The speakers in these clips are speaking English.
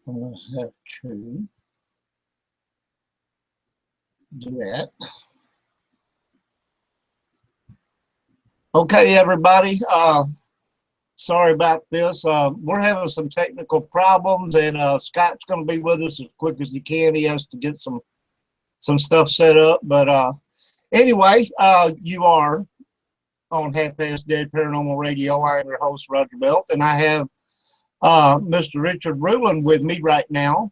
I'm going to have to do that. Okay, everybody. Sorry about this. We're having some technical problems, and Scott's going to be with us as quick as he can. He has to get some stuff set up. But anyway, you are on Half Past Dead Paranormal Radio. I am your host, Roger Belt, and I have Mr. Richard Ruland with me right now.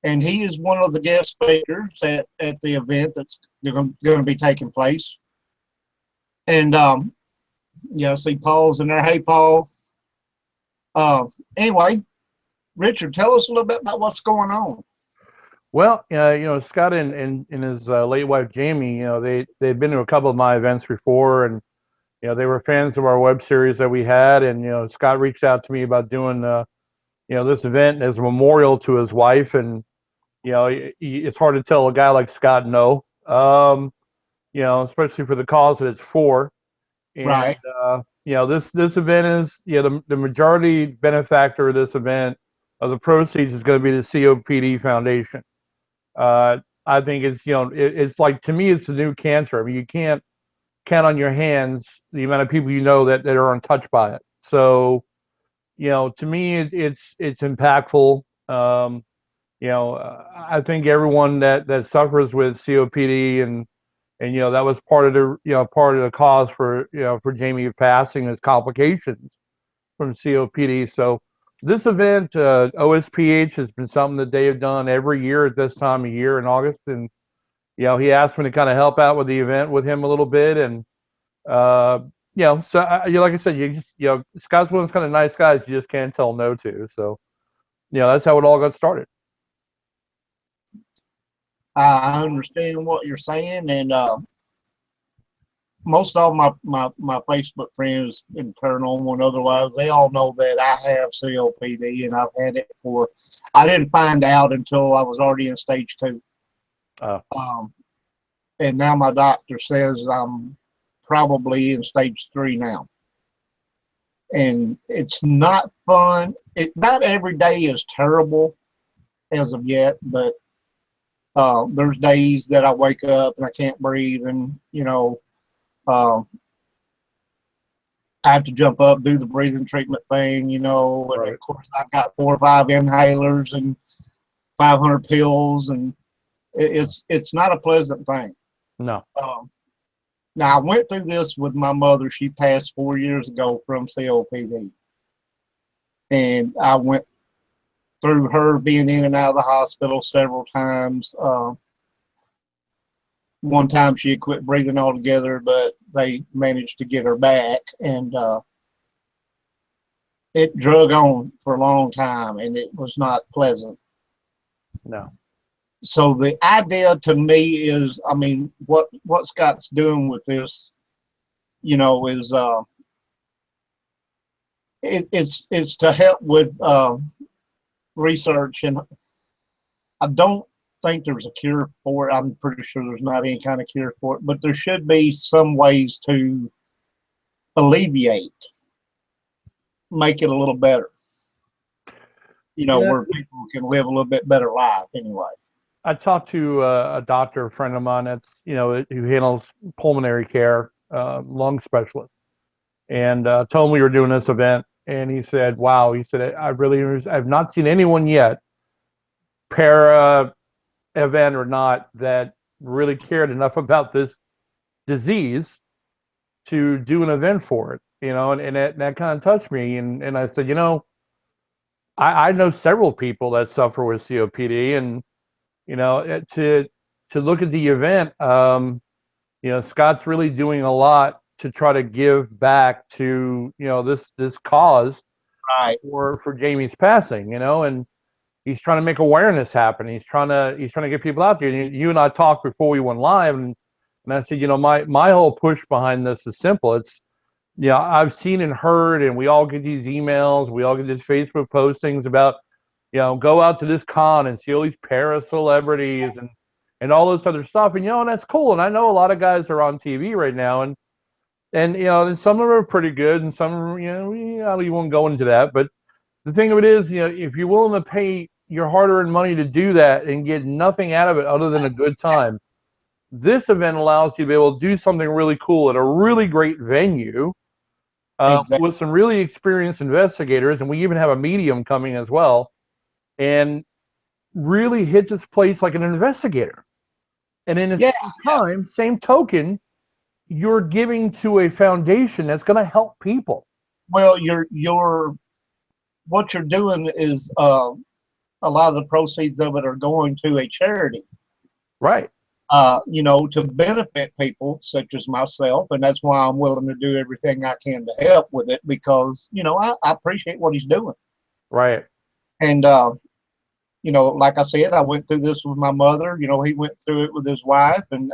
And he is one of the guest speakers at the event that's going to be taking place. And yeah, see Paul's in there. Hey, Paul. Anyway, Richard, tell us a little bit about what's going on. Well, Scott and his late wife Jamie, they'd been to a couple of my events before, and they were fans of our web series that we had, and Scott reached out to me about doing this event as a memorial to his wife, and it's hard to tell a guy like Scott no, especially for the cause that it's for. And, right. This event is the majority benefactor of this event of the proceeds is going to be the COPD Foundation. I think it's like, to me, it's the new cancer. I mean, you can't count on your hands the amount of people that are untouched by it. So, to me, it's impactful. I think everyone that suffers with COPD and that was part of the cause for Jamie passing, is complications from COPD. So this event, OSPH, has been something that they have done every year at this time of year in August, and he asked me to kind of help out with the event with him a little bit, and so like I said, Scott's one of those kind of nice guys you just can't tell no to. So that's how it all got started. I understand what you're saying, and most of my Facebook friends in paranormal and otherwise, they all know that I have COPD, and I've had it I didn't find out until I was already in stage 2. And now my doctor says I'm probably in stage 3 now. And it's not fun. Not every day is terrible as of yet, but there's days that I wake up and I can't breathe, and I have to jump up, do the breathing treatment thing, and Right. Of course I've got 4 or 5 inhalers and 500 pills, and it's not a pleasant thing. No. Now I went through this with my mother. She passed 4 years ago from COPD, and I went through her being in and out of the hospital several times. One time she had quit breathing altogether, but they managed to get her back, and it drug on for a long time, and it was not pleasant. No. So the idea to me is, I mean, what Scott's doing with this, is it's to help with research, and I don't think there's a cure for it. I'm pretty sure there's not any kind of cure for it, but there should be some ways to alleviate, make it a little better, where people can live a little bit better life anyway. I talked to a doctor, a friend of mine that's who handles pulmonary care, lung specialist, and told him we were doing this event, and he said, "Wow," he said, "I've not seen anyone yet, para event or not, that really cared enough about this disease to do an event for it." And that kind of touched me, and I said, I know several people that suffer with COPD, and to look at the event, Scott's really doing a lot to try to give back to this cause, right, for Jamie's passing, and he's trying to make awareness happen. He's trying to get people out there. And you and I talked before we went live, and I said, my whole push behind this is simple. It's I've seen and heard, and we all get these emails, we all get these Facebook postings about go out to this con and see all these para celebrities and all this other stuff, and and that's cool. And I know a lot of guys are on TV right now, and and some of them are pretty good, and some of them, we won't go into that. But the thing of it is, if you're willing to pay your hard-earned money to do that and get nothing out of it other than a good time. This event allows you to be able to do something really cool at a really great venue Exactly. with some really experienced investigators, and we even have a medium coming as well, and really hit this place like an investigator. And in the same time, same token, you're giving to a foundation that's going to help people. Well, what you're doing is a lot of the proceeds of it are going to a charity. Right. To benefit people such as myself, and that's why I'm willing to do everything I can to help with it, because I appreciate what he's doing. Right. And like I said, I went through this with my mother. He went through it with his wife, and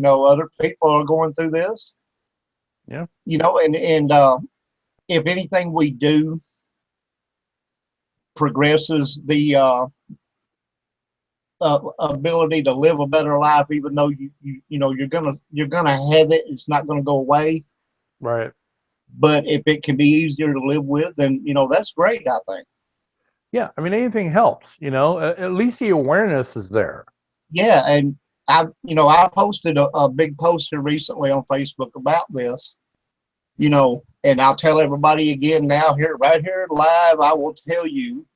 other people are going through this. Yeah. And if anything we do progresses the ability to live a better life, even though you're gonna have it, it's not gonna go away. Right. But if it can be easier to live with, then that's great, I think. Yeah, I mean, anything helps. At least the awareness is there. Yeah, and I posted a big poster recently on Facebook about this. And I'll tell everybody again now, right here live, I will tell you,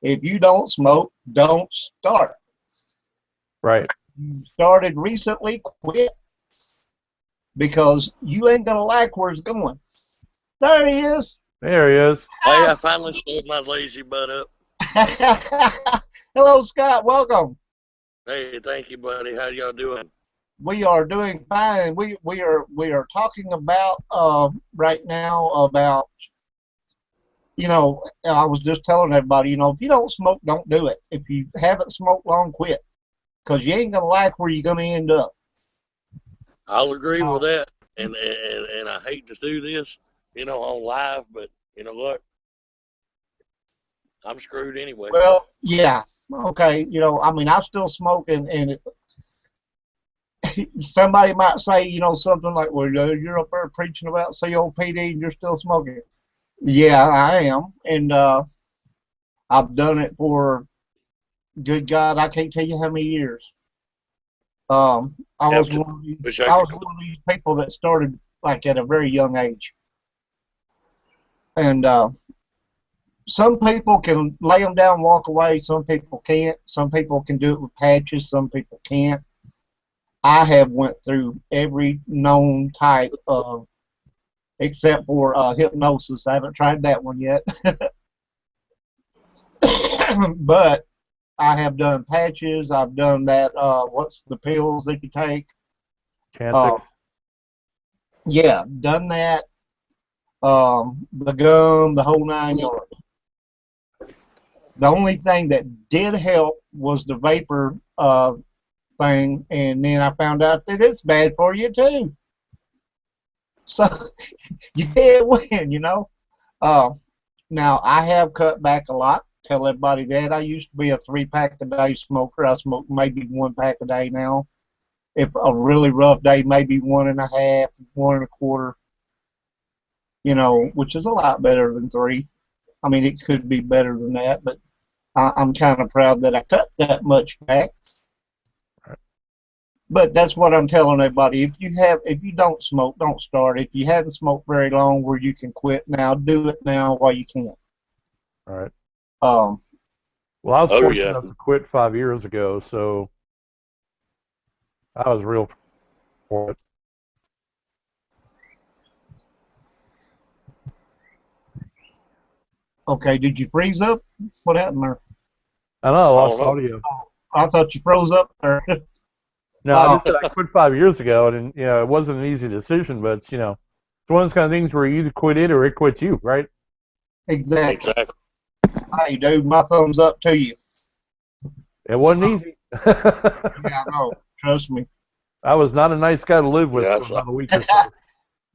if you don't smoke, don't start. Right. You started recently, quit, because you ain't gonna like where it's going. There he is. There he is. Hey, I finally stood my lazy butt up. Hello, Scott. Welcome. Hey, thank you, buddy. How y'all doing? We are doing fine. We are talking about right now about I was just telling everybody, if you don't smoke, don't do it. If you haven't smoked long, quit, because you ain't gonna like where you're gonna end up. I'll agree with that. And I hate to do this, on live, but you know what? I'm screwed anyway. Well, yeah, okay. I still smoke, and somebody might say, something like, "Well, you're up there preaching about COPD, and you're still smoking." Yeah, I am, and I've done it for, good God, I can't tell you how many years. I was one of these people that started like at a very young age, and some people can lay them down and walk away. Some people can't. Some people can do it with patches. Some people can't. I have went through every known type of, except for hypnosis. I haven't tried that one yet. But I have done patches. I've done that. What's the pills that you take? Chantix. Yeah, done that. The gum, the whole 9 yards. The only thing that did help was the vapor thing, and then I found out that it's bad for you too. So you can't win, Now I have cut back a lot. Tell everybody that. I used to be a 3-pack a day smoker. I smoke maybe 1 pack a day now. If a really rough day, maybe 1.5, 1.25. Which is a lot better than 3. I mean, it could be better than that, but I'm kind of proud that I cut that much back. But that's what I'm telling everybody. If you don't smoke, don't start. If you haven't smoked very long where you can quit now, do it now while you can. All right. Well, I was fortunate enough to quit 5 years ago, so I was real for it. Okay, did you freeze up? What happened there? I know, I lost audio. I thought you froze up there. No, I just said I quit 5 years ago, and it wasn't an easy decision, but it's one of those kind of things where you either quit it or it quits you, right? Exactly. Hey, dude, my thumbs up to you. It wasn't easy. Yeah, I know. Trust me. I was not a nice guy to live with for about a week or so.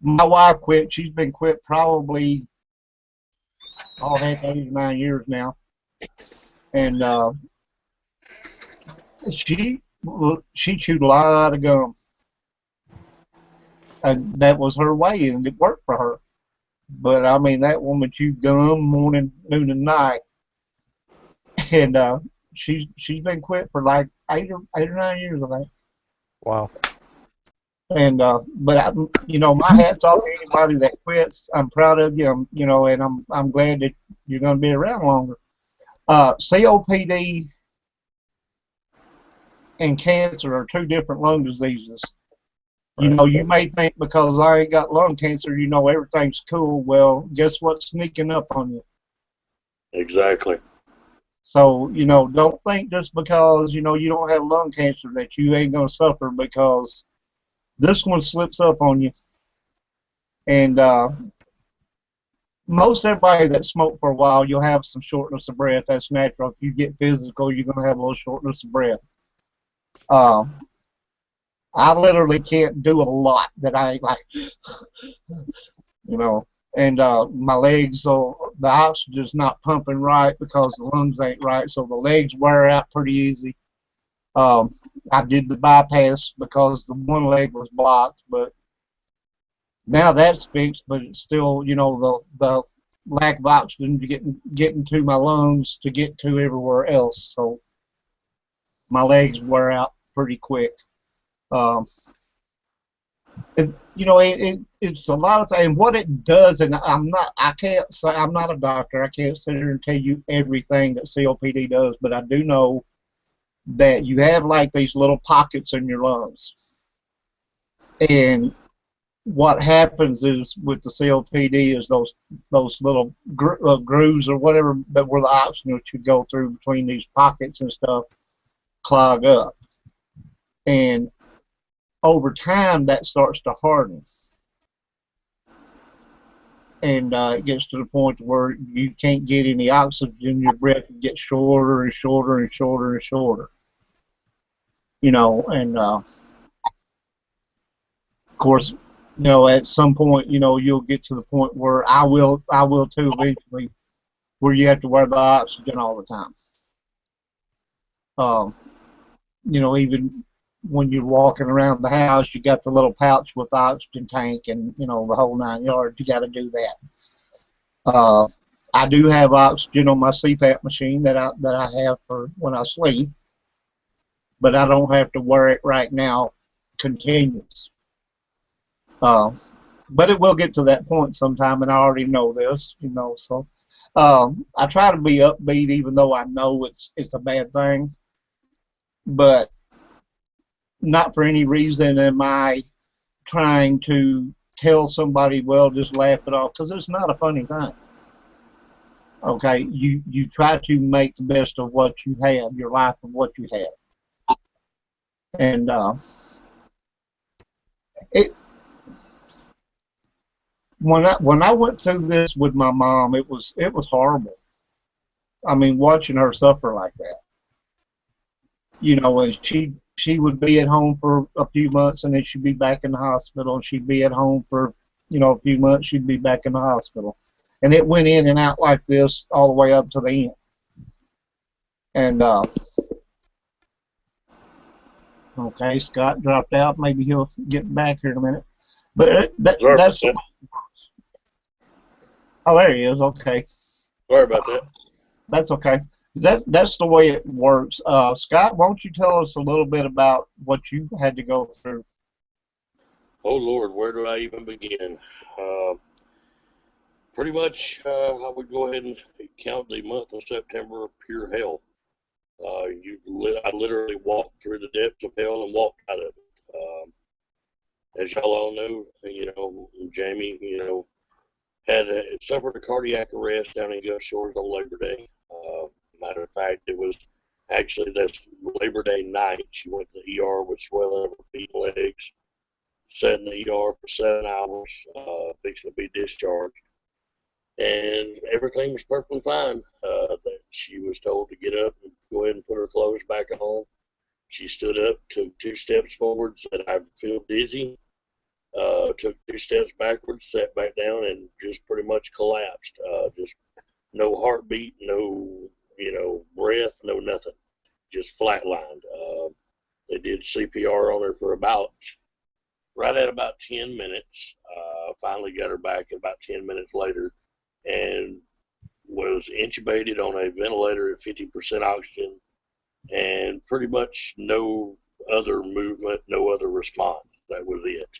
My wife quit. She's been quit probably 8 or 9 years now, and she chewed a lot of gum, and that was her way, and it worked for her. But I mean, that woman chewed gum morning, noon, and night. and she's been quit for like 8 or 9 years, I think. Wow. And but my hat's off to anybody that quits. I'm proud of you. And I'm glad that you're going to be around longer. COPD and cancer are two different lung diseases. You may think because I ain't got lung cancer, everything's cool. Well, guess what's sneaking up on you? Exactly. So, don't think just because, you don't have lung cancer that you ain't going to suffer, because this one slips up on you. And most everybody that smoked for a while, you'll have some shortness of breath. That's natural. If you get physical, you're going to have a little shortness of breath. I literally can't do a lot that I ain't like, and my legs, so the oxygen's not pumping right because the lungs ain't right, so the legs wear out pretty easy. I did the bypass because the one leg was blocked, but now that's fixed, but it's still, the lack of oxygen getting to my lungs to get to everywhere else, so my legs wear out pretty quick. It's a lot of things. What it does, and I can't say, I'm not a doctor. I can't sit here and tell you everything that COPD does, but I do know that you have like these little pockets in your lungs. And what happens is with the COPD is those little grooves or whatever that where the oxygen should go through between these pockets and stuff clog up. And over time, that starts to harden. And it gets to the point where you can't get any oxygen, your breath gets shorter and shorter and shorter and shorter. And of course, at some point, you'll get to the point where I will too eventually, where you have to wear the oxygen all the time. Even when you're walking around the house, you got the little pouch with the oxygen tank and, the whole 9 yards. You got to do that. I do have oxygen on my CPAP machine that I have for when I sleep, but I don't have to wear it right now continuous. But it will get to that point sometime, and I already know this, so I try to be upbeat even though I know it's a bad thing, but not for any reason am I trying to tell somebody, well, just laugh it off, because it's not a funny thing. Okay, you try to make the best of what you have, your life of what you have. And when I went through this with my mom, it was horrible. I mean, watching her suffer like that. And she would be at home for a few months, and then she'd be back in the hospital, and she'd be at home for, a few months, she'd be back in the hospital. And it went in and out like this all the way up to the end. And, okay, Scott dropped out. Maybe he'll get back here in a minute. But that's... Oh, there he is. Okay. Sorry about that. That's okay. That's the way it works. Scott, won't you tell us a little bit about what you had to go through? Oh, Lord, where do I even begin? Pretty much, I would go ahead and count the month of September of pure hell. I literally walked through the depths of hell and walked out of it. As y'all all know, Jamie, had suffered a cardiac arrest down in Gus Shores on Labor Day. Matter of fact, it was actually this Labor Day night. She went to the ER with swelling of her feet and legs, sat in the ER for 7 hours, fixing to be discharged. And everything was perfectly fine. That she was told to get up and go ahead and put her clothes back on. She stood up, took 2 steps forward, said, I feel dizzy. Took 2 steps backwards, sat back down, and just pretty much collapsed. Just no heartbeat, no, breath, no nothing. Just flatlined. They did CPR on her for right at about 10 minutes. Finally got her back about 10 minutes later. And was intubated on a ventilator at 50% oxygen, and pretty much no other movement, no other response. That was it.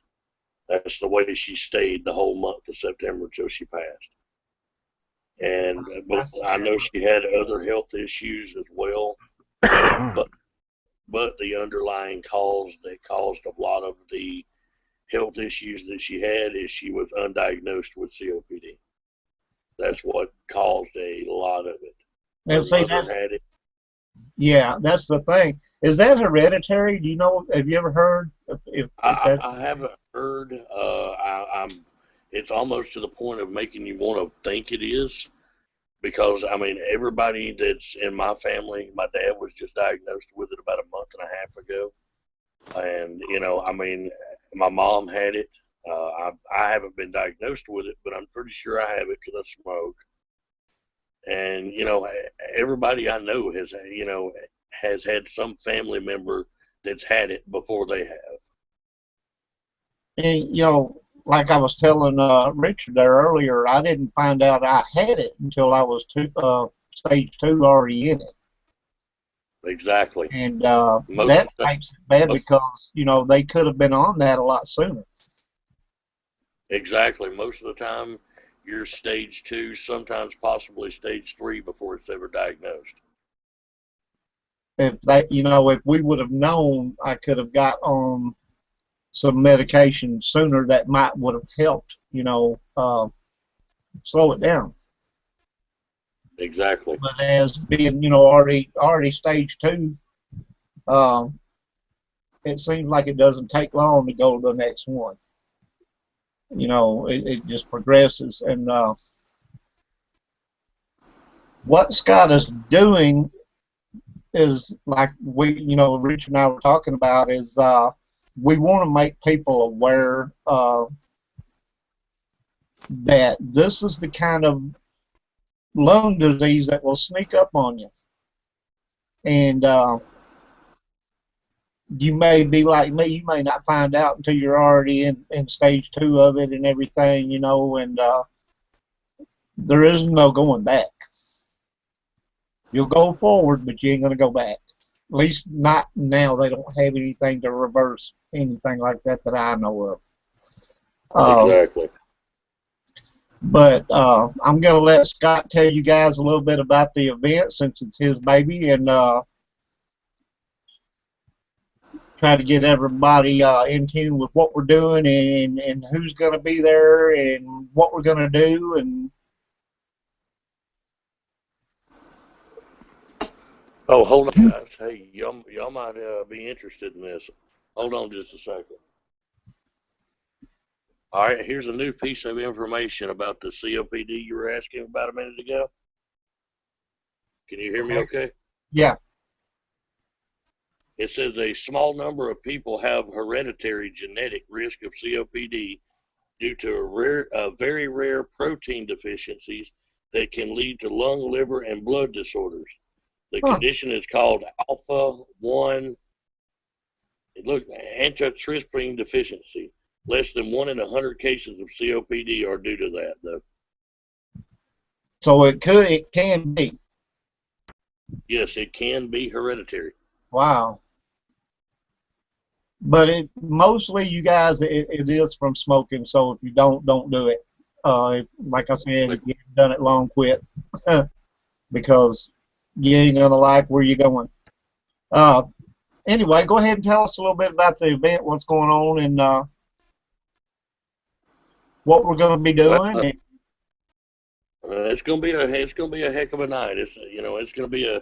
That's the way she stayed the whole month of September until she passed. And I know she had other health issues as well, but the underlying cause that caused a lot of the health issues that she had is she was undiagnosed with COPD. That's what caused a lot of it. And see, Had it. Yeah, that's the thing. Is that hereditary? Do you know? Have you ever heard? If I haven't heard. It's almost to the point of making you want to think it is, because I mean, everybody that's in my family, my dad was just diagnosed with it about a month and a half ago, and I mean, my mom had it. I haven't been diagnosed with it, but I'm pretty sure I have it because I smoke. And everybody I know has had some family member that's had it before they have. And like I was telling Richard there earlier, I didn't find out I had it until I was stage 2 already in it. Exactly. And that makes it bad because they could have been on that a lot sooner. Exactly. Most of the time, you're stage 2, sometimes possibly stage 3 before it's ever diagnosed. If we would have known, I could have got on some medication sooner that would have helped, slow it down. Exactly. But as being, already stage 2, it seems like it doesn't take long to go to the next one. It just progresses. And what Scott is doing is, like Rich and I were talking about, is we want to make people aware that this is the kind of lung disease that will sneak up on you. And you may be like me, you may not find out until you're already in stage 2 of it and everything, and there is no going back. You'll go forward, but you ain't going to go back. At least not now. They don't have anything to reverse anything like that I know of. Exactly. But I'm going to let Scott tell you guys a little bit about the event since it's his baby, and try to get everybody in tune with what we're doing and who's going to be there and what we're going to do. And oh, hold on, guys. Hey, y'all might be interested in this. Hold on just a second. All right, here's a new piece of information about the COPD you were asking about a minute ago. Can you hear me okay? Yeah. It says a small number of people have hereditary genetic risk of COPD due to very rare protein deficiencies that can lead to lung, liver, and blood disorders. The condition is called alpha-1 antitrypsin deficiency. Less than 1 in 100 cases of COPD are due to that, though. So it can be. Yes, it can be hereditary. Wow. But mostly, you guys, it is from smoking. So if you don't do it. Like I said, if you haven't done it long, quit. Because you ain't gonna like where you're going. Anyway, go ahead and tell us a little bit about the event, what's going on, and what we're going to be doing. It's gonna be a heck of a night. It's gonna be a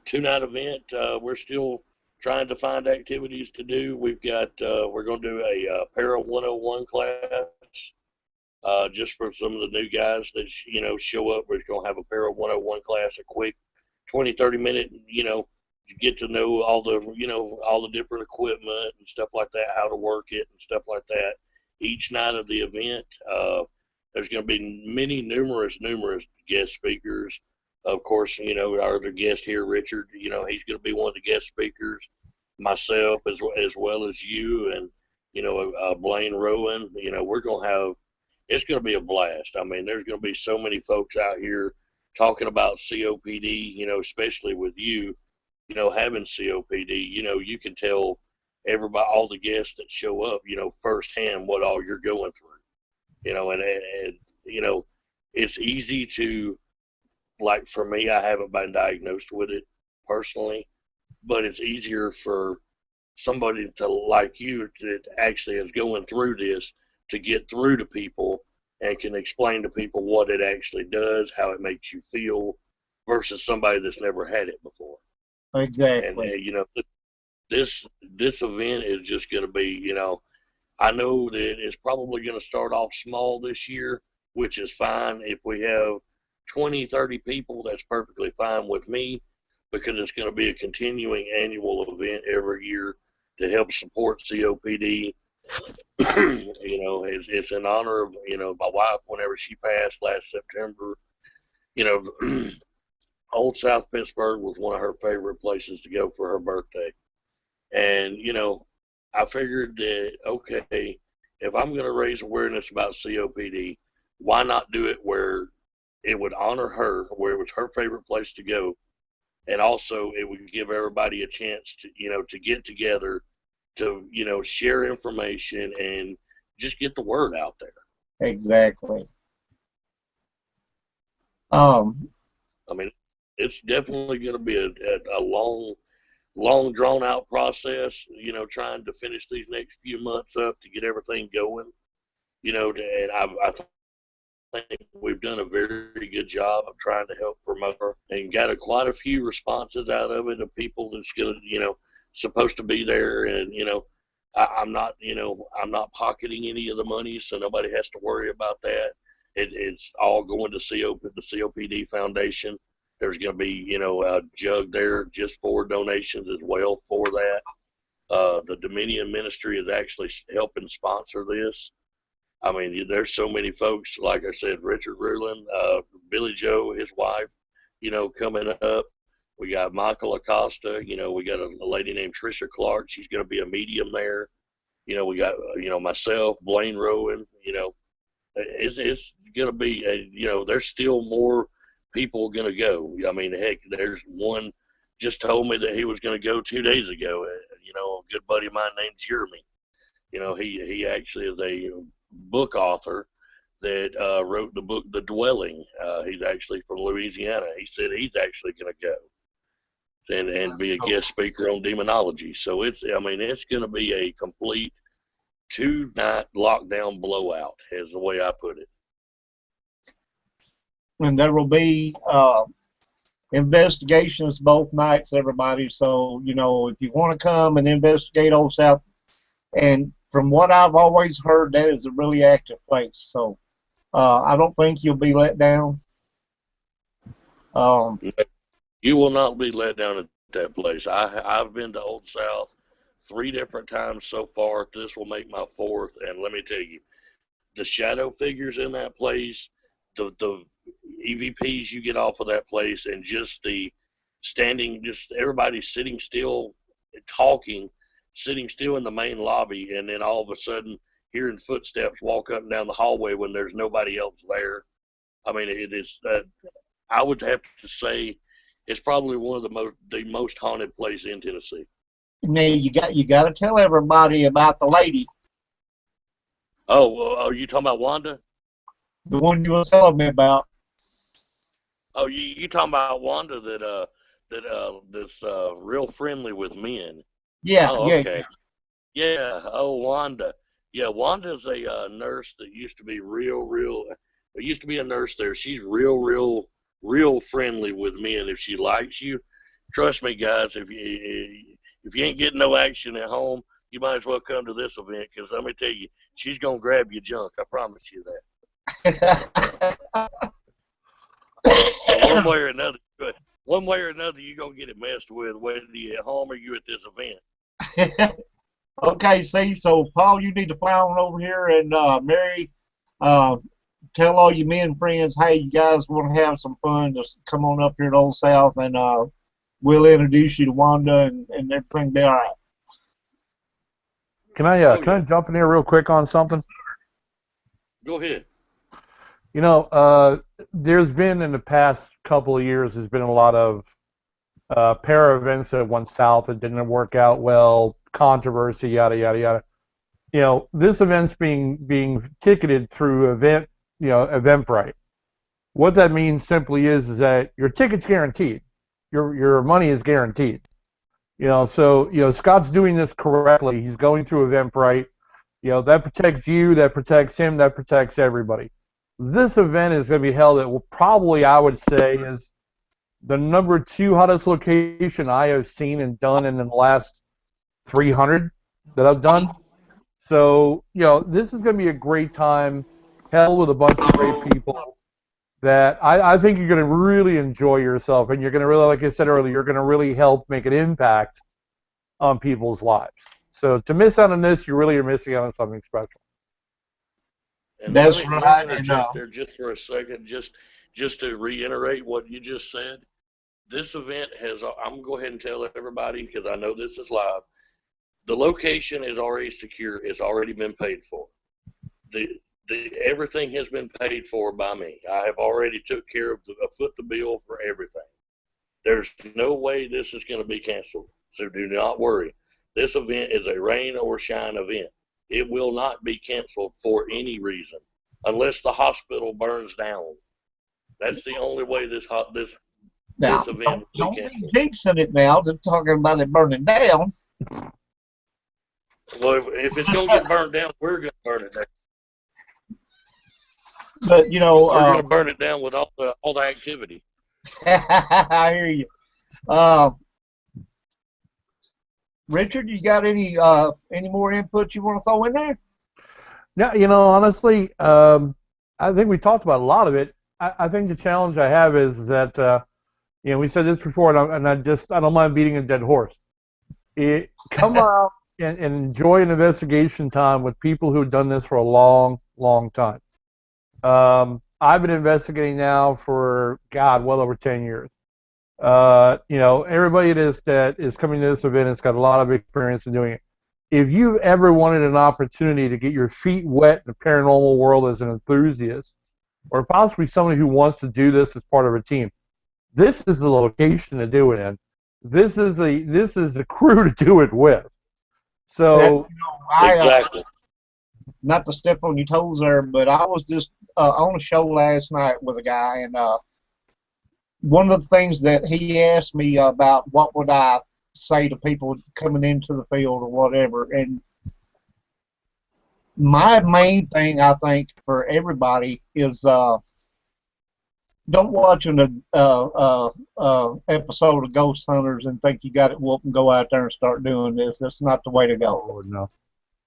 2-night event. We're still trying to find activities to do. We're gonna do a Para 101 class. Just for some of the new guys that show up, we're gonna have a Para 101 class, a quick 20-30 minute, you get to know all the different equipment and stuff like that, how to work it and stuff like that. Each night of the event, there's going to be numerous guest speakers. Of course, our other guest here, Richard, he's going to be one of the guest speakers. Myself as well as you and, Blaine Rowan. It's going to be a blast. I mean, there's going to be so many folks out here talking about COPD, especially with you, having COPD, you can tell everybody, all the guests that show up, firsthand what all you're going through, and it's easy to, like for me, I haven't been diagnosed with it personally, but it's easier for somebody to like you that actually is going through this to get through to people and can explain to people what it actually does, how it makes you feel, versus somebody that's never had it before. Exactly. And this event is just going to be, I know that it's probably going to start off small this year, which is fine. If we have 20, 30 people, that's perfectly fine with me, because it's going to be a continuing annual event every year to help support COPD. It's in honor of, my wife, whenever she passed last September. Old South Pittsburg was one of her favorite places to go for her birthday. And, I figured that, okay, if I'm going to raise awareness about COPD, why not do it where it would honor her, where it was her favorite place to go, and also it would give everybody a chance to, to get together, to, share information and just get the word out there. Exactly. I mean, it's definitely going to be a long drawn out process, trying to finish these next few months up to get everything going, and I think we've done a very good job of trying to help promote her, and got quite a few responses out of it of people that's going to, supposed to be there. And, I'm not pocketing any of the money, so nobody has to worry about that. It's all going to the COPD Foundation. There's going to be, a jug there just for donations as well for that. The Dominion Ministry is actually helping sponsor this. I mean, there's so many folks, like I said, Richard Rulin, Billy Joe, his wife, coming up. We got Michael Acosta, we got a lady named Trisha Clark. She's going to be a medium there. We got, myself, Blaine Rowan, it's going to be, there's still more people going to go. I mean, heck, there's one just told me that he was going to go 2 days ago. A good buddy of mine named Jeremy. He actually is a book author that wrote the book The Dwelling. He's actually from Louisiana. He said he's actually going to go and be a guest speaker on demonology. So it's going to be a complete 2-night lockdown blowout, is the way I put it. And there will be investigations both nights, everybody. So, if you want to come and investigate Old South, and from what I've always heard, that is a really active place. So I don't think you'll be let down. You will not be let down at that place. I've been to Old South 3 different times so far. This will make my 4th, and let me tell you, the shadow figures in that place, the EVPs you get off of that place, and just the standing, just everybody sitting still, talking, sitting still in the main lobby, and then all of a sudden hearing footsteps walk up and down the hallway when there's nobody else there. I mean, it is. I would have to say it's probably one of the most haunted place in Tennessee. Now you got to tell everybody about the lady. Oh, are you talking about Wanda? The one you were telling me about. Oh, you talking about Wanda that's real friendly with men? Yeah. Oh, okay. Yeah. Oh, Wanda. Yeah, Wanda's a nurse that used to be there used to be a nurse there. She's real friendly with men. If she likes you, trust me, guys, if you ain't getting no action at home, you might as well come to this event, because let me tell you, she's going to grab your junk. I promise you that. So one way or another, you're going to get it messed with, whether you're at home or you at this event. Okay, see, so Paul, you need to fly on over here, and Mary, tell all your men friends, hey, you guys want to have some fun, just come on up here to Old South, and we'll introduce you to Wanda, and everything will be all right. Can I jump in here real quick on something? Go ahead. there's been in the past couple of years, there's been a lot of para events that went south that didn't work out well, controversy, yada yada yada. This event's being ticketed through Eventbrite. What that means simply is that your ticket's guaranteed, your money is guaranteed. So Scott's doing this correctly. He's going through Eventbrite. That protects you, that protects him, that protects everybody. This event is going to be held at probably, I would say, is the number 2 hottest location I have seen and done in the last 300 that I've done. So, this is going to be a great time, held with a bunch of great people that I think you're going to really enjoy yourself, and you're going to really, like I said earlier, you're going to really help make an impact on people's lives. So to miss out on this, you really are missing out on something special. And That's let me right. interject there just for a second, just to reiterate what you just said. This event I'm going to go ahead and tell everybody, because I know this is live. The location is already secure. It's already been paid for. Everything has been paid for by me. I have already took care of foot the bill for everything. There's no way this is going to be canceled. So do not worry. This event is a rain or shine event. It will not be canceled for any reason, unless the hospital burns down. That's the only way this event don't be jinxing it now. They're talking about it burning down. Well, if it's going to get burned down, we're going to burn it down. But we're going to burn it down with all the activity. I hear you. Richard, you got any more input you want to throw in there? Yeah, honestly, I think we talked about a lot of it. I think the challenge I have is that, we said this before, and I don't mind beating a dead horse. Come out and enjoy an investigation time with people who've done this for a long, long time. I've been investigating now for, well over 10 years. Everybody that is coming to this event has got a lot of experience in doing it. If you've ever wanted an opportunity to get your feet wet in the paranormal world as an enthusiast, or possibly somebody who wants to do this as part of a team, this is the location to do it in. This is the crew to do it with. So exactly. Not to step on your toes there, but I was just on a show last night with a guy, and one of the things that he asked me about, what would I say to people coming into the field or whatever, and my main thing, I think, for everybody is don't watch an episode of Ghost Hunters and think you got it whooped and go out there and start doing this. That's not the way to go. Oh, no.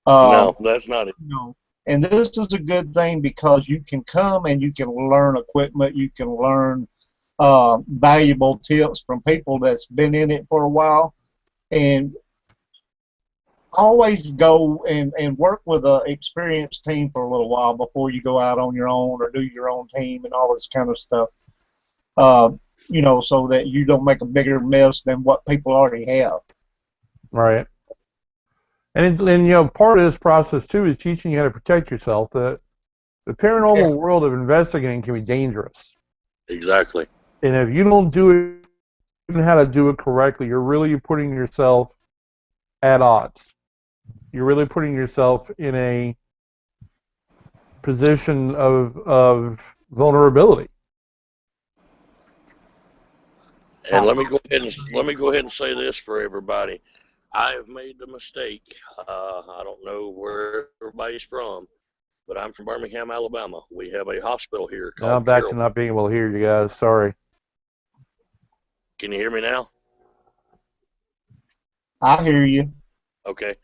No, that's not it. No. And this is a good thing because you can come and you can learn equipment. You can learn valuable tips from people that's been in it for a while. And always go and work with an experienced team for a little while before you go out on your own or do your own team and all this kind of stuff. So that you don't make a bigger mess than what people already have. Right. And part of this process too is teaching you how to protect yourself. The paranormal world of investigating can be dangerous. Exactly. And if you don't do it, how to do it correctly, you're really putting yourself at odds. You're really putting yourself in a position of vulnerability. And let me go ahead and say this for everybody. I have made the mistake. I don't know where everybody's from, but I'm from Birmingham, Alabama. We have a hospital here called Now I'm back Carroll. to not being able to hear you guys. Sorry. Can you hear me now? I hear you. Okay.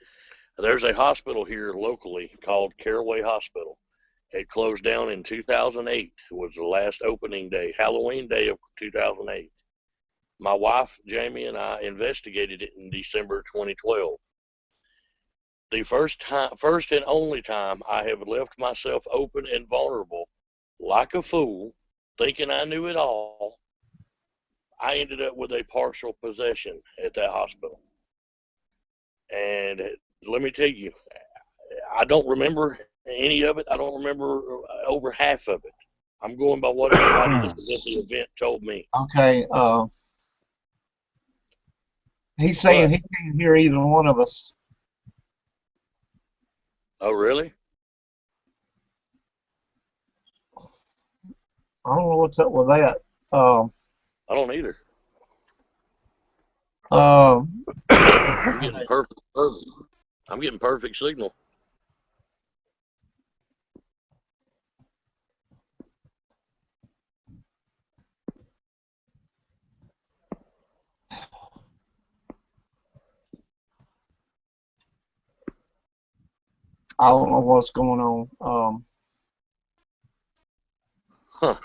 There's a hospital here locally called Caraway Hospital. It closed down in 2008. It was the last opening day, Halloween day of 2008. My wife, Jamie, and I investigated it in December 2012. The first and only time I have left myself open and vulnerable, like a fool, thinking I knew it all, I ended up with a partial possession at that hospital. And let me tell you, I don't remember any of it. I don't remember over half of it. I'm going by what everybody that was at the event told me. Okay. He's saying he can't hear either one of us. Oh, really? I don't know what's up with that. I don't either. Um, I'm getting perfect. I'm getting perfect signal. I don't know what's going on. Huh.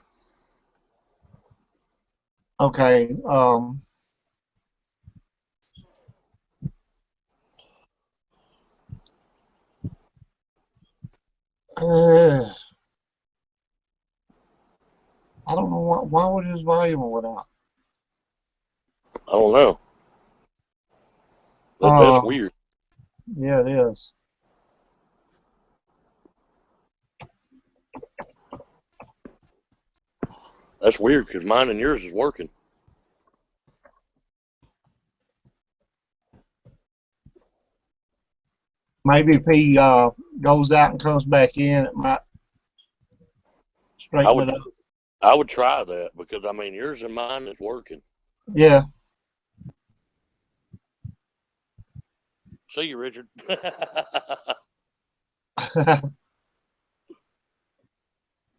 Okay. I don't know why would his volume went out. I don't know. That's weird. Yeah, it is. That's weird because mine and yours is working. Maybe if he goes out and comes back in, it might straighten it up. I would try that because I mean yours and mine is working. Yeah. See you, Richard.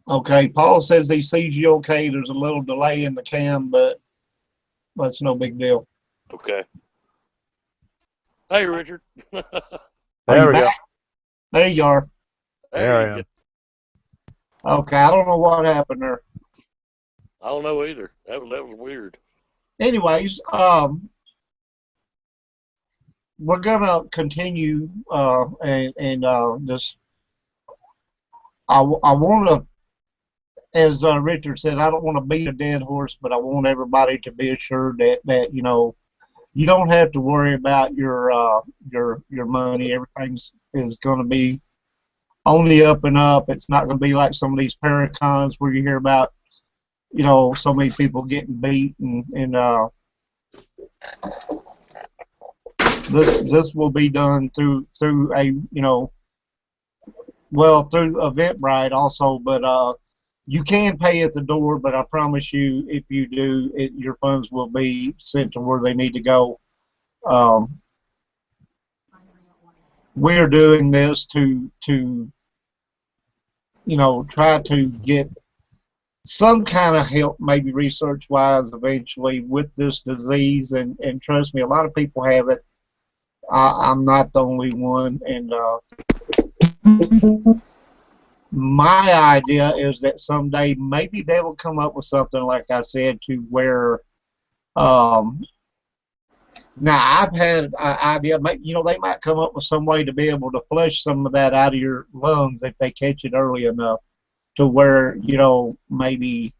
Okay. Paul says he sees you okay. There's a little delay in the cam, but that's no big deal. Okay. Hey, Richard. Are There you we go. back? There you are. There I you am. go. Okay. I don't know what happened there. I don't know either. That was weird. Anyways, we're gonna continue and just I want to, as Richard said, I don't want to beat a dead horse, but I want everybody to be assured that you know you don't have to worry about your money. Everything is going to be on the up and up. It's not going to be like some of these paracons where you hear about, you know, so many people getting beat and this will be done through a, you know, well, through Eventbrite also, but you can pay at the door, but I promise you, if you do, your funds will be sent to where they need to go. We're doing this to you know, try to get some kind of help, maybe research-wise, eventually with this disease, and trust me, a lot of people have it. I'm not the only one, and my idea is that someday maybe they will come up with something, like I said, to where now I've had an idea, you know, they might come up with some way to be able to flush some of that out of your lungs if they catch it early enough to where, you know, maybe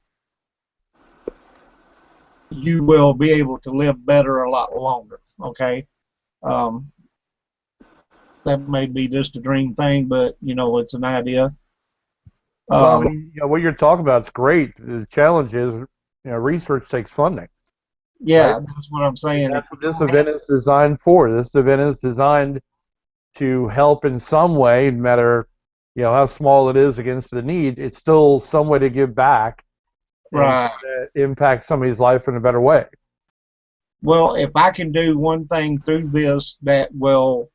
you will be able to live better a lot longer, okay? That may be just a dream thing, but, you know, it's an idea. Well, I mean, you know, what you're talking about is great. The challenge is, you know, research takes funding. Yeah, right? that's what I'm saying. And that's what this event is designed for. This event is designed to help in some way, no matter, you know, how small it is against the need. It's still some way to give back and Right. to impact somebody's life in a better way. Well, if I can do one thing through this that will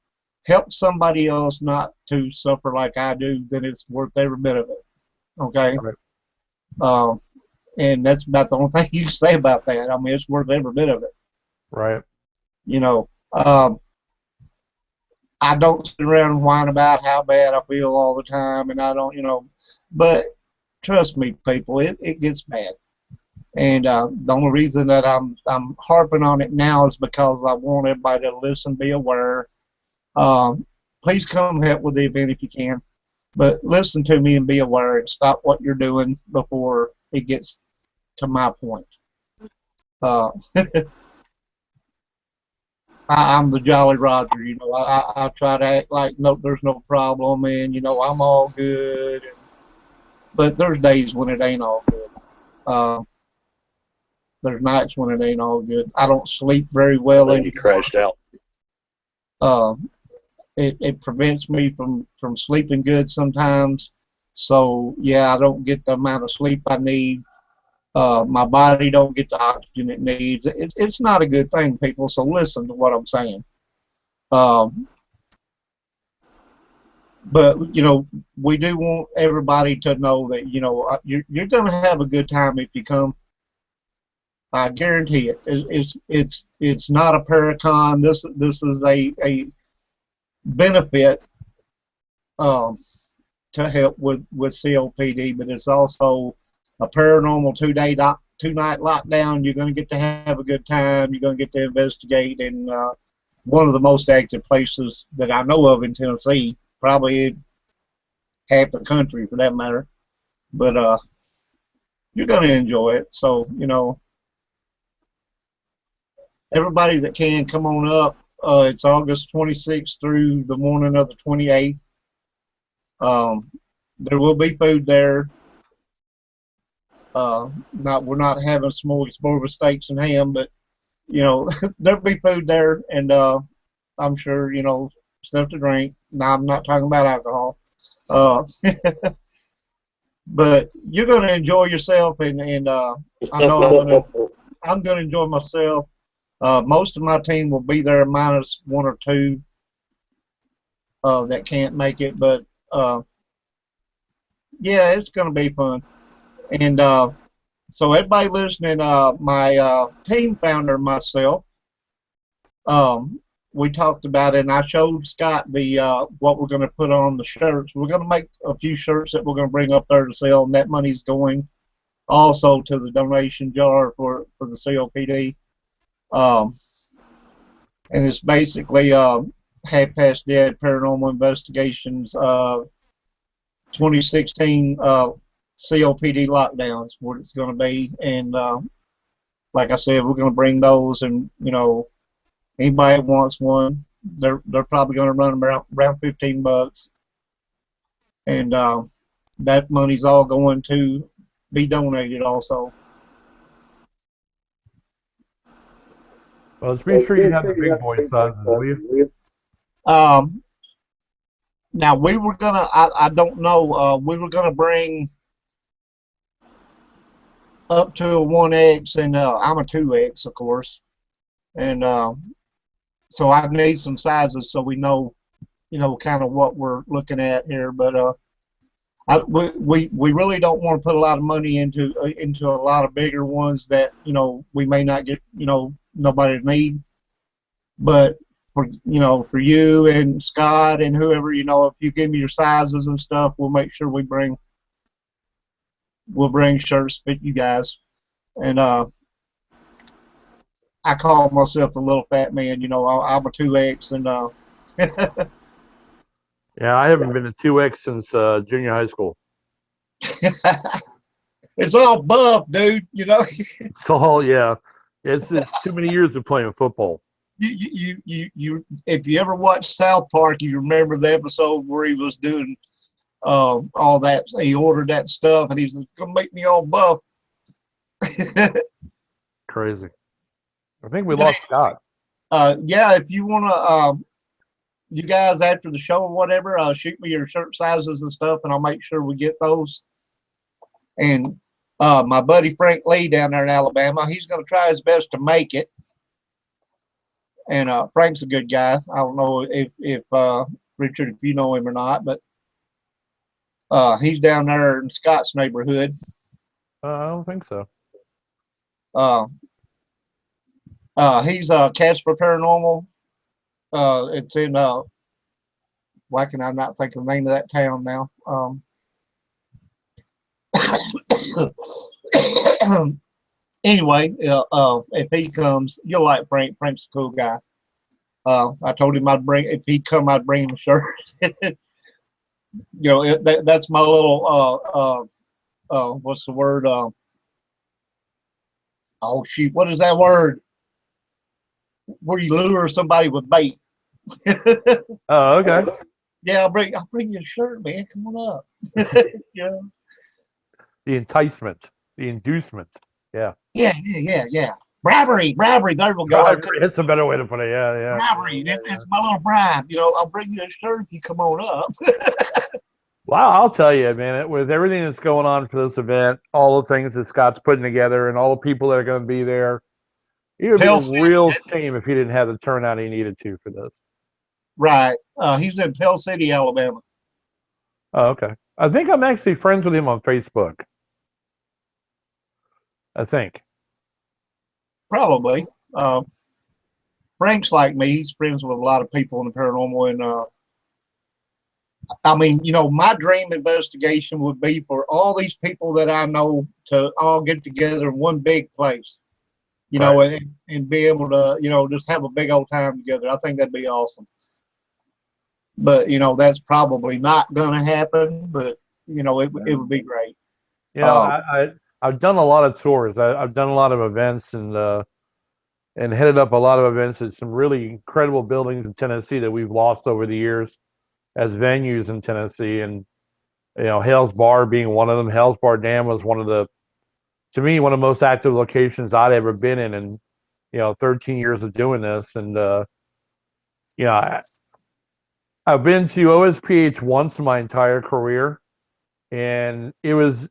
help somebody else not to suffer like I do, then it's worth every bit of it. Okay? Right. And that's about the only thing you can say about that. I mean, it's worth every bit of it. Right. You know, I don't sit around and whine about how bad I feel all the time, and I don't, you know, but trust me, people, it gets bad. And the only reason that I'm harping on it now is because I want everybody to listen, be aware. Please come help with the event if you can, but listen to me and be aware and stop what you're doing before it gets to my point. I'm the Jolly Roger, you know. I try to act like no, there's no problem, and you know I'm all good. but there's days when it ain't all good. There's nights when it ain't all good. I don't sleep very well. I think he crashed out. It prevents me from sleeping good sometimes. So yeah, I don't get the amount of sleep I need. My body don't get the oxygen it needs. It's not a good thing, people. So listen to what I'm saying. But you know, we do want everybody to know that you're going to have a good time if you come. I guarantee it. It's not a paracon. This is a benefit to help with COPD, but it's also a paranormal two-night lockdown. You're going to get to have a good time. You're going to get to investigate in one of the most active places that I know of in Tennessee, probably half the country for that matter. But you're going to enjoy it. So, you know, everybody that can, come on up. It's August 26th through the morning of the 28th. There will be food there. We're not having smorgasbord steaks and ham, but you know there'll be food there, and I'm sure stuff to drink. Now I'm not talking about alcohol, but you're going to enjoy yourself, and I know I'm going to enjoy myself. Most of my team will be there, minus one or two that can't make it, but yeah, it's going to be fun. And so everybody listening, my team founder and myself, we talked about it, and I showed Scott the what we're going to put on the shirts. We're going to make a few shirts that we're going to bring up there to sell, and that money's going also to the donation jar for the COPD. And it's basically Half Past Dead Paranormal Investigations 2016 COPD lockdowns, what it's going to be. And like I said, we're going to bring those, and anybody that wants one, they're probably going to run around $15, and that money's all going to be donated also. Well, let's be sure you have the big boy sizes, will you? Now we were gonna, I don't know, we were gonna bring up to a 1X, and I'm a 2X, of course, and so I need some sizes so we know, kind of what we're looking at here. But we really don't want to put a lot of money into a lot of bigger ones that we may not get nobody to need. But for you and Scott and whoever, if you give me your sizes and stuff, we'll make sure we'll bring shirts fit you guys. And I call myself the little fat man. I'm a 2X, and yeah, I haven't been a 2X since junior high school. It's all buff, dude. It's all, yeah. It's too many years of playing football. You if you ever watched South Park, you remember the episode where he was doing all that. He ordered that stuff, and he's gonna make me all buff. Crazy. I think we lost Scott. Yeah, if you wanna, you guys after the show or whatever, shoot me your shirt sizes and stuff, and I'll make sure we get those. And my buddy Frank Lee down there in Alabama, he's gonna try his best to make it. And Frank's a good guy. I don't know if Richard, if you know him or not, but he's down there in Scott's neighborhood. I don't think so. He's Casper Paranormal. It's in why can I not think of the name of that town now? Anyway, if he comes, you'll like Frank. Frank's a cool guy. I told him if he'd come, I'd bring him a shirt. That's my little what's the word? Oh shoot, what is that word? Where you lure somebody with bait. Oh, okay. Yeah, I'll bring you a shirt, man. Come on up. Yeah. the enticement, the inducement. Yeah. Yeah. Bribery. There we go. It's a better way to put it. Yeah. Bribery. It's my little bribe. I'll bring you a shirt if you come on up. Well, I'll tell you, man, with everything that's going on for this event, all the things that Scott's putting together and all the people that are going to be there, it would be a real shame if he didn't have the turnout he needed to for this. Right. He's in Pell City, Alabama. Oh, okay. I think I'm actually friends with him on Facebook. I think. Probably. Frank's like me. He's friends with a lot of people in the paranormal. And my dream investigation would be for all these people that I know to all get together in one big place, and be able to, just have a big old time together. I think that'd be awesome. But, that's probably not going to happen, but, it would be great. I've done a lot of tours. I've done a lot of events and headed up a lot of events at some really incredible buildings in Tennessee that we've lost over the years as venues in Tennessee. And, Hales Bar being one of them. Hales Bar Dam was to me, one of the most active locations I'd ever been in 13 years of doing this. And, I've been to OSPH once in my entire career, and it was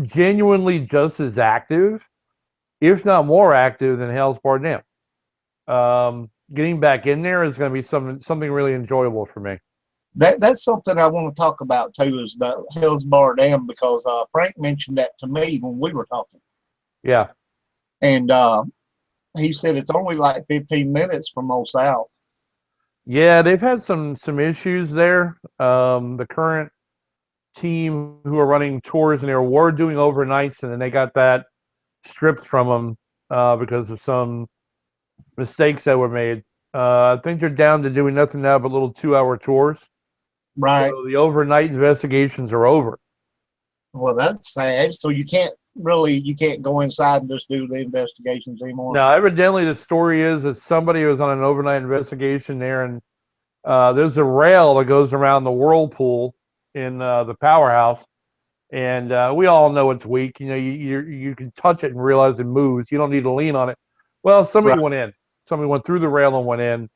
genuinely just as active, if not more active, than Hales Bar Dam. Getting back in there is going to be something really enjoyable for me. That's something I want to talk about too, is the Hales Bar Dam, because Frank mentioned that to me when we were talking. Yeah. And he said it's only like 15 minutes from Old South. Yeah, they've had some issues there. The current team who are running tours and they were doing overnights, and then they got that stripped from them because of some mistakes that were made. I think they're down to doing nothing now but little 2-hour tours. Right. So the overnight investigations are over. Well, that's sad. So you can't go inside and just do the investigations anymore. Now, evidently, the story is that somebody was on an overnight investigation there, and there's a rail that goes around the whirlpool in the powerhouse, and we all know it's weak. You can touch it and realize it moves. You don't need to lean on it. Well, somebody went in. Somebody went through the rail and went in,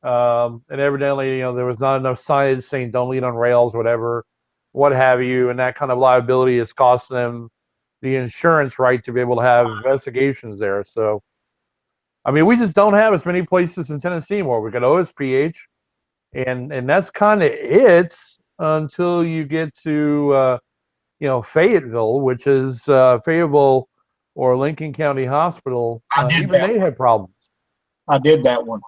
and evidently, there was not enough signage saying don't lean on rails, whatever, what have you, and that kind of liability has cost them the insurance right to be able to have investigations there. So, we just don't have as many places in Tennessee anymore. We got OSPH, and that's kind of it until you get to Fayetteville, which is Fayetteville or Lincoln County Hospital. Even they had problems. I did that one.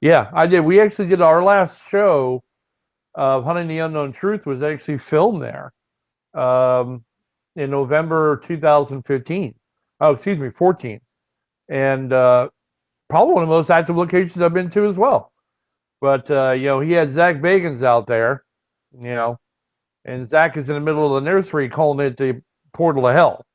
Yeah, I did. We actually did our last show of Hunting the Unknown Truth was actually filmed there in November 2015. Oh, excuse me, 14. And probably one of the most active locations I've been to as well. But, he had Zach Bagans out there, and Zach is in the middle of the nursery calling it the portal of hell.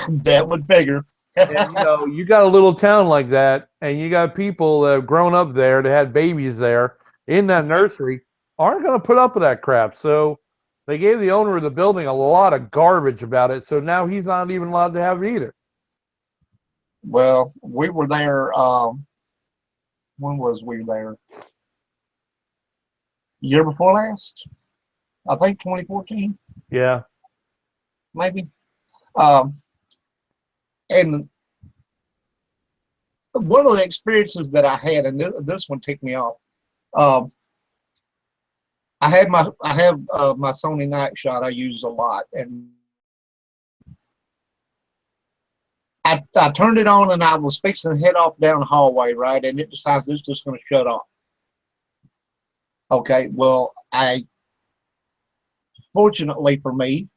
That would figure. And, you got a little town like that, and you got people that have grown up there, that had babies there in that nursery, aren't going to put up with that crap. So they gave the owner of the building a lot of garbage about it. So now he's not even allowed to have it either. Well, we were there. When was we there? Year before last? I think 2014. Yeah. Maybe. And one of the experiences that I had, and this one ticked me off. I have my Sony night shot I use a lot, and I turned it on and I was fixing to head off down the hallway, right? And it decides it's just going to shut off. Okay, well, fortunately for me,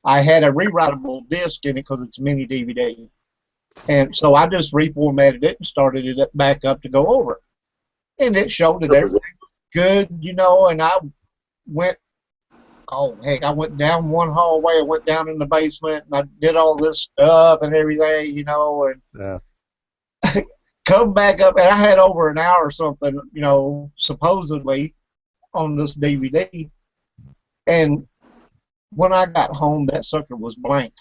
I had a rewritable disc in it because it's a mini DVD. And so I just reformatted it and started it back up to go over it. And it showed that everything was good, and I went, I went down one hallway, I went down in the basement, and I did all this stuff and everything, and yeah. Come back up, and I had over an hour or something, supposedly on this DVD. And when I got home, that sucker was blank.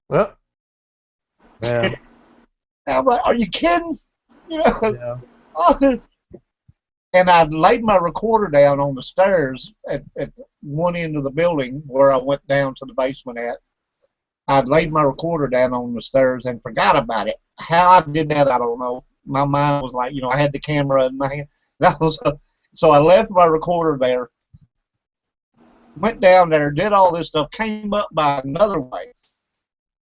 Well, yeah, I'm like, are you kidding? You know, yeah, and I laid my recorder down on the stairs at one end of the building where I went down to the basement at. I'd laid my recorder down on the stairs and forgot about it. How I did that, I don't know. My mind was like, I had the camera in my hand. So I left my recorder there, went down there, did all this stuff, came up by another way.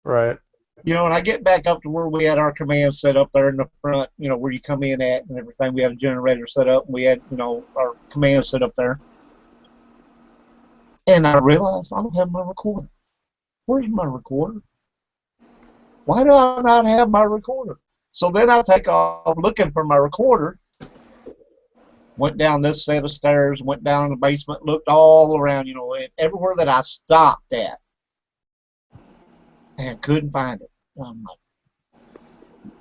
right, And I get back up to where we had our command set up there in the front, where you come in at and everything. We had a generator set up, and we had, our command set up there. And I realized I don't have my recorder. Where's my recorder? Why do I not have my recorder? So then I take off looking for my recorder, went down this set of stairs, went down in the basement, looked all around, everywhere that I stopped at, and couldn't find it. I'm like,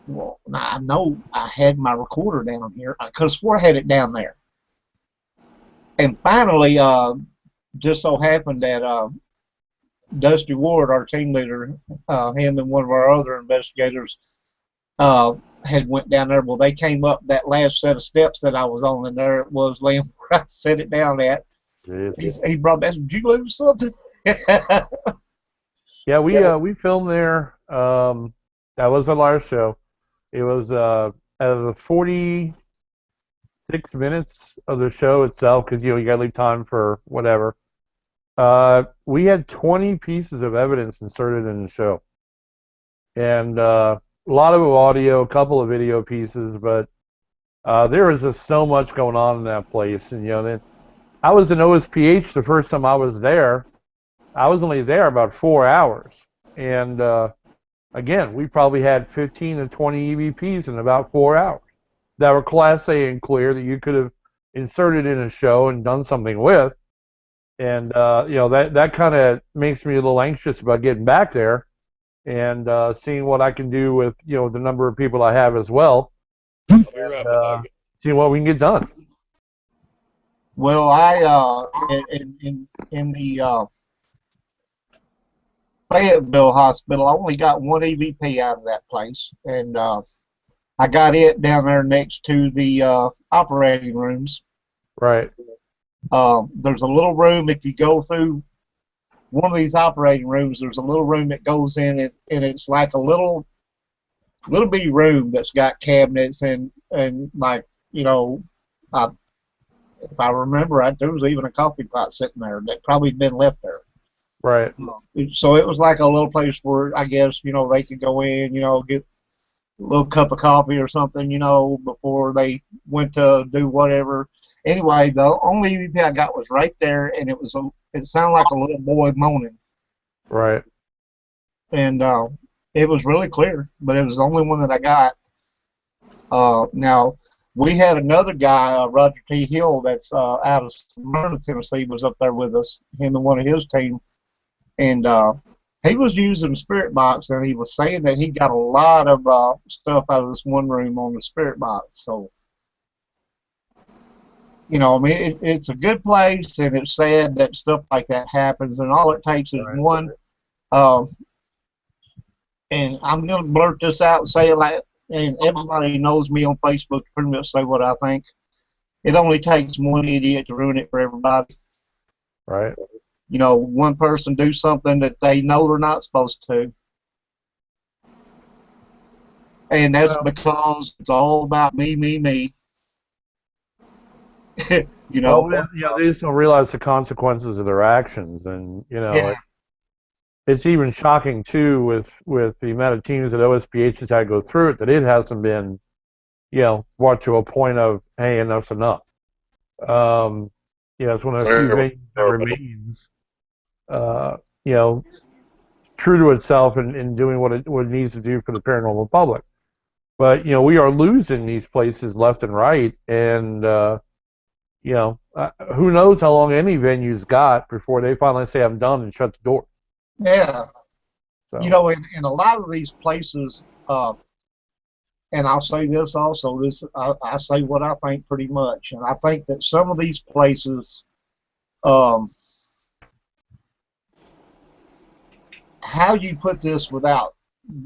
well, now I know I had my recorder down here. I could have swore I had it down there. And finally, just so happened that Dusty Ward, our team leader, him and one of our other investigators had went down there. Well, they came up that last set of steps that I was on, and there it was laying where I set it down at. He brought that. Did you lose something? yeah. We filmed there. That was a live show. It was out of the 46 minutes of the show itself, because you got to leave time for whatever. We had 20 pieces of evidence inserted in the show, and a lot of audio, a couple of video pieces, but there was just so much going on in that place. And I was in OSPH the first time I was there. I was only there about 4 hours, and again, we probably had 15 to 20 EVPs in about 4 hours that were Class A and clear that you could have inserted in a show and done something with. And that kind of makes me a little anxious about getting back there and seeing what I can do with the number of people I have as well, and seeing what we can get done. Well, I in the Fayetteville Hospital, I only got one EVP out of that place, and I got it down there next to the operating rooms. Right. There's a little room, if you go through one of these operating rooms, there's a little room that goes in, and it's like a little bitty room that's got cabinets and like, if I remember right, there was even a coffee pot sitting there that probably been left there. Right. So it was like a little place where I guess, they could go in, get a little cup of coffee or something, before they went to do whatever. Anyway, the only EVP I got was right there, and it sounded like a little boy moaning. Right. And it was really clear, but it was the only one that I got. Now, we had another guy, Roger T. Hill, that's out of Smyrna, Tennessee, was up there with us, him and one of his team. And he was using Spirit Box, and he was saying that he got a lot of stuff out of this one room on the Spirit Box. So, it's a good place, and it's sad that stuff like that happens, and all it takes is one. And I'm going to blurt this out and say it like, and everybody knows me on Facebook to pretty much say what I think. It only takes one idiot to ruin it for everybody. Right. One person do something that they know they're not supposed to. And that's because it's all about me, me, me. They just don't realize the consequences of their actions, and it's even shocking too with the amount of teams that OSPH has had to go through it, that it hasn't been, brought to a point of, hey, enough's enough. It's one of the few venues that remains, true to itself and doing what it needs to do for the paranormal public. But we are losing these places left and right, and who knows how long any venue's got before they finally say I'm done and shut the door. Yeah. So. In a lot of these places, and I'll say this also, I say what I think pretty much, and I think that some of these places, how you put this without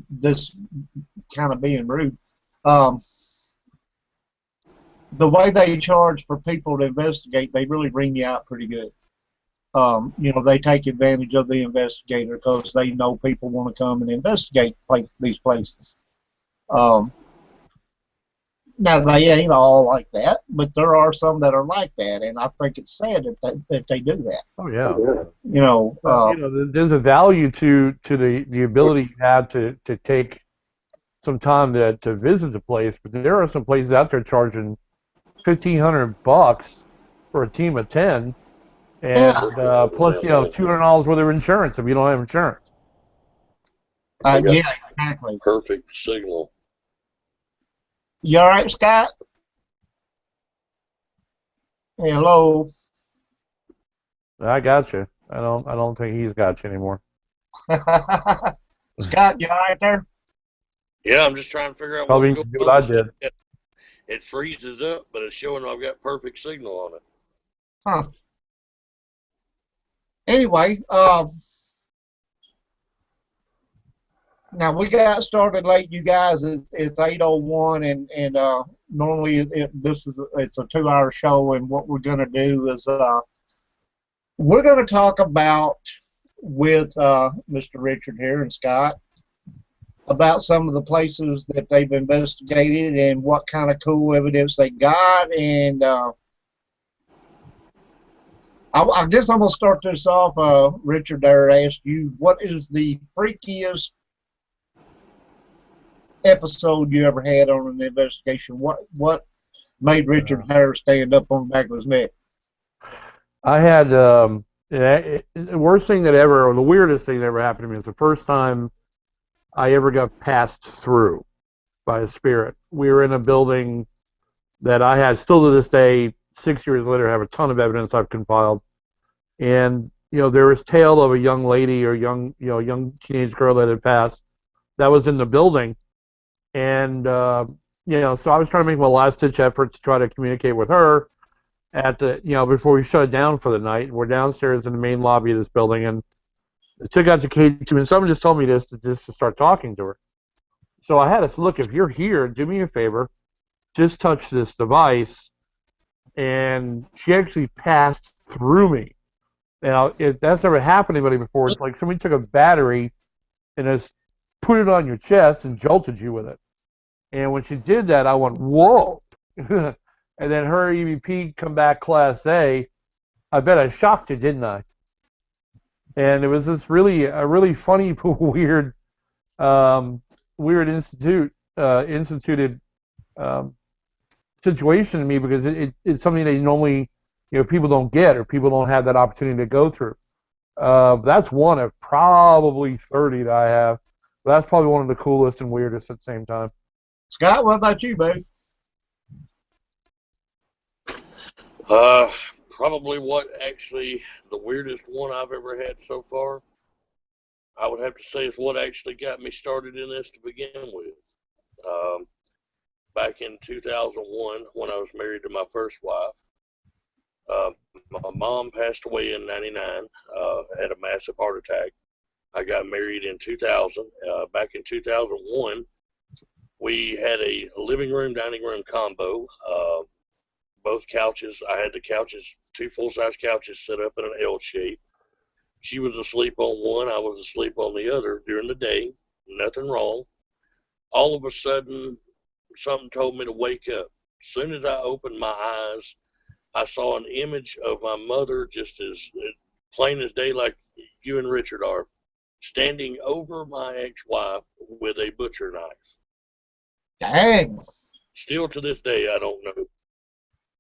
this kind of being rude. The way they charge for people to investigate, they really bring you out pretty good. You know, they take advantage of the investigator because they know people want to come and investigate these places. Now, they ain't all like that, but there are some that are like that, and I think it's sad that they do that. Oh yeah. You know, there's a value to the ability you have to take some time to visit the place, but there are some places out there charging $1,500 for a team of 10, and plus $200 worth of insurance if you don't have insurance. Yeah, exactly. Perfect signal. You all right, Scott? Hello. I got you. I don't think he's got you anymore. Scott, you all right there? Yeah, I'm just trying to figure out Probably what's do going what on. I did. It freezes up, but it's showing I've got perfect signal on it. Huh. Anyway, now we got started late, you guys. It's 8:01, and normally it's a 2-hour show, and what we're gonna do is we're gonna talk about with Mr. Richard here and Scott about some of the places that they've investigated and what kind of cool evidence they got, and I guess I'm gonna start this off. Richard, there asked you, what is the freakiest episode you ever had on an investigation? What made Richard hair stand up on the back of his neck? I had the worst thing that ever, or the weirdest thing that ever happened to me was the first time I ever got passed through by a spirit. We were in a building that I had, still to this day, 6 years later, have a ton of evidence I've compiled. And there was tale of a young lady or young teenage girl that had passed that was in the building. And, so I was trying to make my last-ditch effort to try to communicate with her before we shut it down for the night. We're downstairs in the main lobby of this building, and I took out the K2, and someone just told me just to start talking to her. So I had to look, if you're here, do me a favor, just touch this device. And she actually passed through me. Now, if that's never happened to anybody before, it's like somebody took a battery and just put it on your chest and jolted you with it. And when she did that, I went, whoa. And then her EVP come back Class A. I bet I shocked you, didn't I? And it was this a really funny, weird instituted situation to me, because it's something that normally people don't get, or people don't have that opportunity to go through. That's one of probably 30 that I have. That's probably one of the coolest and weirdest at the same time. Scott, what about you, babe? Probably the weirdest one I've ever had so far, I would have to say, is what actually got me started in this to begin with. Back in 2001, when I was married to my first wife, my mom passed away in '99, had a massive heart attack. I got married in 2000. Back in 2001, we had a living room, dining room combo. Both couches, I had the couches, 2 full-size couches set up in an L shape. She was asleep on one, I was asleep on the other during the day, nothing wrong. All of a sudden, something told me to wake up. As soon as I opened my eyes, I saw an image of my mother, just as plain as day, like you and Richard are, standing over my ex-wife with a butcher knife. Dang. Still to this day, I don't know.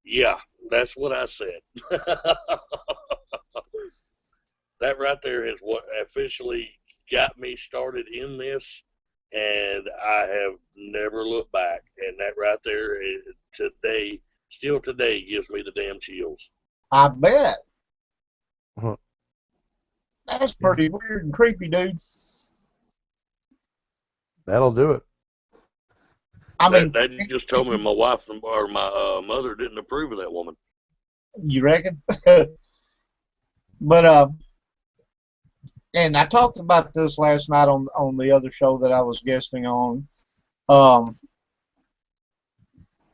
Yeah, that's what I said. That right there is what officially got me started in this, and I have never looked back. And that right there is today, still today, gives me the damn chills. I bet. That's pretty weird and creepy, dude. That'll do it. I mean, that just told me my wife or my mother didn't approve of that woman. You reckon? But and I talked about this last night on the other show that I was guesting on. Um,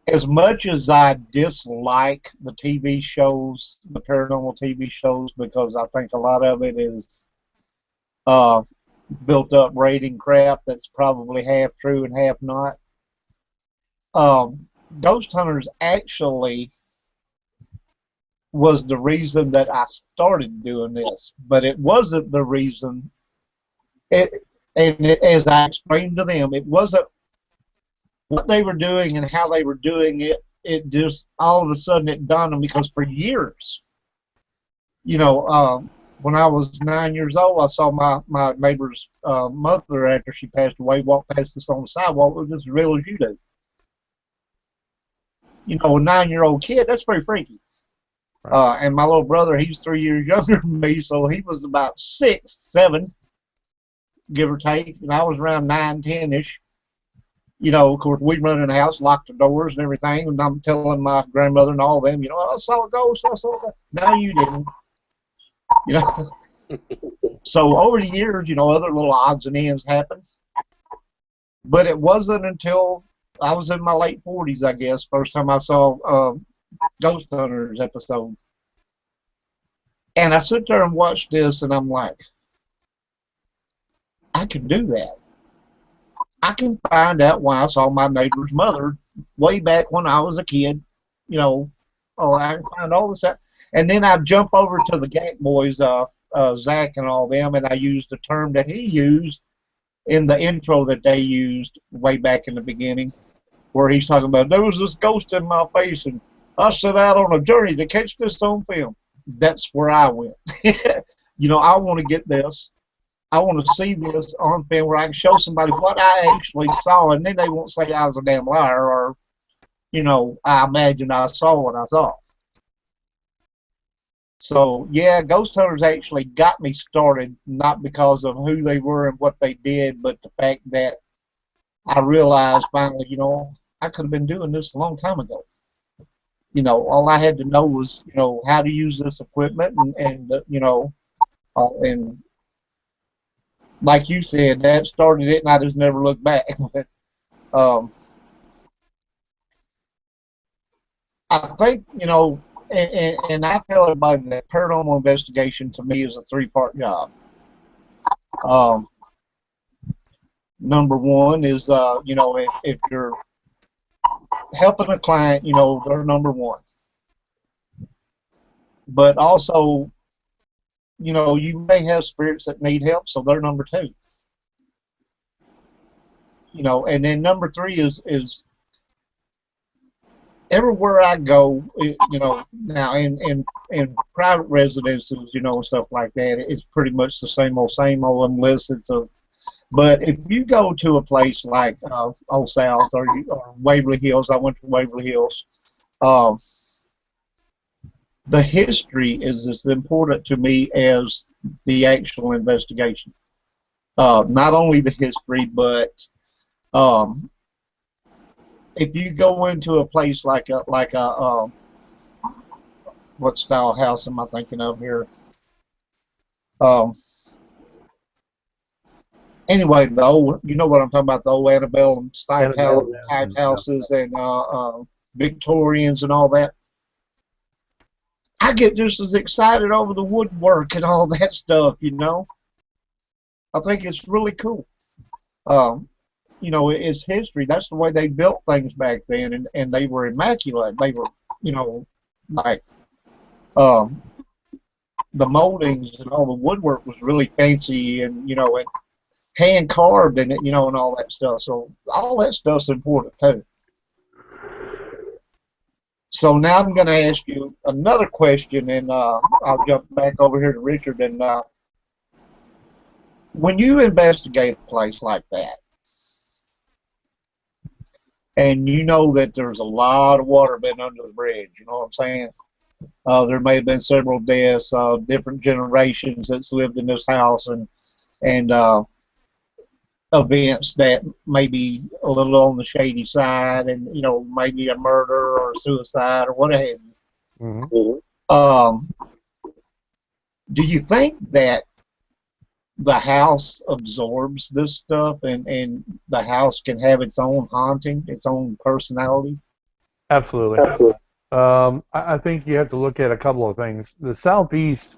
as much as I dislike the TV shows, the paranormal TV shows, because I think a lot of it is built up rating crap that's probably half true and half not. Ghost Hunters actually was the reason that I started doing this, but it wasn't the reason. As I explained to them, it wasn't what they were doing and how they were doing it. It just all of a sudden it dawned on me, because for years, you know, when I was 9 years old, I saw my neighbor's mother, after she passed away, walk past us on the sidewalk. It was just as real as you do. You know, a 9-year-old kid, that's pretty freaky. And my little brother, he's 3 years younger than me, so he was about 6, 7, give or take, and I was around 9, 10-ish. You know, of course, we'd run in the house, lock the doors and everything, and I'm telling my grandmother and all of them, you know, I saw a ghost, I saw that. No, you didn't. You know? So over the years, you know, other little odds and ends happened. But it wasn't until I was in my late 40s, I guess, first time I saw Ghost Hunters episode. And I sit there and watch this, and I'm like, I can do that. I can find out why I saw my neighbor's mother way back when I was a kid. You know, I can find all this out. And then I jump over to the Gak Boys, Zach and all them, and I use the term that he used in the intro that they used way back in the beginning, where he's talking about, there was this ghost in my face, and I set out on a journey to catch this on film. That's where I went. You know, I want to get this. I want to see this on film where I can show somebody what I actually saw, and then they won't say I was a damn liar, or, you know, I imagine I saw what I saw. So, yeah, Ghost Hunters actually got me started, not because of who they were and what they did, but the fact that I realized finally, you know, I could have been doing this a long time ago. You know, all I had to know was, you know, how to use this equipment, and you know, and like you said, that started it, and I just never looked back. I think, you know, and I tell everybody that paranormal investigation to me is a 3-part job. Number one is, you know, if you're helping a client, you know, they're number one. But also, you know, you may have spirits that need help, so they're number 2. You know, and then number 3 is everywhere I go, you know, now in private residences, you know, and stuff like that, it's pretty much the same old, unless it's a. But if you go to a place like Old South or Waverly Hills, I went to Waverly Hills. The history is as important to me as the actual investigation. Not only the history, but if you go into a place like a what style house am I thinking of here? Anyway, you know what I'm talking about, the old Annabelle type houses and Victorians and all that. I get just as excited over the woodwork and all that stuff, you know. I think it's really cool. You know, it's history. That's the way they built things back then, and they were immaculate. They were, you know, like the moldings and all the woodwork was really fancy, and, you know, and hand carved in it, you know, and all that stuff. So all that stuff's important too. So now I'm going to ask you another question, and I'll jump back over here to Richard. And when you investigate a place like that, and you know that there's a lot of water been under the bridge, you know what I'm saying? There may have been several deaths, different generations that's lived in this house, and events that may be a little on the shady side, and, you know, maybe a murder or a suicide or what have you. Mm-hmm. Do you think that the house absorbs this stuff, and the house can have its own haunting, its own personality? Absolutely. I think you have to look at a couple of things. The Southeast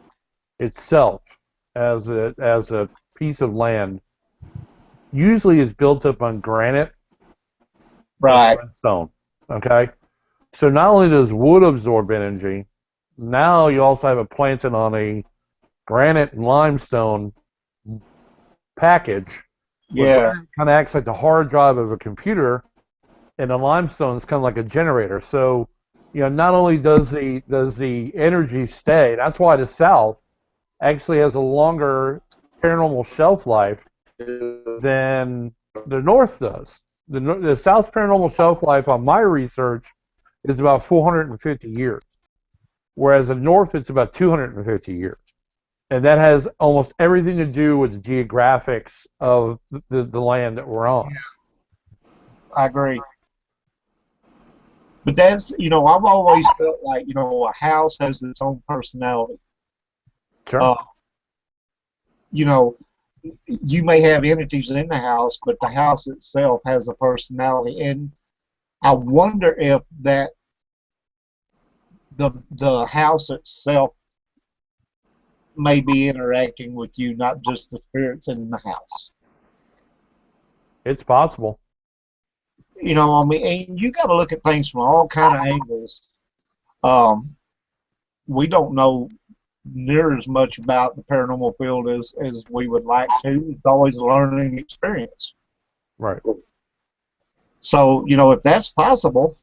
itself, as a piece of land, usually is built up on granite Right. and stone. Okay, so not only does wood absorb energy, now you also have it planted on a granite and limestone package. Yeah. Kind of acts like the hard drive of a computer, and the limestone is kind of like a generator. So, not only does the energy stay, that's why the South actually has a longer paranormal shelf life than the North does. The South's paranormal shelf life on my research is about 450 years, whereas the North it's about 250 years. And that has almost everything to do with the geographics of the land that we're on. I agree. But that's, I've always felt like, a house has its own personality. Sure. You know, you may have entities in the house, but the house itself has a personality. And I wonder if that the house itself may be interacting with you, not just the spirits in the house. It's possible. And you got to look at things from all kind of angles. We don't know near as much about the paranormal field as we would like to. It's always a learning experience. Right. So, if that's possible,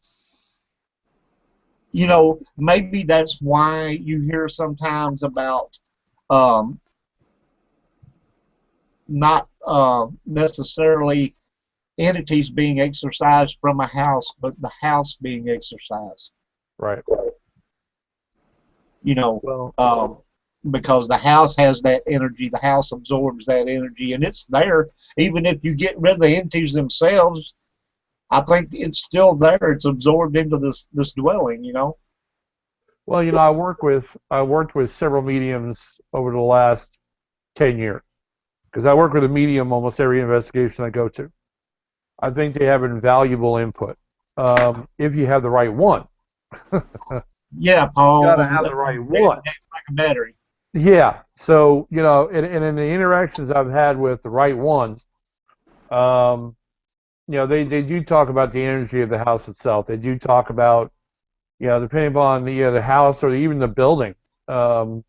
maybe that's why you hear sometimes about not necessarily entities being exorcised from a house, but the house being exorcised. Right. Because the house has that energy, the house absorbs that energy, and it's there. Even if you get rid of the entities themselves, I think it's still there. It's absorbed into this dwelling, Well, I worked with several mediums over the last 10 years because I work with a medium almost every investigation I go to. I think they have invaluable input if you have the right one. Yeah, Paul. You gotta have the right one. Like a battery. Yeah. So, and in the interactions I've had with the right ones, they do talk about the energy of the house itself. They do talk about, depending upon the house or even the building, because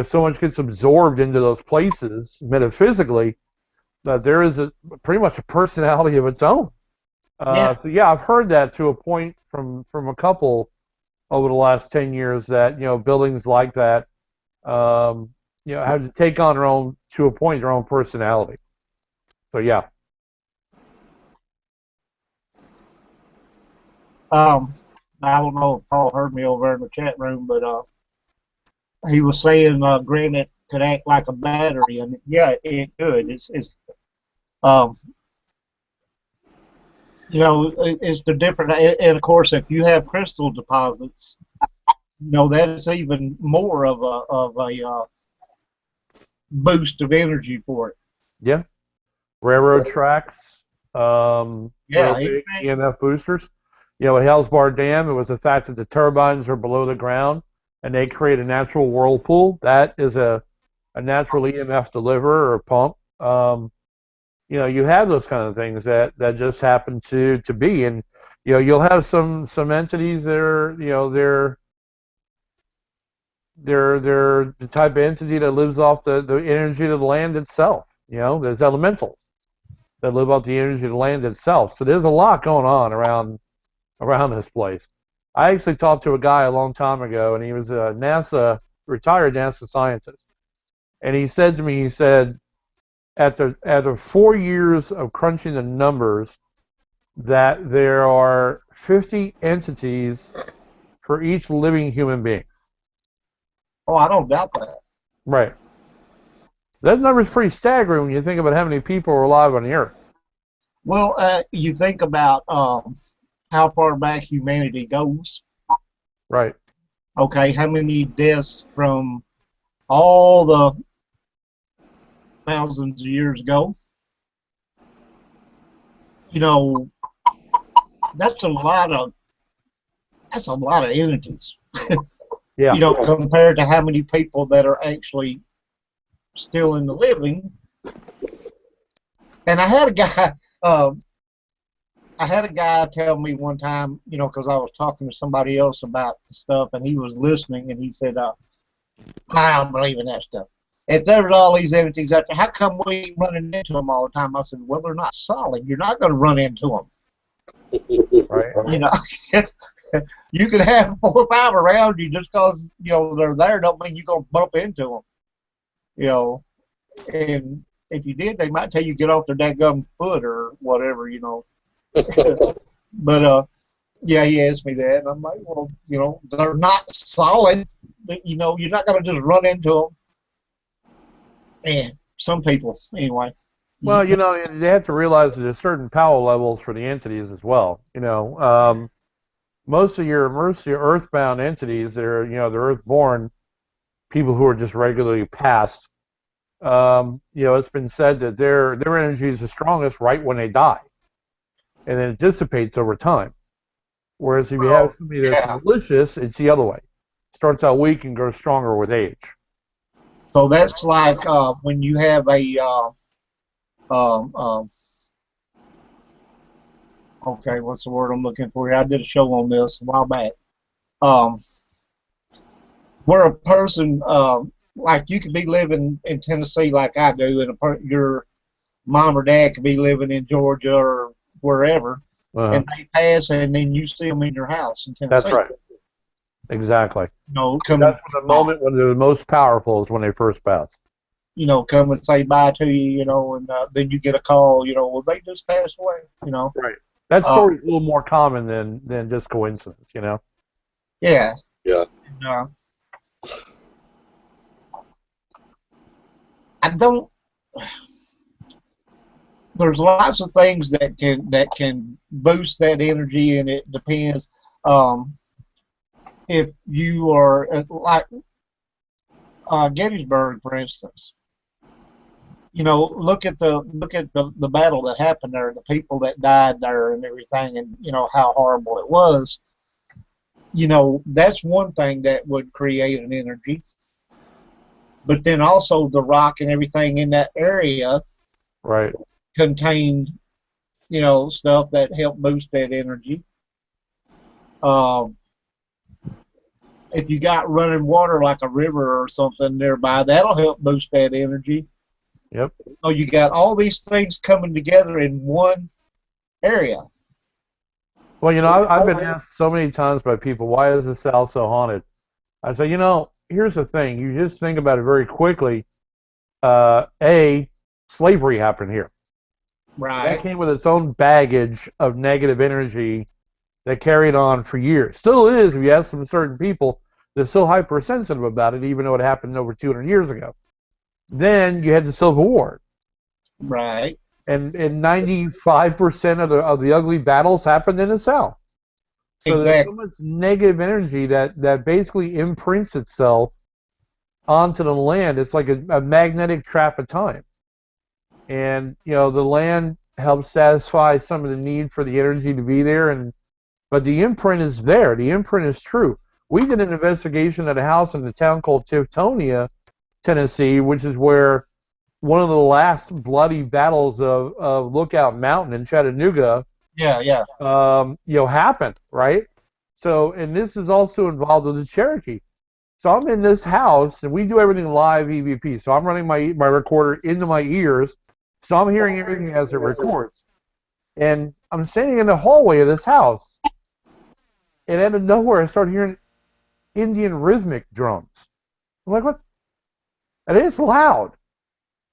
so much gets absorbed into those places metaphysically that there is pretty much a personality of its own. So yeah, I've heard that to a point from a couple over the last 10 years that buildings like that have to take on their own personality. So yeah. I don't know if Paul heard me over in the chat room, but he was saying granite could act like a battery, and yeah, it could. It's it's the different, and of course, if you have crystal deposits, that's even more of a boost of energy for it. Yeah. Railroad tracks. Big EMF boosters. At Hellsbar Dam, it was the fact that the turbines are below the ground and they create a natural whirlpool. That is a natural EMF deliverer or pump. You have those kind of things that just happen to be, and you'll have some entities that are they're the type of entity that lives off the energy of the land itself. There's elementals that live off the energy of the land itself. So there's a lot going on around this place. I actually talked to a guy a long time ago, and he was a retired NASA scientist, and he said to me, after 4 years of crunching the numbers, that there are 50 entities for each living human being. Oh, I don't doubt that. Right. That number is pretty staggering when you think about how many people are alive on the Earth. Well, you think about how far back humanity goes. Right. Okay, how many deaths from all the thousands of years ago. You know, that's a lot of entities. Yeah. You know, compared to how many people that are actually still in the living. And I had a guy tell me one time, you know, because I was talking to somebody else about the stuff, and he was listening, and he said, I don't believe in that stuff. If there's all these entities out there, how come we ain't running into them all the time? I said, well, they're not solid. You're not going to run into them. Right. You know, you can have 4 or 5 around you just because, you know, they're there don't mean you're going to bump into them. You know, and if you did, they might tell you get off their dadgum foot or whatever, you know. But, yeah, he asked me that, and I'm like, well, you know, they're not solid. You know, you're not going to just run into them. And some people, anyway. Well, you know, they have to realize that there's certain power levels for the entities as well. You know, most of your earthbound entities, they're earthborn people who are just regularly passed. You know, it's been said that their energy is the strongest right when they die, and then it dissipates over time. Whereas if you have somebody that's malicious, it's the other way. Starts out weak and grows stronger with age. So that's like when you have a okay, what's the word I'm looking for here? I did a show on this a while back. Where a person like you could be living in Tennessee like I do, and your mom or dad could be living in Georgia or wherever, and they pass, and then you see them in your house in Tennessee. That's right. Exactly. You know, that's the moment when they're the most powerful is when they first pass. You know, come and say bye to you, you know, and then you get a call, you know, well, they just passed away, you know. Right. That story's a little more common than just coincidence, you know. Yeah. Yeah. And, I don't. There's lots of things that can boost that energy, and it depends. If you are like Gettysburg, for instance, you know, look at the battle that happened there, the people that died there, and everything, and you know how horrible it was. You know, that's one thing that would create an energy. But then also the rock and everything in that area, right, contained, you know, stuff that helped boost that energy. If you got running water like a river or something nearby, that'll help boost that energy. Yep. So you got all these things coming together in one area. Well, you know, I've been asked so many times by people, why is the South so haunted? I say, you know, here's the thing. You just think about it very quickly. Slavery happened here. Right. That came with its own baggage of negative energy that carried on for years. Still is, if you ask some certain people, they're still hypersensitive about it, even though it happened over 200 years ago. Then you had the Civil War. Right. And 95% of the ugly battles happened in the South. So exactly. There's so much negative energy that basically imprints itself onto the land. It's like a magnetic trap of time. And, you know, the land helps satisfy some of the need for the energy to be there, but the imprint is there. The imprint is true. We did an investigation at a house in a town called Tiftonia, Tennessee, which is where one of the last bloody battles of Lookout Mountain in Chattanooga happened, right? So, and this is also involved with the Cherokee. So I'm in this house, and we do everything live EVP. So I'm running my recorder into my ears, so I'm hearing everything as it records. And I'm standing in the hallway of this house, and out of nowhere, I start hearing Indian rhythmic drums. I'm like, what? And it's loud.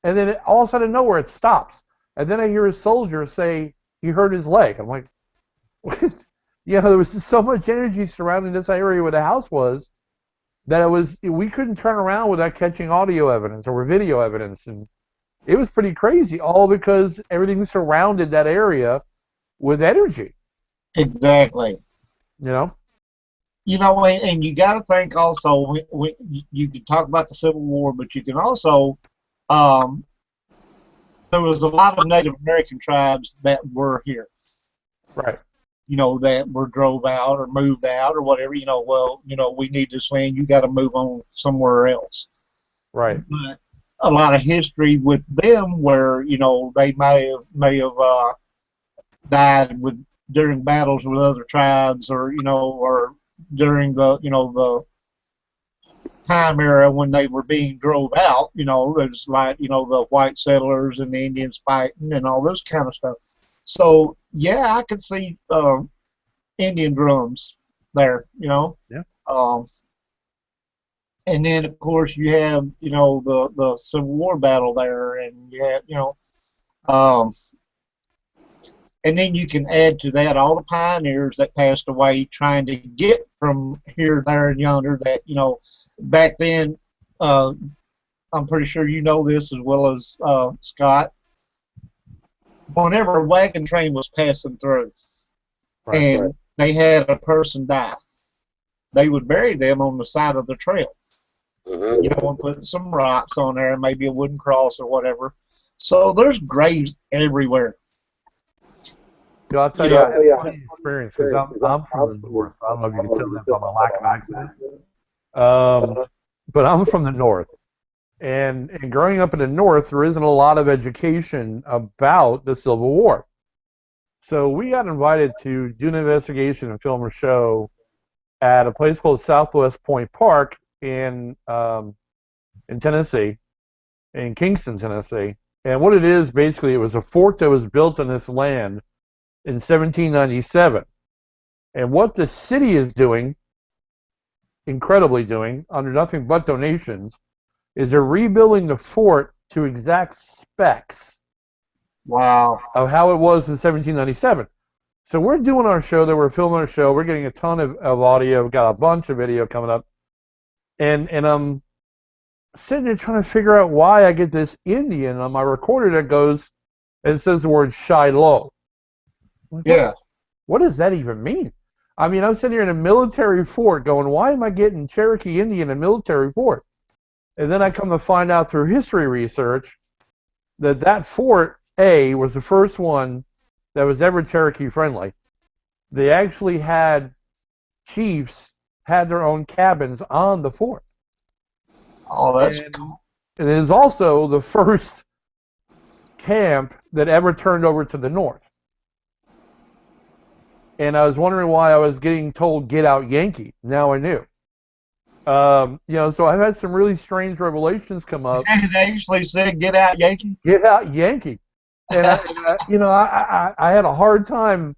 And then all of a sudden, nowhere, it stops. And then I hear a soldier say he hurt his leg. I'm like, what? You know, there was just so much energy surrounding this area where the house was that we couldn't turn around without catching audio evidence or video evidence. And it was pretty crazy, all because everything surrounded that area with energy. Exactly. You know? You know, and you got to think also, you can talk about the Civil War, but you can also there was a lot of Native American tribes that were here. Right. You know, that were drove out or moved out or whatever. You know, well, you know, we need this land. You got to move on somewhere else. Right. But a lot of history with them where, you know, they may have died during battles with other tribes, or, you know, or during the, you know, the time era when they were being drove out. You know, there's like, you know, the white settlers and the Indians fighting and all this kind of stuff. So yeah, I could see Indian drums there, you know. Yeah. And then of course you have, you know, the Civil War battle there, and you have, you know, and then you can add to that all the pioneers that passed away trying to get from here, there, and yonder. That, you know, back then, I'm pretty sure you know this as well as Scott. Whenever a wagon train was passing through, and they had a person die, they would bury them on the side of the trail. You know, and put some rocks on there, maybe a wooden cross or whatever. So there's graves everywhere. Yeah, I'll tell you, I had a funny experience because I'm from the north. I don't know if you can tell that by my lack of accent. But I'm from the north. And growing up in the north, there isn't a lot of education about the Civil War. So we got invited to do an investigation and film a show at a place called Southwest Point Park in Tennessee, in Kingston, Tennessee. And what it is, basically, it was a fort that was built on this land in 1797. And what the city is doing, incredibly doing, under nothing but donations, is they're rebuilding the fort to exact specs. Wow. Of how it was in 1797. So we're doing our show, that we're filming our show, we're getting a ton of audio, we've got a bunch of video coming up, and I'm sitting there trying to figure out why I get this Indian on my recorder that goes, and says the word Shiloh. Yeah. What does that even mean? I mean, I'm sitting here in a military fort going, why am I getting Cherokee Indian in a military fort? And then I come to find out through history research that that fort, A, was the first one that was ever Cherokee friendly. They actually had chiefs had their own cabins on the fort. Oh, that's cool. And it is also the first camp that ever turned over to the north. And I was wondering why I was getting told, get out Yankee. Now I knew. You know, so I've had some really strange revelations come up. And they actually said, get out Yankee? Get out Yankee. And, you know, I had a hard time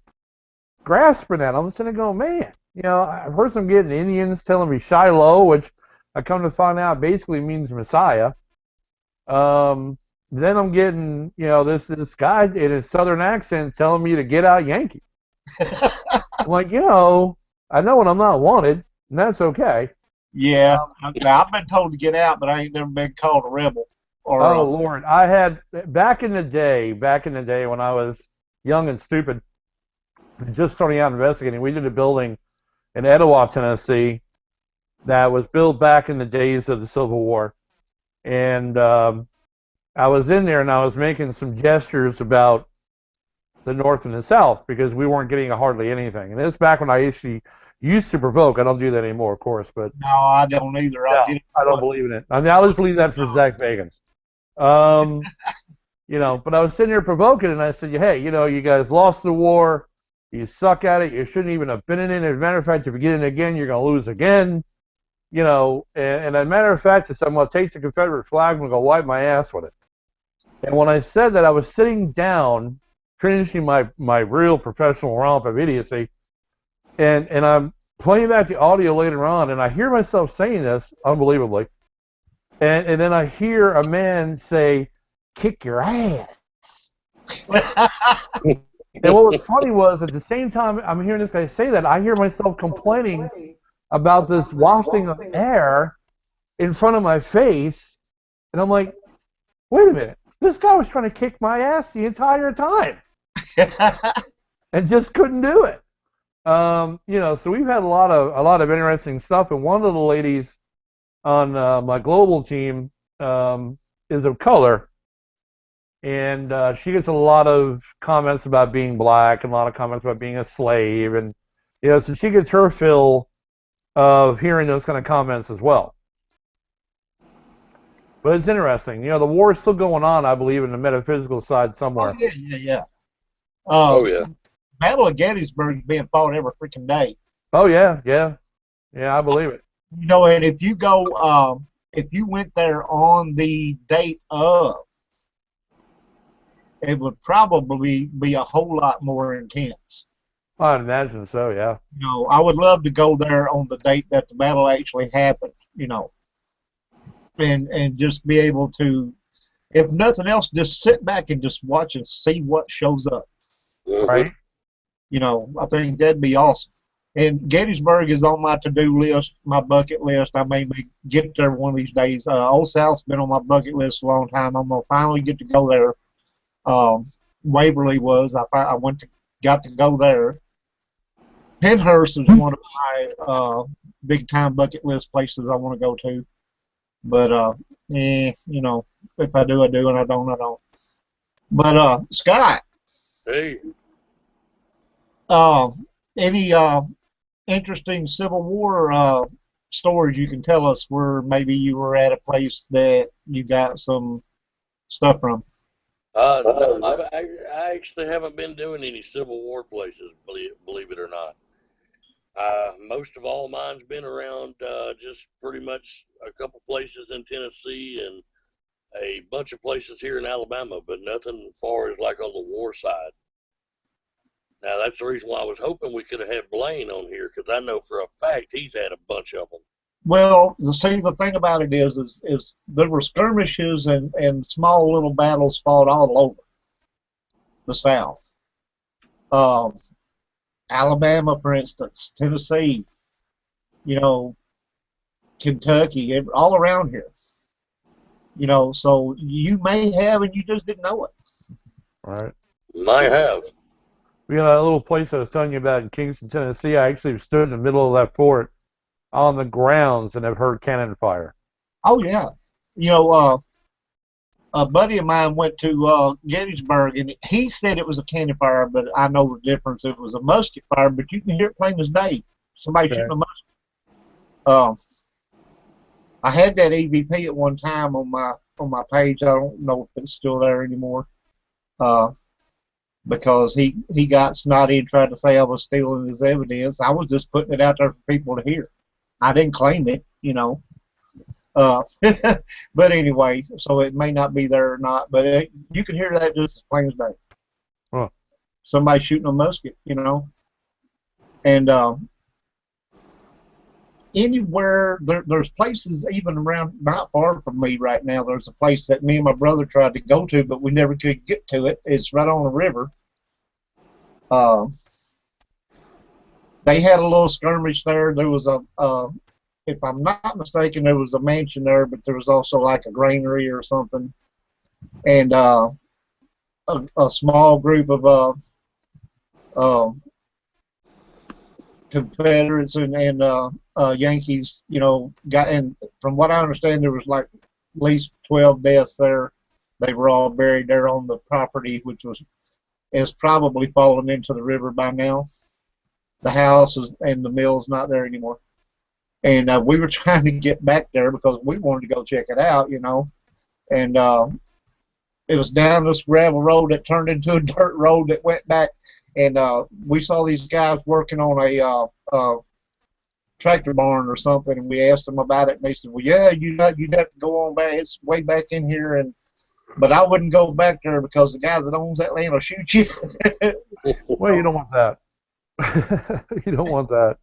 grasping that. I'm sitting there going, man, you know, I've heard some getting Indians telling me Shiloh, which I come to find out basically means Messiah. Then I'm getting, you know, this guy in his southern accent telling me to get out Yankee. I'm like, you know, I know when I'm not wanted, and that's okay. Yeah, I've been told to get out, but I ain't never been called a rebel. Or, oh Lord, I had back in the day when I was young and stupid, just starting out investigating. We did a building in Etowah, Tennessee, that was built back in the days of the Civil War, and I was in there and I was making some gestures about the North and the South because we weren't getting hardly anything. And this back when I actually used to provoke. I don't do that anymore, of course, but no, I don't either. I don't believe in it. I mean, I'll just leave that for Zach Bagans. You know, but I was sitting there provoking, and I said, hey, you know, you guys lost the war. You suck at it. You shouldn't even have been in it. As a matter of fact, if you get in again, you're going to lose again. You know, and as a matter of fact, I said, I'm going to take the Confederate flag and I'm going to wipe my ass with it. And when I said that, I was sitting down, finishing my real professional romp of idiocy, and I'm playing back the audio later on, and I hear myself saying this, unbelievably, and then I hear a man say, kick your ass. And what was funny was, at the same time I'm hearing this guy say that, I hear myself complaining about this wafting of air in front of my face, and I'm like, wait a minute, this guy was trying to kick my ass the entire time, and just couldn't do it. You know, so we've had a lot of interesting stuff, and one of the ladies on my global team is of color, and she gets a lot of comments about being black and a lot of comments about being a slave, and so she gets her fill of hearing those kind of comments as well. But it's interesting. The war is still going on, I believe, in the metaphysical side somewhere. Oh, yeah. Oh yeah. Battle of Gettysburg is being fought every freaking day. Oh yeah, I believe it. And if you go, if you went there on the date of, it would probably be a whole lot more intense. I'd imagine so, yeah. I would love to go there on the date that the battle actually happened, and just be able to, if nothing else, just sit back and just watch and see what shows up. Right. I think that'd be awesome. And Gettysburg is on my to-do list, my bucket list. I may get there one of these days. Old South's been on my bucket list a long time. I'm gonna finally get to go there. Waverly was. I got to go there. Penhurst is one of my big time bucket list places I want to go to. But if I do, I do, and I don't, I don't. But Scott. Hey. Any interesting Civil War stories you can tell us where maybe you were at a place that you got some stuff from? No, I actually haven't been doing any Civil War places, believe it or not. Most of all mine's been around just pretty much a couple places in Tennessee and a bunch of places here in Alabama, but nothing as far as like on the war side. Now, that's the reason why I was hoping we could have had Blaine on here, because I know for a fact he's had a bunch of them. Well, the thing about it is there were skirmishes and small little battles fought all over the South. Alabama, for instance, Tennessee, Kentucky, all around here. So you may have, and you just didn't know it. Right. Might have. We got a little place I was telling you about in Kingston, Tennessee. I actually stood in the middle of that fort on the grounds and have heard cannon fire. Oh, yeah. A buddy of mine went to Gettysburg, and he said it was a cannon fire, but I know the difference. It was a musket fire, but you can hear it plain as day. Somebody shooting a musket. I had that EVP at one time on my page. I don't know if it's still there anymore. Because he got snotty and tried to say I was stealing his evidence. I was just putting it out there for people to hear. I didn't claim it, But anyway, so it may not be there or not, but you can hear that just as plain as day. Huh. Somebody shooting a musket, And anywhere, there's places even around, not far from me right now, there's a place that me and my brother tried to go to, but we never could get to it. It's right on the river. They had a little skirmish there. There was if I'm not mistaken, there was a mansion there, but there was also like a granary or something. And a small group of Confederates and Yankees, and from what I understand, there was like at least 12 deaths there. They were all buried there on the property, which is probably fallen into the river by now. The house and the mill's not there anymore. And we were trying to get back there because we wanted to go check it out, And it was down this gravel road that turned into a dirt road that went back. And we saw these guys working on a tractor barn or something, and we asked them about it, and they said, "Well, yeah, you'd have to go on back. It's way back in here." But I wouldn't go back there because the guy that owns that land will shoot you. Well, you don't want that. You don't want that.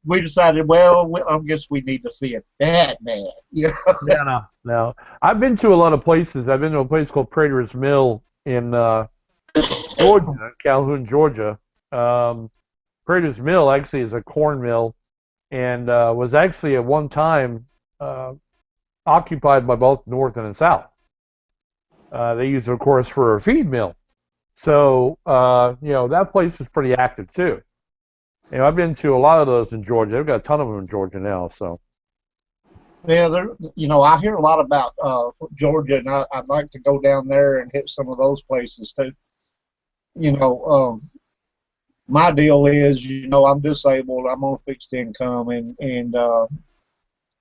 We decided, well, I guess we need to see it that bad. Yeah, no. I've been to a lot of places. I've been to a place called Prater's Mill in Georgia, Calhoun, Georgia. Prater's Mill actually is a corn mill and was actually at one time occupied by both North and the South. They used it, of course, for a feed mill. So, that place is pretty active, too. I've been to a lot of those in Georgia. I've got a ton of them in Georgia now, so. Yeah, I hear a lot about Georgia, and I'd like to go down there and hit some of those places too. You know, my deal is, I'm disabled. I'm on fixed income, and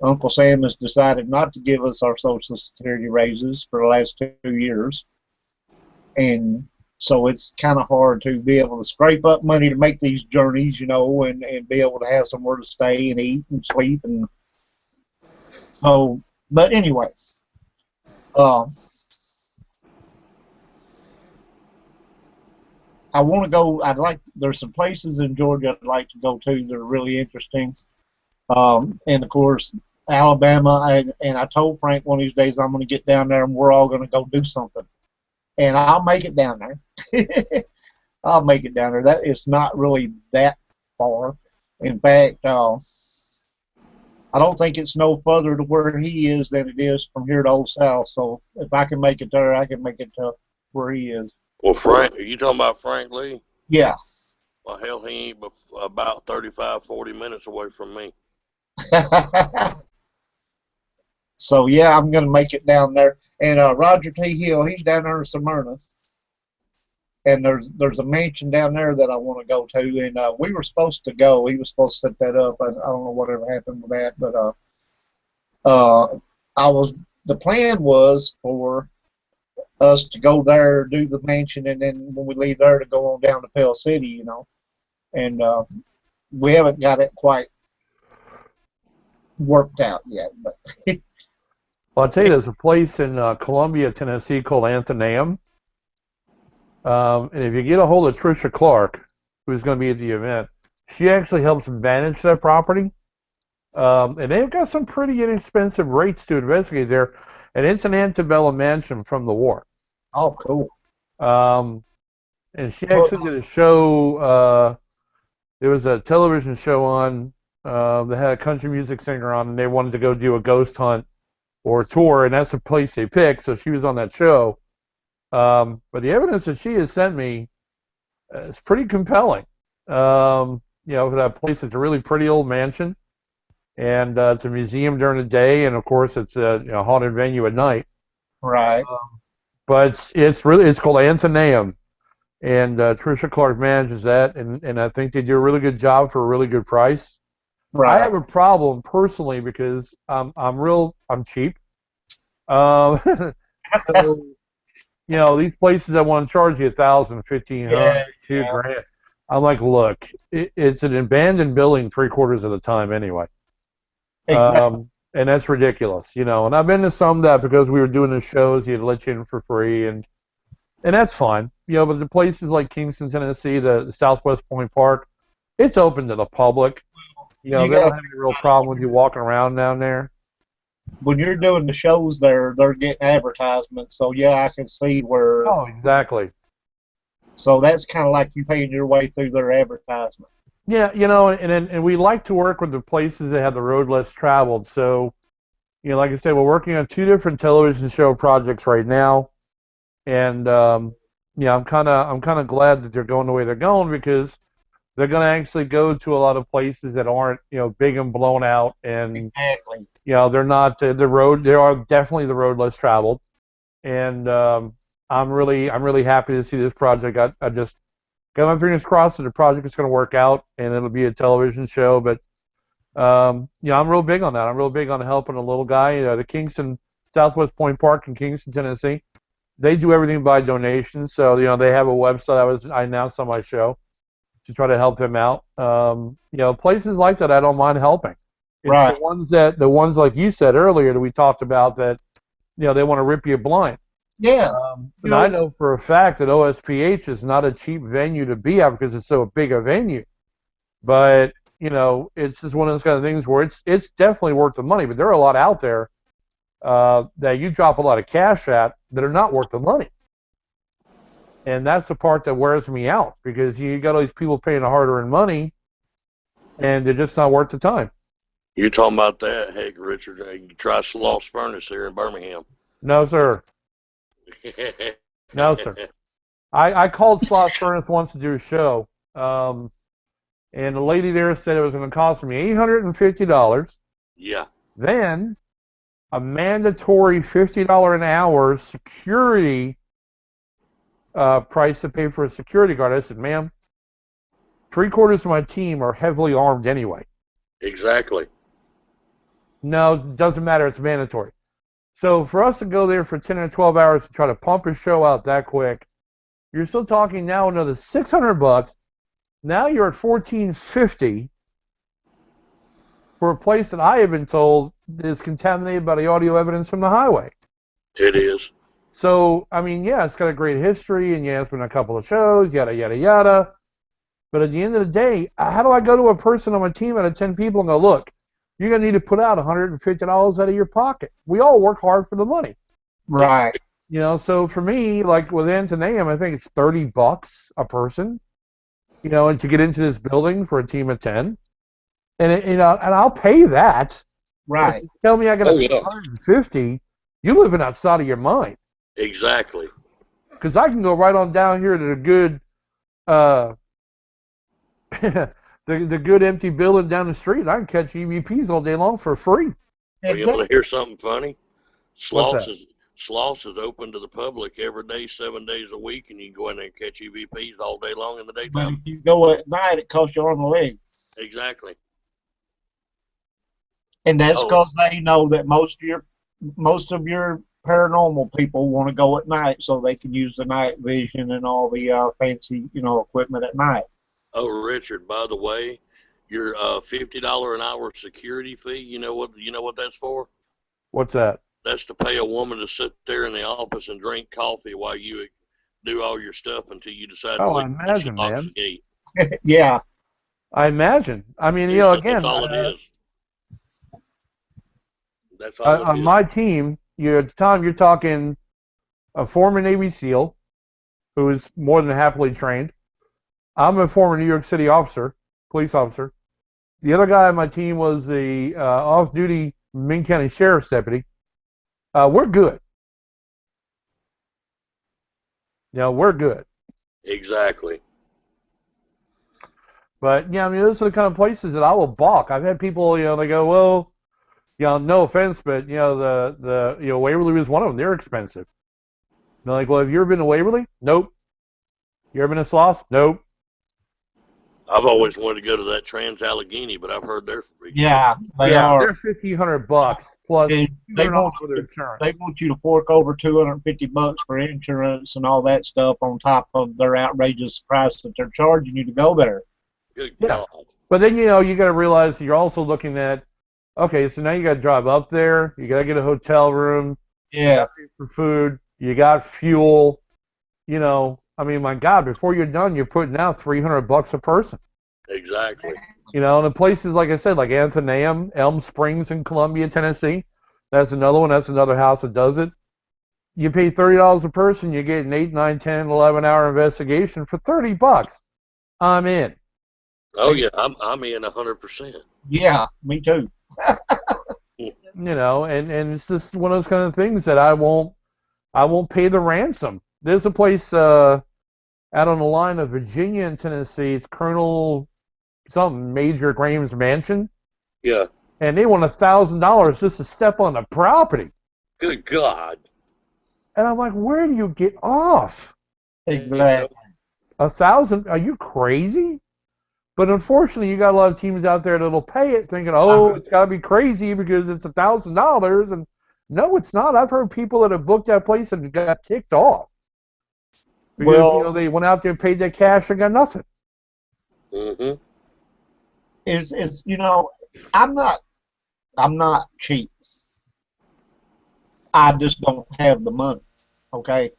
Uncle Sam has decided not to give us our Social Security raises for the last 2 years, and so it's kind of hard to be able to scrape up money to make these journeys, and be able to have somewhere to stay and eat and sleep, and so. But anyway, uh, I want to go. There's some places in Georgia I'd like to go to that are really interesting. And of course, Alabama. And I told Frank one of these days I'm going to get down there and we're all going to go do something. And I'll make it down there. I'll make it down there. That it's not really that far. In fact, I don't think it's no further to where he is than it is from here to Old South. So if I can make it there, I can make it to where he is. Well, Frank, are you talking about Frank Lee? Yeah. Well, hell, he ain't about 35, 40 minutes away from me. So yeah, I'm gonna make it down there. And Roger T. Hill, he's down there in Smyrna, and there's a mansion down there that I want to go to. And we were supposed to go. He was supposed to set that up. I don't know whatever happened with that, but the plan was for us to go there, do the mansion, and then when we leave there to go on down to Pell City, and we haven't got it quite worked out yet. But Well, I'll tell you, there's a place in Columbia, Tennessee called Athenaeum. And if you get a hold of Tricia Clark, who's going to be at the event, she actually helps manage that property. And they've got some pretty inexpensive rates to investigate there. And it's an antebellum mansion from the war. Oh, cool. And she actually did a show. There was a television show on that had a country music singer on, and they wanted to go do a ghost hunt or a tour, and that's the place they picked. So she was on that show. But the evidence that she has sent me is pretty compelling. For that place, it's a really pretty old mansion, and it's a museum during the day, and of course, it's a haunted venue at night. Right. But it's called Athenaeum, and Tricia Clark manages that, and I think they do a really good job for a really good price. Right. I have a problem personally because I'm cheap. So, these places that want to charge you $1,000, $1,500, $2,000. I'm like, look, it's an abandoned building 3/4 of the time anyway. Exactly. And that's ridiculous, And I've been to some that because we were doing the shows, he'd let you in for free, and that's fine. But the places like Kingston, Tennessee, the Southwest Point Park, it's open to the public. They don't have any real problem with you walking around down there. When you're doing the shows there, they're getting advertisements. So yeah, I can see where. Oh, exactly. So that's kind of like you paying your way through their advertisement. Yeah, and we like to work with the places that have the road less traveled. So, like I said, we're working on 2 different television show projects right now, and I'm kind of glad that they're going the way they're going because they're going to actually go to a lot of places that aren't big and blown out, and exactly. They're not the road. They are definitely the road less traveled, and I'm really happy to see this project. I just got my fingers crossed that the project is going to work out and it'll be a television show. But I'm real big on that. I'm real big on helping a little guy. The Kingston Southwest Point Park in Kingston, Tennessee. They do everything by donation. So they have a website. I announced on my show to try to help them out. Places like that, I don't mind helping. It's right. The ones like you said earlier that we talked about that, they want to rip you blind. Yeah. And I know for a fact that OSPH is not a cheap venue to be at because it's so big a venue. But it's just one of those kind of things where it's definitely worth the money. But there are a lot out there that you drop a lot of cash at that are not worth the money. And that's the part that wears me out because you got all these people paying the hard-earned money, and they're just not worth the time. You're talking about that, heck, Richard. You try Sloss Furnace here in Birmingham. No, sir. No, sir. I called Sloss Furnace once to do a show, and the lady there said it was going to cost me $850. Yeah. Then a mandatory $50 an hour security price to pay for a security guard. I said, ma'am, 3/4 of my team are heavily armed anyway. Exactly. No, it doesn't matter. It's mandatory. So for us to go there for 10 or 12 hours to try to pump a show out that quick, you're still talking now another $600. Now you're at $1,450 for a place that I have been told is contaminated by the audio evidence from the highway. It is. So, I mean, yeah, it's got a great history, and yeah, it's been a couple of shows, yada, yada, yada. But at the end of the day, how do I go to a person on my team out of 10 people and go, look, you're going to need to put out $150 out of your pocket. We all work hard for the money. Right. You know, so for me, like with Antoneum, I think it's $30 a person, you know, and to get into this building for a team of 10. And, you know, and I'll pay that. Right. Tell me I got to pay $150, you're living outside of your mind. Exactly. Because I can go right on down here to the good, the good empty building down the street. I can catch EVPs all day long for free. Are you able to hear something funny? What's that? Sloss is open to the public every day, 7 days a week, and you can go in there and catch EVPs all day long in the But daytime. if you go at night, it costs you arm and leg. Exactly. And that's because they know that most of your paranormal people want to go at night so they can use the night vision and all the fancy, you know, equipment at night. Oh, Richard, by the way, your $50 an hour security fee, you know what that's for? What's that? That's to pay a woman to sit there in the office and drink coffee while you do all your stuff until you decide to leave. I imagine, man. The gate. Yeah. I imagine. I mean, you know, again, that's all it is. That's all it on is. my team, at the time you're talking a former Navy SEAL who is more than happily trained. I'm a former New York City police officer. The other guy on my team was the off-duty Maine County Sheriff's deputy. We're good. You know, we're good. Exactly. But, yeah, I mean, those are the kind of places that I will balk. I've had people, you know, they go, well, you know, no offense, but, you know, the Waverly was one of them. They're expensive. And they're like, well, have you ever been to Waverly? Nope. You ever been to Sloss? Nope. I've always wanted to go to that Trans-Allegheny, but I've heard they're free. Yeah, they are. They're $1,500 plus They want you to fork over $250 for insurance and all that stuff on top of their outrageous price that they're charging you to go there. Good God. But then, you know, you got to realize you're also looking at, okay, so now you got to drive up there. You got to get a hotel room. Yeah. You gotta pay for food. You got fuel. You know, I mean, my God, before you're done, you're putting out $300 a person. Exactly. You know, and the places, like I said, like Antoneum, Elm Springs in Columbia, Tennessee, that's another one. That's another house that does it. You pay $30 a person, you get an 8, 9, 10, 11-hour investigation for $30. I'm in. Oh yeah, I'm in 100%. Yeah, me too. You know, and it's just one of those kind of things that I won't pay the ransom. There's a place out on the line of Virginia and Tennessee. It's Colonel something Major Graham's mansion. Yeah. And they want $1,000 just to step on the property. Good God. And I'm like, where do you get off? Exactly. $1,000? Are you crazy? But unfortunately, you got a lot of teams out there that'll pay it, thinking, "Oh, it's got to be crazy because it's $1,000." And no, it's not. I've heard people that have booked that place and got ticked off because you know, they went out there and paid their cash and got nothing. Mm-hmm. Is you know, I'm not cheap. I just don't have the money. Okay.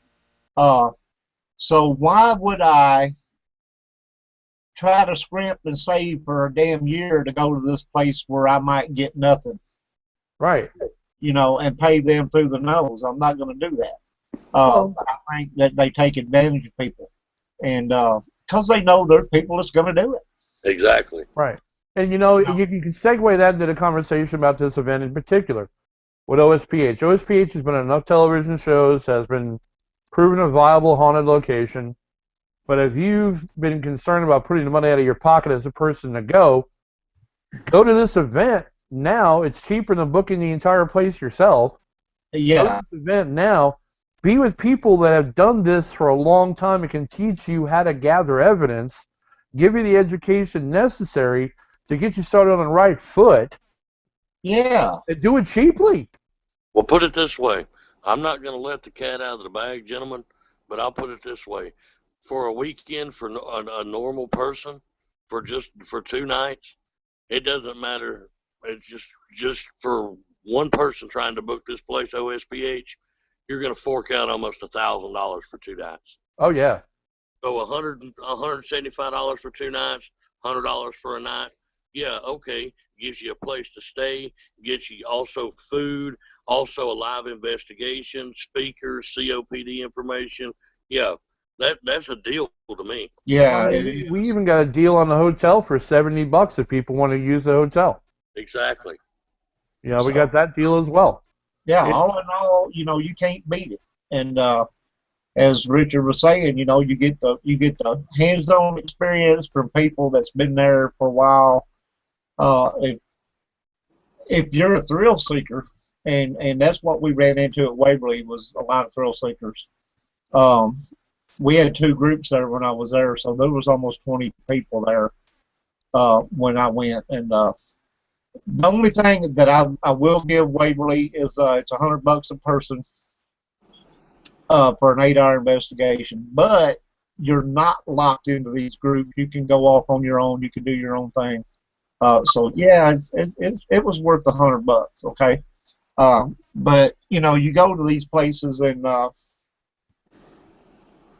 So why would I try to scrimp and save for a damn year to go to this place where I might get nothing? Right. You know, and pay them through the nose. I'm not going to do that. I think that they take advantage of people, and because they know there are people that's going to do it. Exactly. Right. And you know, you can segue that into the conversation about this event in particular with OSPH. OSPH has been on enough television shows, has been proven a viable haunted location. But if you've been concerned about putting the money out of your pocket as a person to go to this event, now it's cheaper than booking the entire place yourself. Yeah. Go to this event now. Be with people that have done this for a long time and can teach you how to gather evidence, give you the education necessary to get you started on the right foot. Yeah. And do it cheaply. Well, put it this way. I'm not going to let the cat out of the bag, gentlemen, but I'll put it this way. For a weekend for a normal person, for 2 nights, it doesn't matter. It's just for one person trying to book this place, OSPH, you're going to fork out almost $1,000 for 2 nights. Oh, yeah. So $175 for 2 nights, $100 for a night. Yeah, okay. Gives you a place to stay, gets you also food, also a live investigation, speakers, COPD information. Yeah, that's a deal to me. Yeah. We even got a deal on the hotel for $70 if people want to use the hotel. Exactly. Yeah, we got that deal as well. Yeah, all in all, you can't beat it. And as Richard was saying, you get the hands-on experience from people that's been there for a while. If you're a thrill seeker, and that's what we ran into at Waverly, was a lot of thrill seekers. We had 2 groups there when I was there, so there was almost 20 people there when I went. And the only thing that I will give Waverly is it's $100 a person for an 8-hour investigation. But you're not locked into these groups. You can go off on your own. You can do your own thing. So yeah, it was worth the $100. Okay, but you go to these places and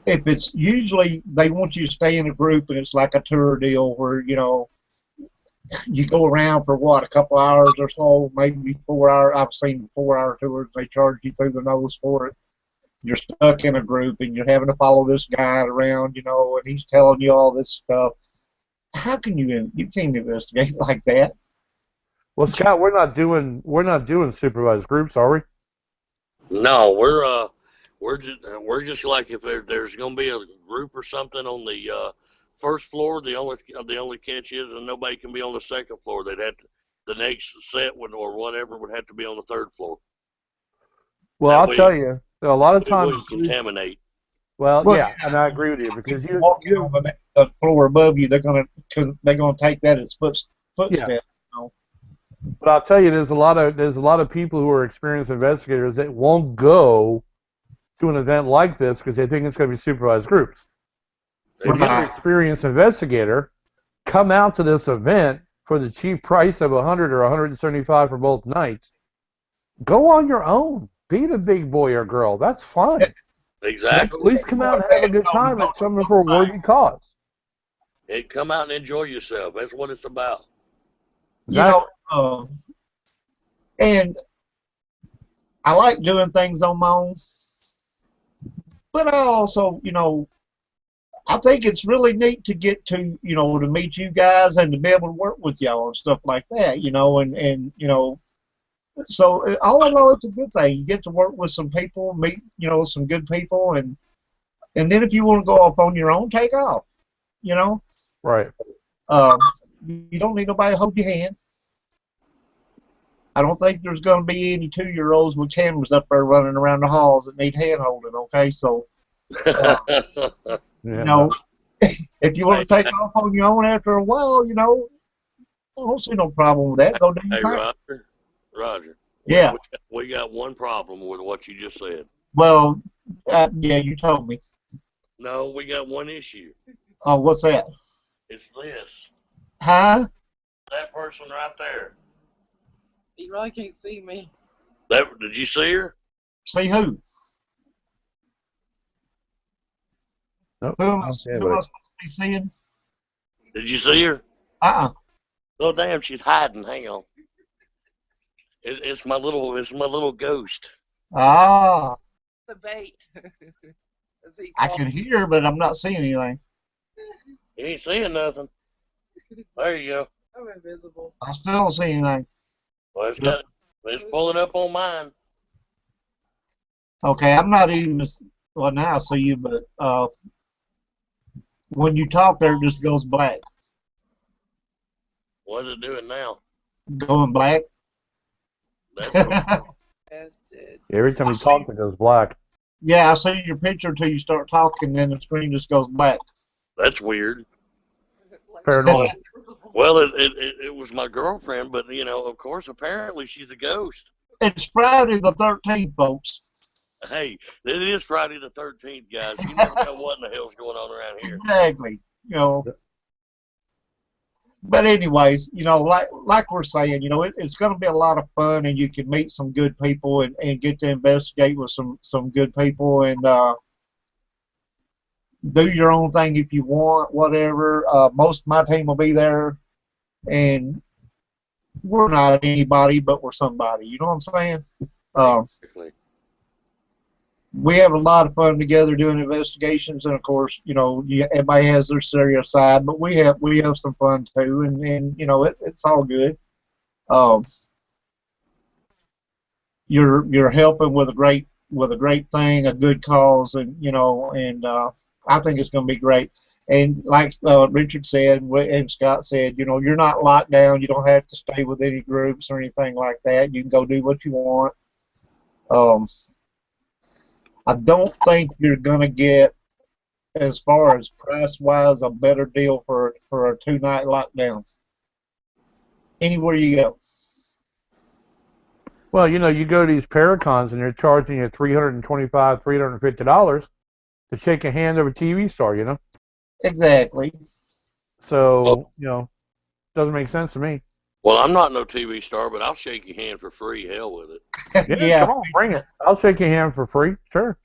if it's usually they want you to stay in a group and it's like a tour deal where you go around for what, a couple hours or so, maybe 4 hours. I've seen 4-hour tours. They charge you through the nose for it. You're stuck in a group and you're having to follow this guy around, and he's telling you all this stuff. How can you can't investigate like that? Well, Scott, we're not doing supervised groups, are we? No, we're just like if there's going to be a group or something on the first floor. The only catch is that nobody can be on the second floor. They'd have to, the next set or whatever would have to be on the 3rd floor. Well, I'll tell you, a lot of times wouldn't contaminate. Well, yeah, and I agree with you because you're walking on the floor above you. They're gonna take that as footsteps. Yeah. But I'll tell you, there's a lot of people who are experienced investigators that won't go to an event like this because they think it's going to be supervised groups. If you're an experienced investigator, come out to this event for the cheap price of $100 or $175 for both nights. Go on your own. Be the big boy or girl. That's fine. Exactly. At least come out and have a good time at something for a worthy cause. Hey, come out and enjoy yourself. That's what it's about. And I like doing things on my own, but I also, I think it's really neat to get to, to meet you guys and to be able to work with y'all and stuff like that, so all in all, it's a good thing. You get to work with some people, meet, some good people, and then if you want to go off on your own, take off, Right. You don't need nobody to hold your hand. I don't think there's going to be any 2-year-olds with cameras up there running around the halls that need hand holding. Okay, so if you want to take off on your own after a while, I don't see no problem with that. Go do your thing. Roger. Yeah. We got one problem with what you just said. Well, yeah, you told me. No, we got one issue. Oh, what's that? It's this. Huh? That person right there. You really can't see me. Did you see her? See who? Nope. Who am I supposed to be seeing? Did you see her? Oh damn, she's hiding. Hang on. It's my little ghost. Ah. The bait. I can hear, but I'm not seeing anything. You ain't seeing nothing. There you go. I'm invisible. I still don't see anything. Well, let's pull it up on mine. Okay, I'm not even. Well, now I see you, but when you talk, there it just goes black. What's it doing now? Going black. That's Tested. Every time you talk, it goes black. Yeah, I see your picture until you start talking, then the screen just goes black. that's weird. Like Paranormal. invisible. Well, it was my girlfriend, but of course, apparently she's a ghost. It's Friday the 13th, folks. Hey, it is Friday the 13th, guys. You never know what in the hell's going on around here. Exactly. But anyways, like we're saying, it's going to be a lot of fun, and you can meet some good people and get to investigate with some good people and do your own thing if you want, whatever. Most of my team will be there, and we're not anybody, but we're somebody. You know what I'm saying? Exactly. We have a lot of fun together doing investigations, and of course, everybody has their serious side, but we have some fun too, and it's all good. You're helping with a great thing, a good cause, and I think it's going to be great. And like Richard said and Scott said, you're not locked down. You don't have to stay with any groups or anything like that. You can go do what you want. I don't think you're going to get, as far as price-wise, a better deal for a 2-night lockdown. Anywhere you go. Well, you go to these Paracons and they're charging you $325, $350 to shake a hand of a TV star, Exactly. So, doesn't make sense to me. Well, I'm not no TV star, but I'll shake your hand for free. Hell with it. Yeah, come on, bring it. I'll shake your hand for free. Sure.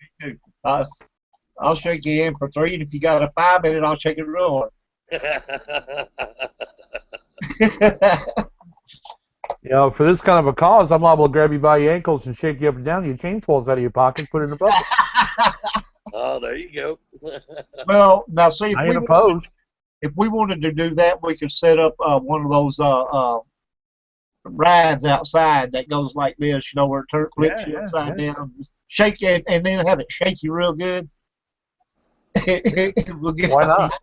I'll shake your hand for 3, and if you got a 5-minute, I'll shake it real hard. For this kind of a cause, I'm liable to grab you by your ankles and shake you up and down. Your chain falls out of your pocket, put it in the bucket. Oh, there you go. Well, now see, I ain't opposed. if we wanted to do that, we could set up one of those rides outside that goes like this, where it flips you upside down, shake it, and then have it shake you real good. Why not?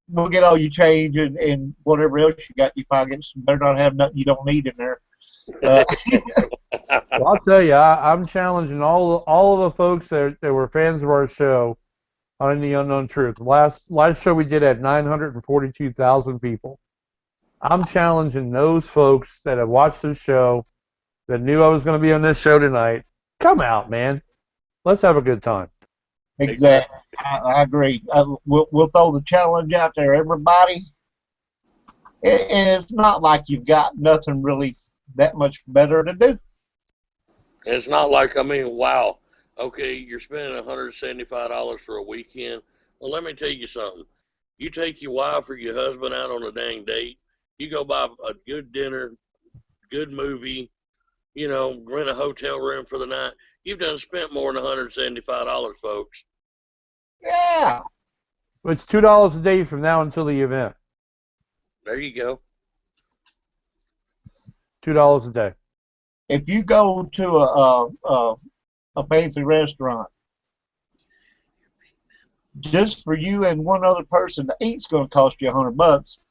We'll get all your change and whatever else you got in your pockets. You better not have nothing you don't need in there. Well, I'll tell you, I'm challenging all of the folks that were fans of our show on The Unknown Truth. Last show we did had 942,000 people. I'm challenging those folks that have watched this show, that knew I was going to be on this show tonight. Come out, man. Let's have a good time. Exactly. I agree. We'll throw the challenge out there, everybody. And it's not like you've got nothing really that much better to do. It's not like, wow, okay, you're spending $175 for a weekend. Well, let me tell you something. You take your wife or your husband out on a dang date, you go buy a good dinner, good movie, rent a hotel room for the night. You've done spent more than $175, folks. Yeah. It's $2 a day from now until the event. There you go. $2 a day. If you go to a fancy restaurant, just for you and one other person to eat's going to cost you $100.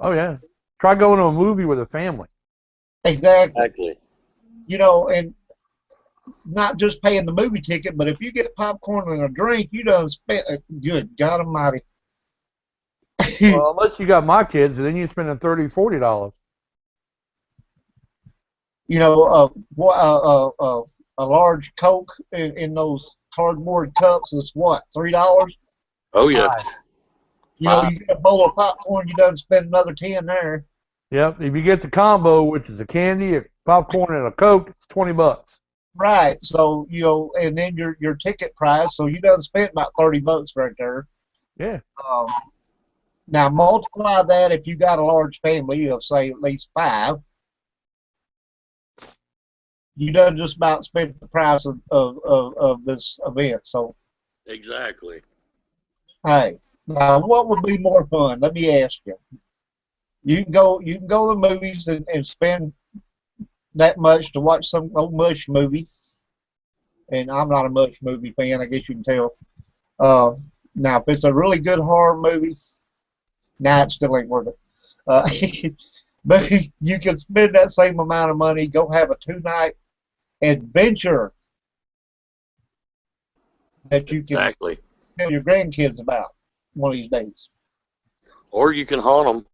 Oh yeah. Try going to a movie with a family. Exactly. And not just paying the movie ticket, but if you get popcorn and a drink, you done spent good God Almighty. Well, unless you got my kids, and then you're spending $30, $40. A large Coke in those cardboard cups is what, $3? Oh yeah. You get a bowl of popcorn, you done spend another 10 there. Yep. If you get the combo, which is a candy, a popcorn, and a Coke, it's $20. Right. So and then your ticket price. So you done spent about $30 right there. Yeah. Now multiply that if you got a large family of say at least 5. You done just about spent the price of this event. So. Exactly. Hey, now what would be more fun? Let me ask you. You can go to the movies and spend that much to watch some old mush movie, and I'm not a mush movie fan, I guess you can tell. Now, if it's a really good horror movie, it still ain't worth it. But you can spend that same amount of money, go have a 2-night adventure that you can Exactly. tell your grandkids about one of these days. Or you can haunt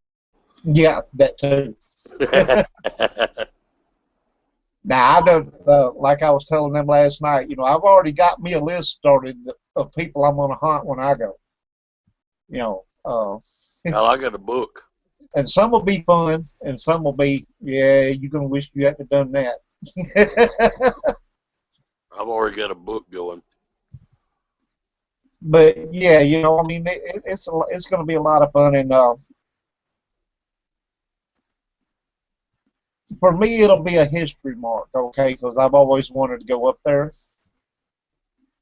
Yeah, that too. them. Now, I don't, like I was telling them last night, I've already got me a list started of people I'm going to hunt when I go. Well, I got a book. And some will be fun, and some will be, yeah, you're going to wish you hadn't done that. I've already got a book going. But yeah, I mean, it's going to be a lot of fun, and for me, it'll be a history mark, okay? Because I've always wanted to go up there,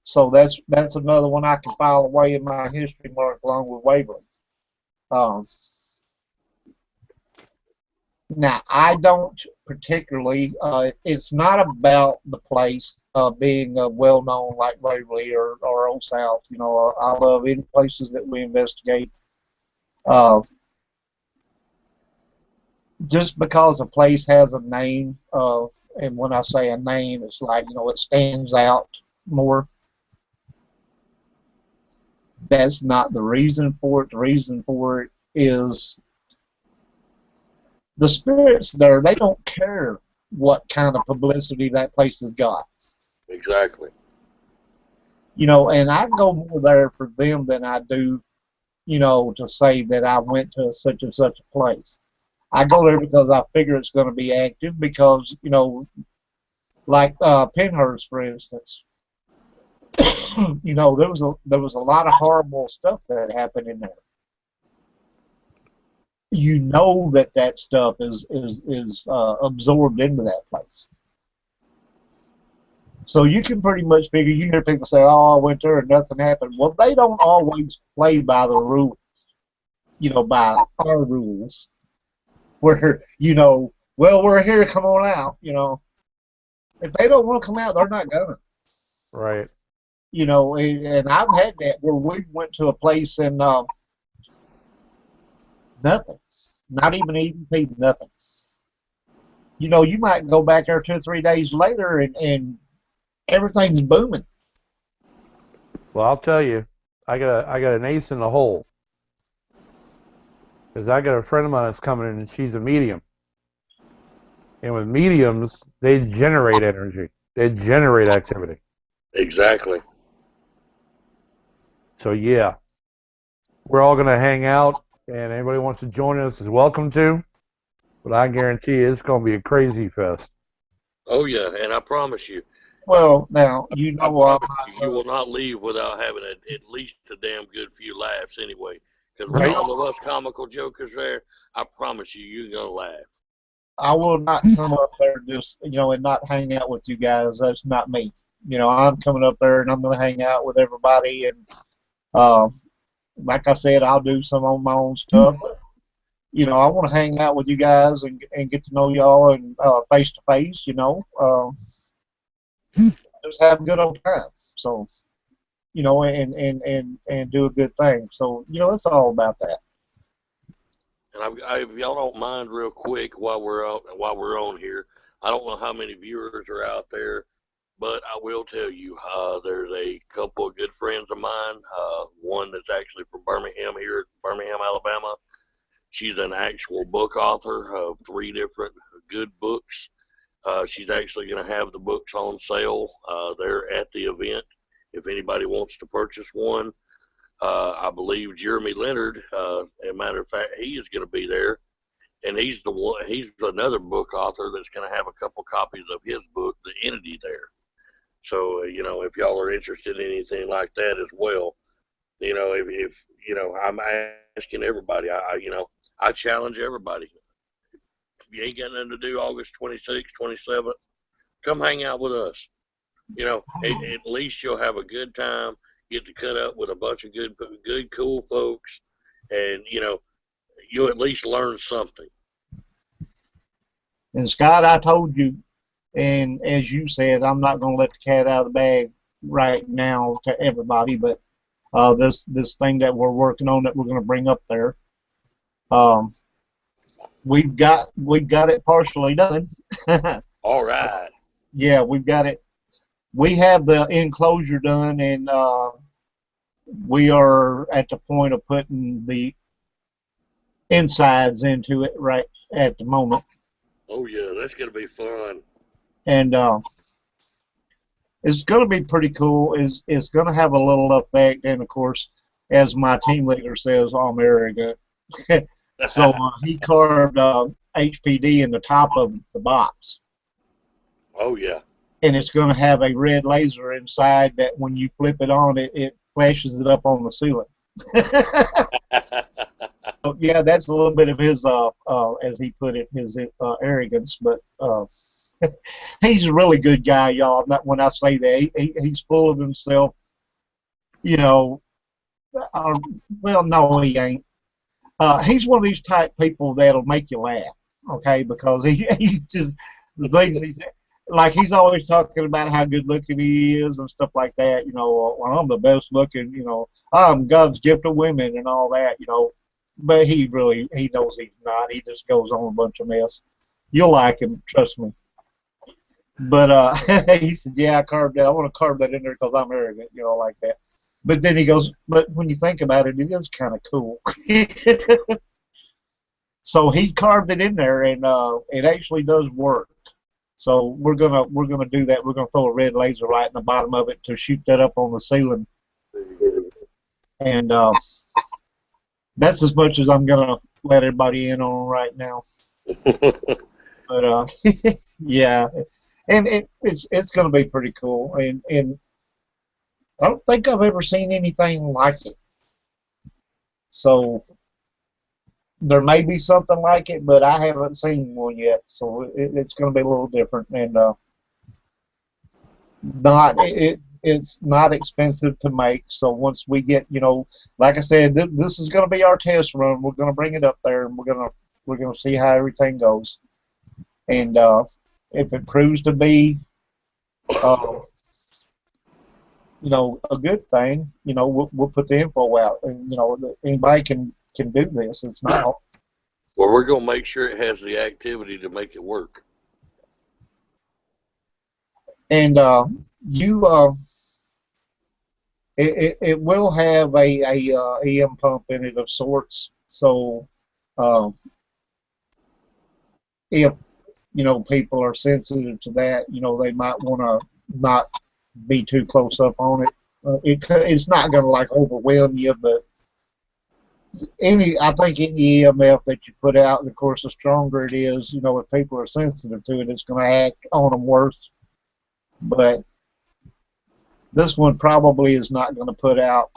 so that's another one I can file away in my history mark along with Waverly. Um, Now, I don't particularly, it's not about the place being well known like Waverly or Old South. I love any places that we investigate. Uh, just because a place has a name, and when I say a name, it's like, it stands out more. That's not the reason for it. The reason for it is the spirits there, they don't care what kind of publicity that place has got. Exactly. And I go more there for them than I do, to say that I went to such and such a place. I go there because I figure it's going to be active because, like Penhurst, for instance, there was a lot of horrible stuff that happened in there. That stuff is absorbed into that place. So you can pretty much figure, you hear people say, oh, I went there and nothing happened. Well, they don't always play by the rules, by our rules, where, well, we're here, come on out, If they don't want to come out, they're not going. Right. And I've had that where we went to a place and nothing. Not even EVP, nothing. You might go back there 2 or 3 days later and everything's booming. Well, I'll tell you, I got an ace in the hole. Because I got a friend of mine that's coming in and she's a medium. And with mediums, they generate energy. They generate activity. Exactly. So yeah, we're all going to hang out, and anybody wants to join us is welcome to. But I guarantee you, it's going to be a crazy fest. Oh yeah, and I promise you. Well, now I promise you will not leave without having at least a damn good few laughs anyway. Because with all of us comical jokers there, I promise you're gonna laugh. I will not come up there just and not hang out with you guys. That's not me. I'm coming up there and I'm going to hang out with everybody, and like I said, I'll do some on my own stuff. I want to hang out with you guys and get to know y'all and face to face. Just have a good old time. So, and do a good thing. So, it's all about that. And if y'all don't mind, real quick, while we're on here, I don't know how many viewers are out there, but I will tell you, there's a couple of good friends of mine. One that's actually from Birmingham, here, Birmingham, Alabama. She's an actual book author of 3 different good books. She's actually going to have the books on sale there at the event if anybody wants to purchase one. I believe Jeremy Leonard, as a matter of fact, he is going to be there, and he's another book author that's going to have a couple copies of his book, The Entity, there. So, if y'all are interested in anything like that as well, if I'm asking everybody, I challenge everybody. If you ain't got nothing to do August 26th, 27th, come hang out with us. At least you'll have a good time, get to cut up with a bunch of good, cool folks, and, you'll at least learn something. And Scott, I told you, and as you said, I'm not going to let the cat out of the bag right now to everybody, but this thing that we're working on that we're going to bring up there, we've got it partially done. All right. Yeah, we've got it. We have the enclosure done, and we are at the point of putting the insides into it right at the moment. Oh yeah, that's gonna be fun. And it's going to be pretty cool. It's going to have a little effect, and of course, as my team leader says, I'm arrogant. So he carved HPD in the top of the box, Oh yeah. and it's going to have a red laser inside that when you flip it on, it flashes it up on the ceiling. So, yeah, that's a little bit of his, as he put it, his arrogance. But he's a really good guy, y'all. When I say that, he's full of himself. You know, well, no, he ain't. He's one of these type people that'll make you laugh, okay? Because he's just the things like he's always talking about how good looking he is and stuff like that. You know, well, I'm the best looking. You know, I'm God's gift to women and all that. You know, but he knows he's not. He just goes on a bunch of mess. You'll like him, trust me. But he said, "Yeah, I carved that. I want to carve that in there because I'm arrogant, you know, like that." But then he goes, "But when you think about it, it is kind of cool." So he carved it in there, and it actually does work. So we're gonna do that. We're gonna throw a red laser light in the bottom of it to shoot that up on the ceiling, and that's as much as I'm gonna let everybody in on right now. But yeah, and it's gonna be pretty cool, and I don't think I've ever seen anything like it. So there may be something like it, but I haven't seen one yet. So it's going to be a little different, and it's not expensive to make. So once we get, you know, like I said, this is going to be our test run. We're going to bring it up there, and we're gonna see how everything goes. And if it proves to be you know, a good thing, you know, we'll put the info out, and you know, anybody can do this. It's not. Well, we're gonna make sure it has the activity to make it work. And it will have a EM pump in it of sorts. So if you know people are sensitive to that, you know, they might want to not be too close up on it. It's not going to like overwhelm you, but I think any EMF that you put out, and of course, the stronger it is, you know, if people are sensitive to it, it's going to act on them worse. But this one probably is not going to put out.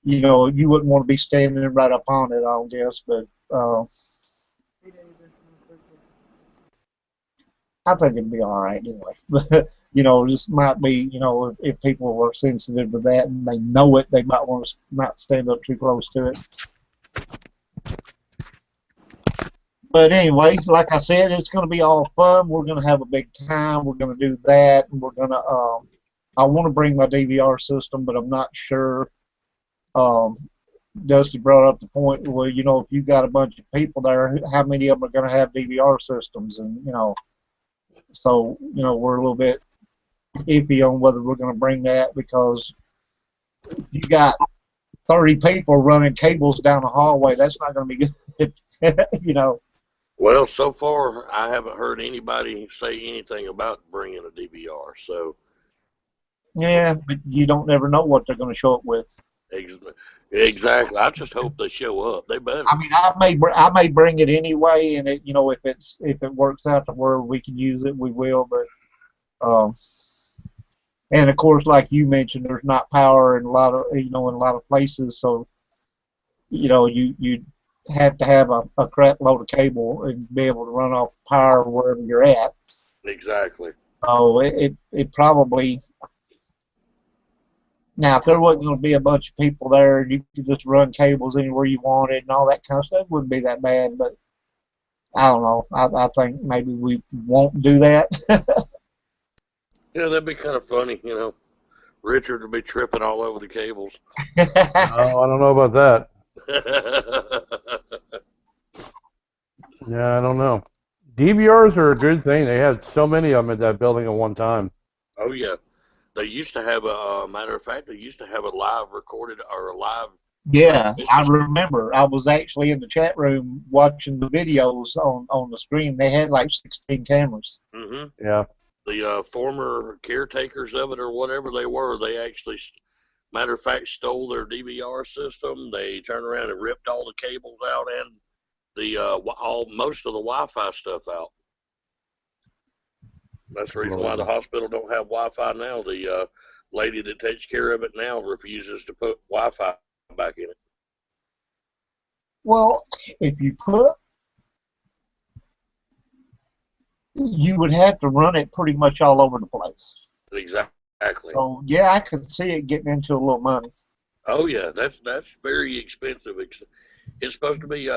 You know, you wouldn't want to be standing right up on it, I don't guess, but I think it'd be all right anyway. You know, this might be, you know, if people are sensitive to that and they know it, they might want to not stand up too close to it. But anyway, like I said, it's going to be all fun. We're going to have a big time. We're going to do that, and we're going to. I want to bring my DVR system, but I'm not sure. Dusty brought up the point. Well, you know, if you got a bunch of people there, how many of them are going to have DVR systems? And you know, so you know, we're a little bit iffy on whether we're going to bring that because you got 30 people running cables down the hallway. That's not going to be good, you know. Well, so far I haven't heard anybody say anything about bringing a DVR. So yeah, but you don't never know what they're going to show up with. Exactly. I just hope they show up. They better. I mean, I may bring it anyway, and it, you know, if it works out to where we can use it, we will. But and of course, like you mentioned, there's not power in a lot of places, so you know, you have to have a crap load of cable and be able to run off power wherever you're at. Exactly. So it probably. Now, if there wasn't going to be a bunch of people there and you could just run cables anywhere you wanted and all that kind of stuff, it wouldn't be that bad. But I don't know. I think maybe we won't do that. Yeah, that'd be kind of funny, you know. Richard would be tripping all over the cables. Oh, I don't know about that. Yeah, I don't know. DVRs are a good thing. They had so many of them at that building at one time. Oh yeah, they used to have matter of fact, they used to have a live recorded or a live Yeah, I transmission. remember. I was actually in the chat room watching the videos on the screen. They had like 16 cameras. Hmm. Yeah. The former caretakers of it or whatever they were, they actually, matter of fact, stole their DVR system. They turned around and ripped all the cables out and the most of the Wi-Fi stuff out. That's the reason why the hospital don't have Wi-Fi now. The lady that takes care of it now refuses to put Wi-Fi back in it. Well, if you put, you would have to run it pretty much all over the place. Exactly. So yeah, I could see it getting into a little money. Oh yeah, that's very expensive. It's supposed to be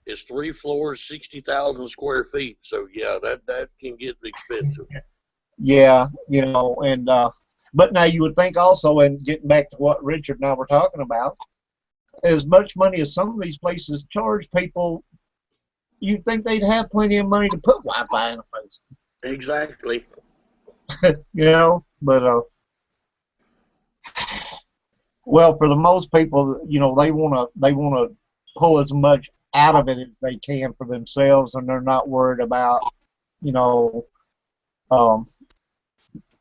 it's 3 floors, 60,000 square feet. So yeah, that can get expensive. Yeah, and but now you would think also, and getting back to what Richard and I were talking about, as much money as some of these places charge people, you'd think they'd have plenty of money to put Wi-Fi in a place. Exactly. But well, for the most people, they wanna pull as much out of it as they can for themselves, and they're not worried about, you know, um,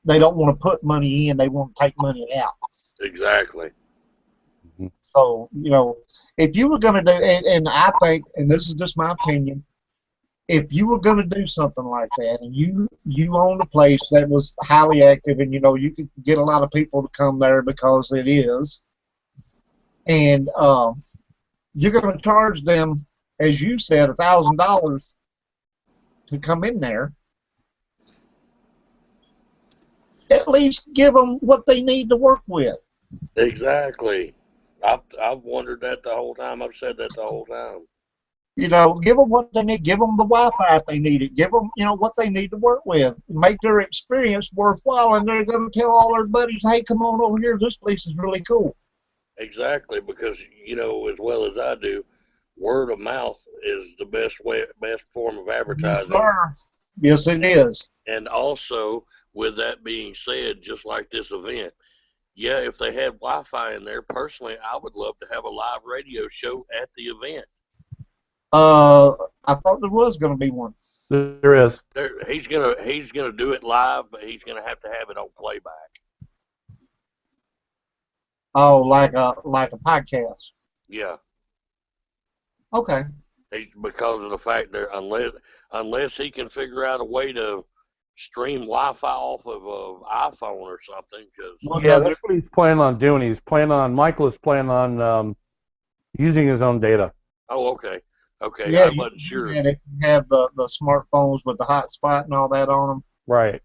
they don't want to put money in, they want to take money out. Exactly. So, if you were going to do, and I think, and this is just my opinion, if you were going to do something like that, and you owned a place that was highly active, and you could get a lot of people to come there because it is, and you're going to charge them, as you said, $1,000 to come in there, at least give them what they need to work with. Exactly. I've wondered that the whole time. I've said that the whole time. Give them what they need. Give them the Wi-Fi if they need it. Give them, what they need to work with. Make their experience worthwhile, and they're going to tell all their buddies, "Hey, come on over here. This place is really cool." Exactly, because as well as I do, word of mouth is the best form of Yes, advertising. sir. Yes, it is. And also, with that being said, just like this event, yeah, if they had Wi-Fi in there, personally, I would love to have a live radio show at the event. I thought there was going to be one. There is. He's gonna do it live, but he's gonna have to have it on playback. Oh, like a podcast. Yeah. Okay. Because of the fact that unless he can figure out a way to stream Wi-Fi off of an iPhone or something, because Yeah, that's what he's planning on doing. Michael is planning on using his own data. oh, okay, Yeah, I you wasn't can do sure. that if you have the smartphones with the hotspot and all that on them. Right.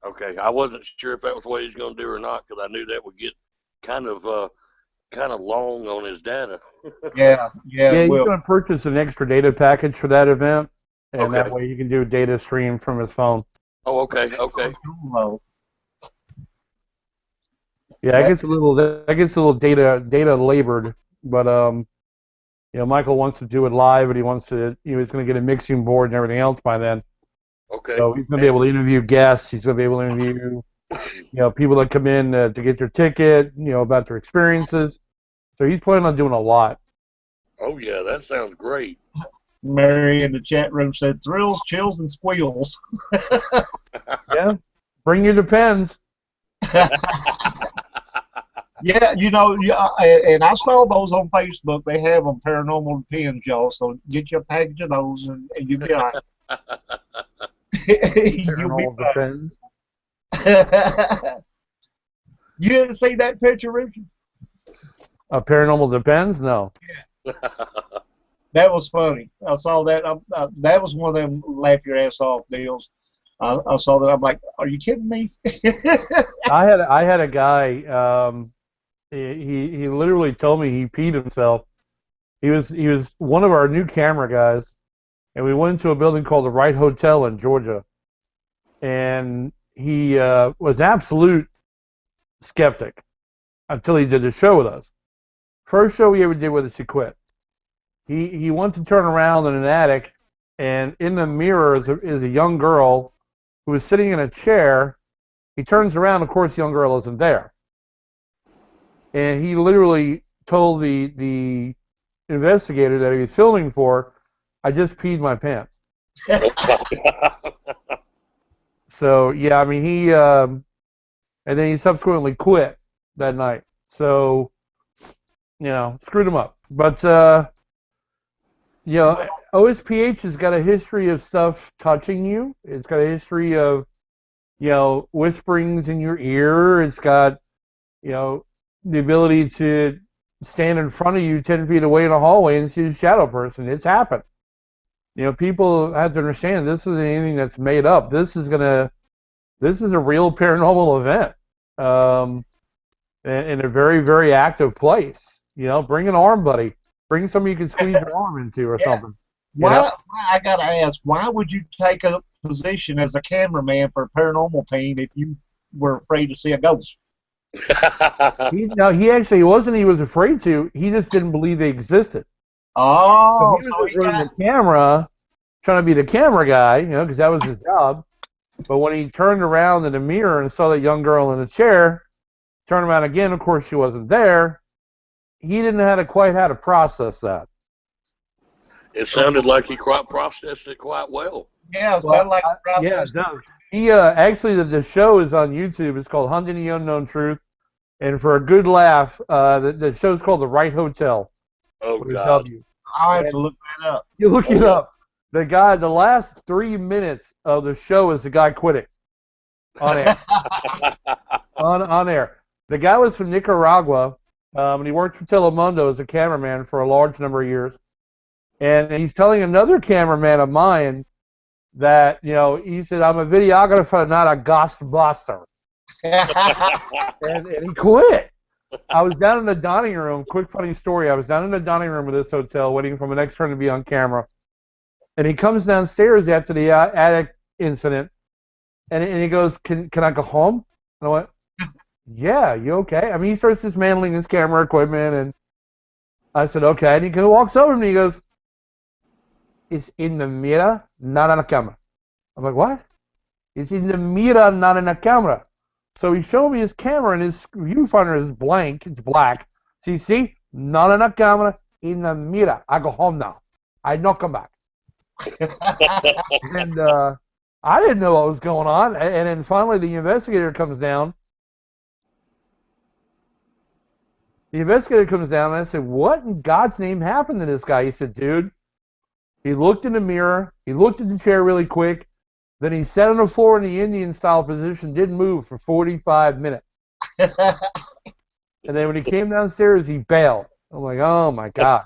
Okay, I wasn't sure if that was what he's going to do or not, because I knew that would get kind of long on his data. Yeah, Yeah, it he's will. going to purchase an extra data package for that event, and Okay. that way he can do data stream from his phone. Oh, okay. Oh, Yeah, that gets a little data labored, but Michael wants to do it live, and he wants to, he's going to get a mixing board and everything else by then. Okay. So he's going to be able to interview guests. He's going to be able to interview, people that come in to get their ticket, about their experiences. So he's planning on doing a lot. Oh yeah, that sounds great. Mary in the chat room said, "Thrills, chills, and squeals." Yeah, bring your Depends. Yeah, and I saw those on Facebook. They have them, Paranormal Depends, y'all. So get your package of those, and you'll be all right. You'll be Paranormal Depends. fine. You didn't see that picture, Richard? Paranormal Depends? No. That was funny. I saw that. That was one of them laugh your ass off deals. I saw that. I'm like, are you kidding me? I had a guy. He literally told me he peed himself. He was one of our new camera guys, and we went to a building called the Wright Hotel in Georgia, and he was absolute skeptic until he did the show with us. First show he ever did with us, he quit. he went to turn around in an attic, and in the mirror is a young girl who is sitting in a chair. He turns around, of course, the young girl isn't there. And he literally told the investigator that he was filming for, I just peed my pants. So, yeah, I mean, and then he subsequently quit that night. So, screwed him up. But, OSPH has got a history of stuff touching you. It's got a history of, whisperings in your ear. It's got, the ability to stand in front of you 10 feet away in a hallway and see a shadow person. It's happened. People have to understand this isn't anything that's made up. This is a real paranormal event, in a very, very active place. Bring an arm, buddy. Bring somebody you can squeeze your arm into or something. Why, I gotta ask, why would you take a position as a cameraman for a paranormal team if you were afraid to see a ghost? He actually wasn't. He was afraid to. He just didn't believe they existed. Oh, so he was running the camera, trying to be the camera guy, because that was his job. But when he turned around in the mirror and saw that young girl in the chair, turned around again. Of course, she wasn't there. He didn't know quite how to process that. It sounded like he processed it quite well. Yeah, it sounded like a process. Yeah, it does. He actually the show is on YouTube. It's called Hunting the Unknown Truth, and for a good laugh, the show's called The Right Hotel. Oh God! I'll have to look that up. You look it up. The last 3 minutes of the show is the guy quitting on air. on air. The guy was from Nicaragua, and he worked for Telemundo as a cameraman for a large number of years. And he's telling another cameraman of mine that, he said, I'm a videographer, not a ghostbuster. and he quit. I was down in the dining room, quick funny story, I was down in the dining room of this hotel waiting for my next turn to be on camera. And he comes downstairs after the attic incident, and he goes, can I go home? And I went, yeah, you okay? I mean, he starts dismantling his camera equipment, and I said, okay. And he walks over and he goes, it's in the mirror, not on the camera. I'm like, what? It's in the mirror, not in the camera. So he showed me his camera, and his viewfinder is blank. It's black. So you see, not in the camera, in the mirror. I go home now. I not come back. And I didn't know what was going on. And then finally the investigator comes down. The investigator comes down, and I said, what in God's name happened to this guy? He said, dude, he looked in the mirror, he looked at the chair really quick, then he sat on the floor in the Indian-style position, didn't move for 45 minutes. And then when he came downstairs, he bailed. I'm like, oh, my God.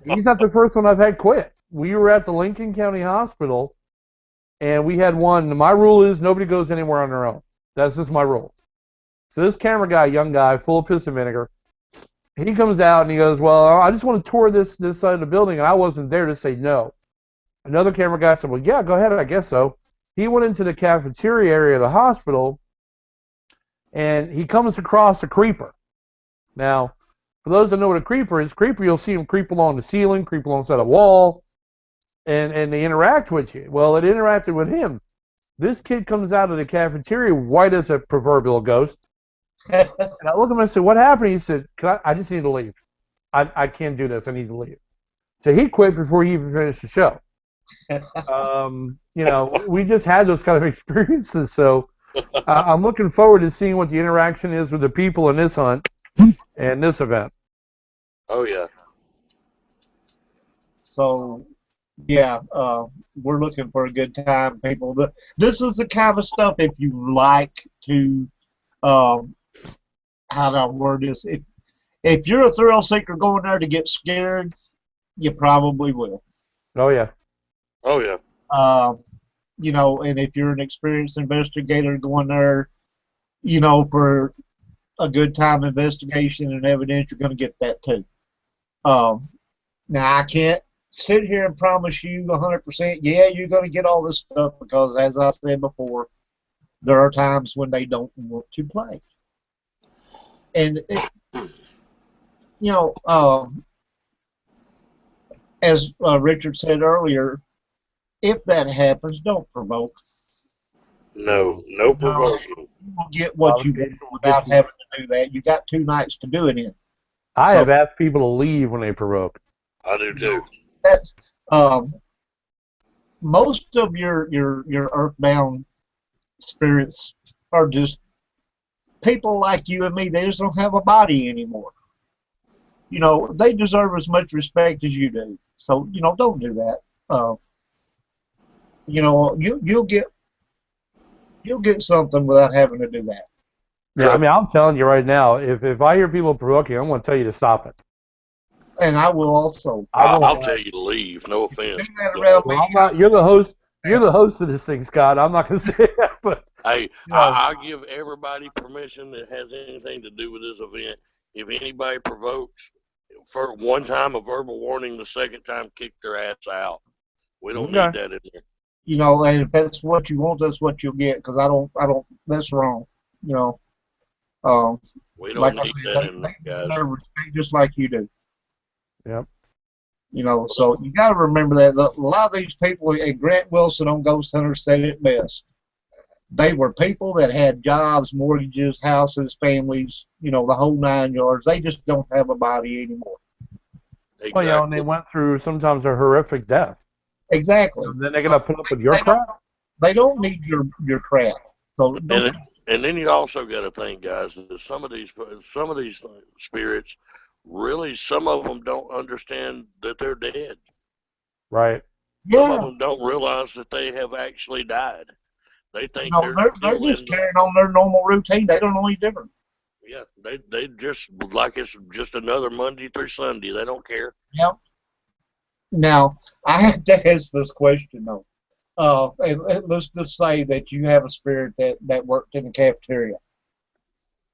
He's not the first one I've had quit. We were at the Lincoln County Hospital, and we had one. My rule is nobody goes anywhere on their own. That's just my rule. So this camera guy, young guy, full of piss and vinegar, he comes out and he goes, well, I just want to tour this side of the building, and I wasn't there to say no. Another camera guy said, well, yeah, go ahead, I guess so. He went into the cafeteria area of the hospital, and he comes across a creeper. Now, for those that know what a creeper is, you'll see him creep along the ceiling, creep alongside a wall, and they interact with you. Well, it interacted with him. This kid comes out of the cafeteria white as a proverbial ghost. And I looked at him and I said, what happened? He said, I just need to leave. I can't do this. I need to leave. So he quit before he even finished the show. We just had those kind of experiences. So I'm looking forward to seeing what the interaction is with the people in this hunt and this event. Oh, yeah. So, yeah, we're looking for a good time, people. This is the kind of stuff, if you like to, how do I word this? If you're a thrill seeker going there to get scared, you probably will. Oh, yeah. Oh, yeah. And if you're an experienced investigator going there, for a good time investigation and evidence, you're going to get that too. Now, I can't sit here and promise you 100%, yeah, you're going to get all this stuff because, as I said before, there are times when they don't want to play. And, as Richard said earlier, if that happens, don't provoke. No No, provoking. you will get what you want without having to do that. You got 2 nights to do it in. I So- have asked people to leave when they provoke. I do too. That's most of your earthbound spirits are just people like you and me. They just don't have a body anymore. You know, they deserve as much respect as you do. So, you know, don't do that. You know, you'll get something without having to do that. Yeah, I mean, I'm telling you right now, if I hear people provoking, I'm going to tell you to stop it. And I will also. I'll tell you to leave. No offense. Do that around me. Well, I'm not. You're the host. You're the host of this thing, Scott. I'm not going to say that, but Hey, you know. I give everybody permission that has anything to do with this event. If anybody provokes, for one time a verbal warning, the second time kick their ass out. We don't need that in there. You know, and if that's what you want, that's what you'll get. Because I don't. That's wrong. You know. We don't Like need I that said, in they there, guys. deserve respect just like you do. Yep. You know, so you got to remember that a lot of these people, and Grant Wilson on Ghost Hunters said it best. They were people that had jobs, mortgages, houses, families, you know, the whole 9 yards. They just don't have a body anymore. Exactly. Well, you know, and they went through sometimes a horrific death. Exactly. And then they're going to put up with your crap. They don't need your crap. So don't, And then you also got to think, guys, that some of these spirits, really, some of them don't understand that they're dead. Right. Some of yeah. them don't realize that they have actually died. They think No, they're still just in carrying on their normal routine. They don't know any different. Yeah, they just like it's just another Monday through Sunday. They don't care. Yep. Now, I have to ask this question, though. And let's just say that you have a spirit that worked in the cafeteria.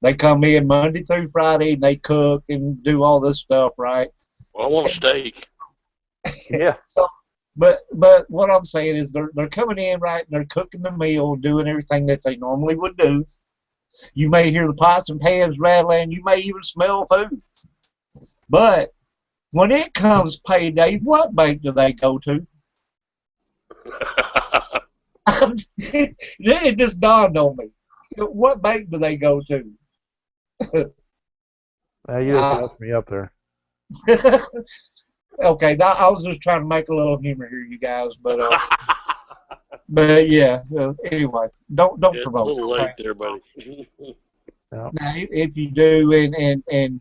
They come in Monday through Friday and they cook and do all this stuff, right? Well, I want a steak. Yeah. So, but what I'm saying is they're coming in, right, and they're cooking the meal, doing everything that they normally would do. You may hear the pots and pans rattling. You may even smell food. But when it comes payday, what bank do they go to? It just dawned on me. What bank do they go to? You just messed me up there. Okay, I was just trying to make a little humor here, you guys, but yeah. Anyway, don't It's provoke. a little late there, buddy. Yeah. Now, if you do, and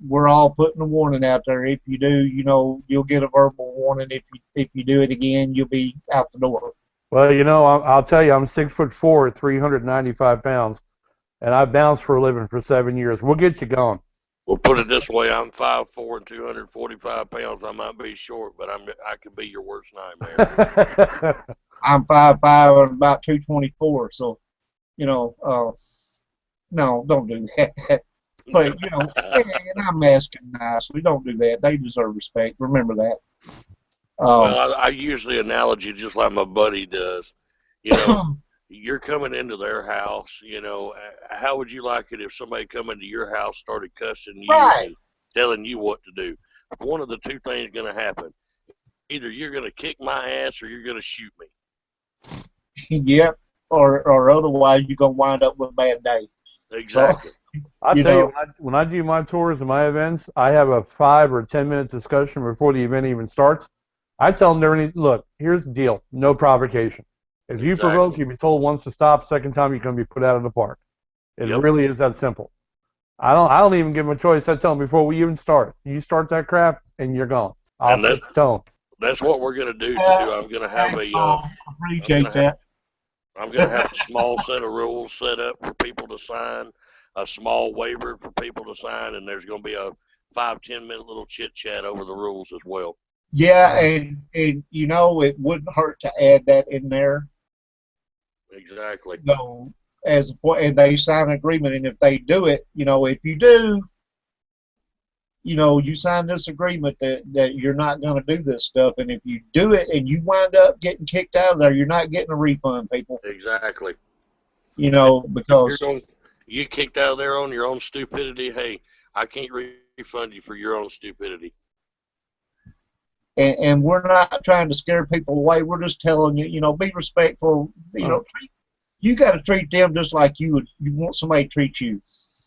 we're all putting a warning out there. If you do, you know, you'll get a verbal warning. If you do it again, you'll be out the door. Well, you know, I'll tell you, I'm 6'4", 395 pounds, and I bounced for a living for 7 years. We'll get you going. We'll put it this way: I'm 5'4" and 245 pounds. I might be short, but I could be your worst nightmare. I'm 5'5" and about 224. So, you know, no, don't do that. But you know, and I'm asking nicely. Don't do that. They deserve respect. Remember that. Well, I use the analogy just like my buddy does. You know, you're coming into their house. You know, how would you like it if somebody come into your house, started cussing you Right. and telling you what to do? One of the two things going to happen: either you're going to kick my ass or you're going to shoot me. Yep. Or otherwise, you're gonna wind up with a bad day. Exactly. I'll You tell know. you, when I do my tours and my events, I have a 5 or 10 minute discussion before the event even starts. I tell them, look, here's the deal: no provocation. If you provoke, you'll be told once to stop. Second time, you're going to be put out of the park. It really is that simple. I don't even give them a choice. I tell them before we even start. You start that crap, and you're gone. I'll set the tone. That's what we're going to do. I'm going to have appreciate that. I'm going to have a small set of rules set up for people to sign, a small waiver for people to sign, and there's going to be a 5-10 minute little chit chat over the rules as well. Yeah, and you know, it wouldn't hurt to add that in there. Exactly. No, and they sign an agreement, and if they do it, you know, if you do, you know, you sign this agreement that you're not going to do this stuff, and if you do it and you wind up getting kicked out of there, you're not getting a refund, people. Exactly. You know, because you kicked out of there on your own stupidity. Hey, I can't refund you for your own stupidity. and we're not trying to scare people away. We're just telling you, be respectful. You got to treat them just like you want somebody to treat you.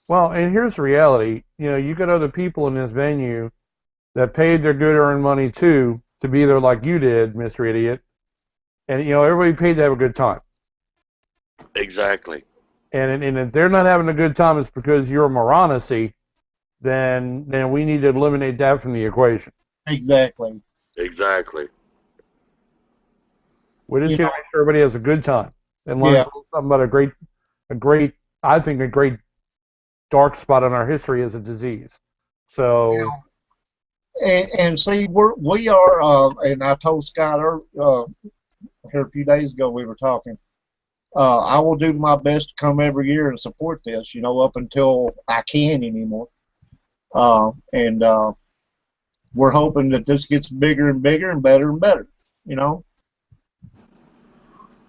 Well, and here's the reality. You got other people in this venue that paid their good earned money too to be there like you did, Mr. Idiot. And everybody paid to have a good time. Exactly. And if they're not having a good time, it's because you're a moronicy. Then we need to eliminate that from the equation. Exactly. Exactly. We just got to make sure everybody has a good time and learn something about a great, I think a great dark spot in our history as a disease. So. And see, we are, and I told Scott here a few days ago we were talking. I will do my best to come every year and support this, up until I can anymore. And we're hoping that this gets bigger and bigger and better,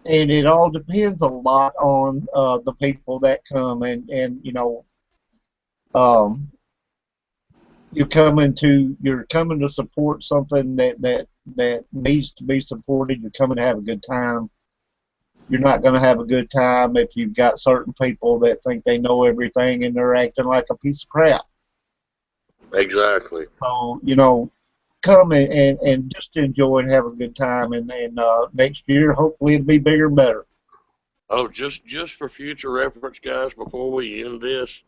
And it all depends a lot on the people that come and you're coming to support something that needs to be supported. You're coming to have a good time. You're not going to have a good time if you've got certain people that think they know everything and they're acting like a piece of crap. Exactly. So, come and just enjoy and have a good time. And next year, hopefully, it'll be bigger and better. Oh, just for future reference, guys, before we end this,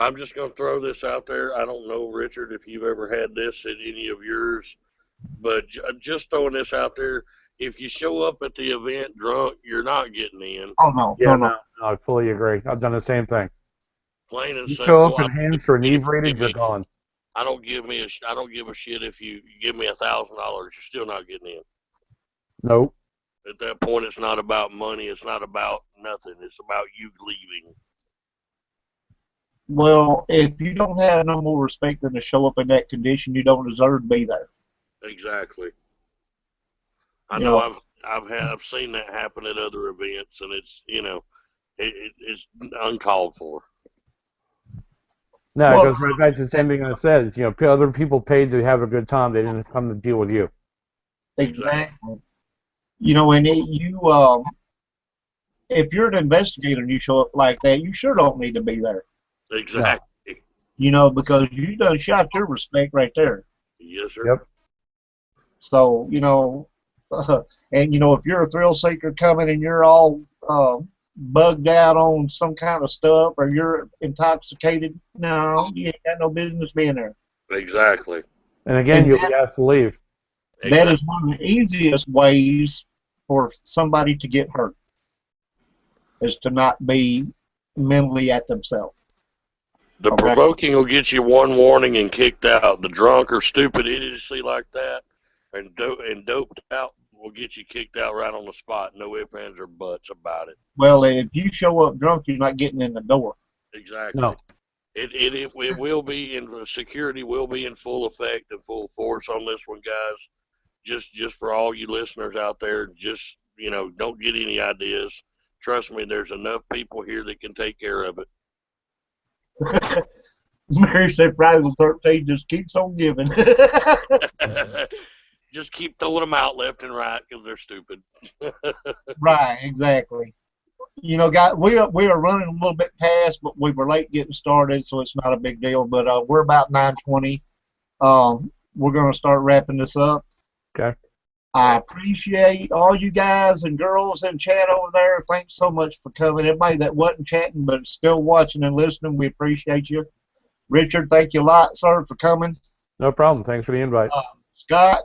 I'm just going to throw this out there. I don't know, Richard, if you've ever had this at any of yours, but just throwing this out there. If you show up at the event drunk, you're not getting in. Oh, no. Yeah, no, I fully agree. I've done the same thing. Plain and You simple. show up and hands are inebriated, you're gone. I don't give a shit if you give me $1,000. You're still not getting in. Nope. At that point, it's not about money. It's not about nothing. It's about you leaving. Well, if you don't have no more respect than to show up in that condition, you don't deserve to be there. Exactly. I know I've seen that happen at other events, and it's it's uncalled for. No, it goes right back to the same thing I said. Other people paid to have a good time. They didn't come to deal with you. Exactly. And if you're an investigator and you show up like that, you sure don't need to be there. Exactly. Because you done shot your respect right there. Yes, sir. Yep. So, and if you're a thrill seeker coming and you're all bugged out on some kind of stuff or you're intoxicated, no, you ain't got no business being there. Exactly. And again, you'll be asked to leave. That is one of the easiest ways for somebody to get hurt, is to not be mentally at themselves. The provoking will get you one warning and kicked out. The drunk or stupid idiocy like that and doped out will get you kicked out right on the spot. No ifs, ands, or buts about it. Well, if you show up drunk, you're not getting in the door. Exactly. No. It will be security will be in full effect and full force on this one, guys. Just for all you listeners out there, just don't get any ideas. Trust me, there's enough people here that can take care of it. Mary said Friday the 13th just keeps on giving. Just keep throwing them out left and right because they're stupid. Right, exactly. Guys, we are running a little bit past, but we were late getting started, so it's not a big deal. But we're about 9:20. We're going to start wrapping this up. Okay. I appreciate all you guys and girls in chat over there. Thanks so much for coming. Everybody that wasn't chatting but still watching and listening, we appreciate you. Richard, thank you a lot, sir, for coming. No problem. Thanks for the invite. Scott,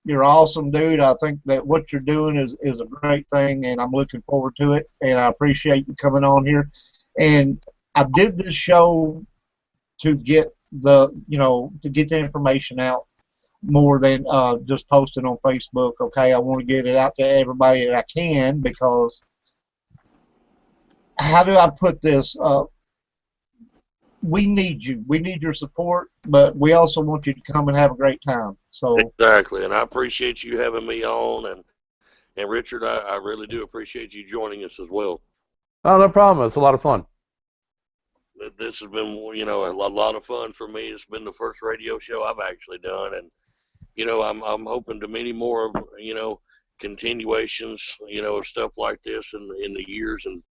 you're an awesome dude. I think that what you're doing is a great thing, and I'm looking forward to it, and I appreciate you coming on here. And I did this show to get the information out more than just posting on Facebook. Okay, I want to get it out to everybody that I can, because how do I put this? We need you. We need your support, but we also want you to come and have a great time. So exactly, and I appreciate you having me on, and Richard, I really do appreciate you joining us as well. Oh, no problem. It's a lot of fun. This has been, a lot of fun for me. It's been the first radio show I've actually done, and you know, I'm hoping to many more, you know, continuations, you know, of stuff like this in the years and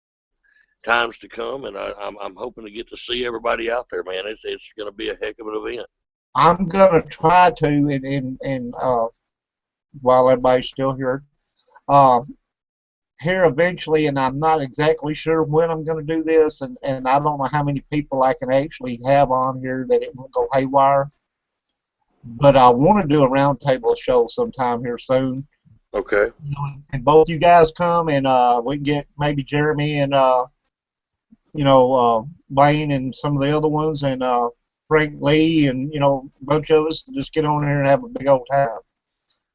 times to come. And I'm hoping to get to see everybody out there, man. It's going to be a heck of an event. I'm gonna try to, and while everybody's still here, uh, here eventually, and I'm not exactly sure when I'm going to do this, and I don't know how many people I can actually have on here that it won't go haywire. But I want to do a roundtable show sometime here soon. Okay. You know, and both you guys come, and we can get maybe Jeremy and Blaine and some of the other ones, and Frank Lee, and a bunch of us to just get on here and have a big old time.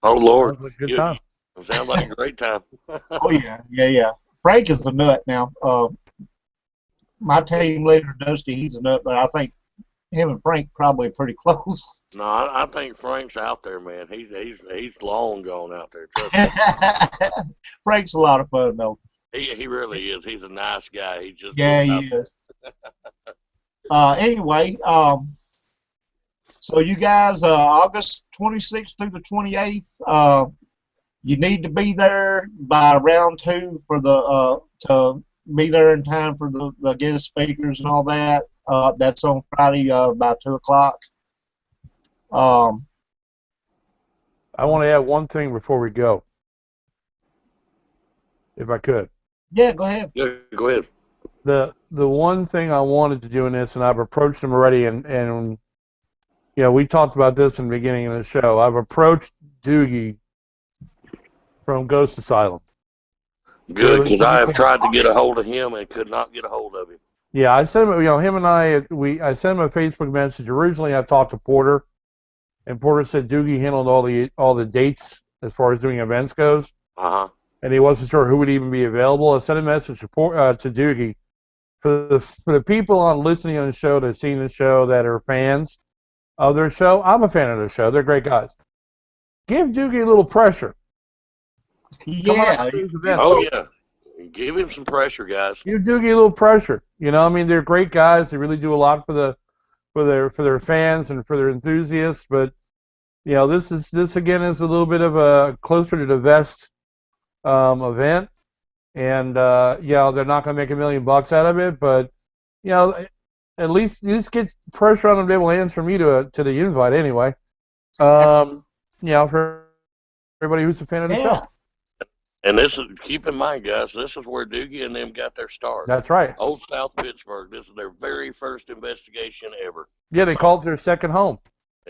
Oh Lord, Sounds like a good time. Sounds like a great time. Oh yeah. Frank is the nut now. My team leader Dusty, he's a nut, but I think him and Frank probably pretty close. No, I think Frank's out there, man. He's long gone out there. Trust me. Frank's a lot of fun though. He really is. He's a nice guy. He just He is. Anyway, so you guys, August 26th through the 28th, you need to be there by round 2 for the to be there in time for the guest speakers and all that. That's on Friday about 2 o'clock. I want to add one thing before we go, if I could. Yeah, go ahead. Yeah, go ahead. The one thing I wanted to do in this, and I've approached him already, and we talked about this in the beginning of the show. I've approached Doogie from Ghost Asylum. Good, because I have tried to get a hold of him and could not get a hold of him. Yeah, I sent him. Him and I sent him a Facebook message. Originally, I talked to Porter, and Porter said Doogie handled all the dates as far as doing events goes. And he wasn't sure who would even be available. I sent a message to Doogie. For the people on listening on the show that have seen the show that are fans of their show, I'm a fan of their show. They're great guys. Give Doogie a little pressure. Yeah. Oh yeah. Give him some pressure, guys. Give Doogie a little pressure. I mean, they're great guys. They really do a lot for their fans and for their enthusiasts. But this again is a little bit of a closer to the vest event. And they're not going to make $1 million out of it, but at least get pressure on them. They will answer me to the invite anyway. For everybody who's a fan of the show. And this is, keep in mind, guys, this is where Doogie and them got their start. That's right. Old South Pittsburg. This is their very first investigation ever. Yeah, they called it their second home.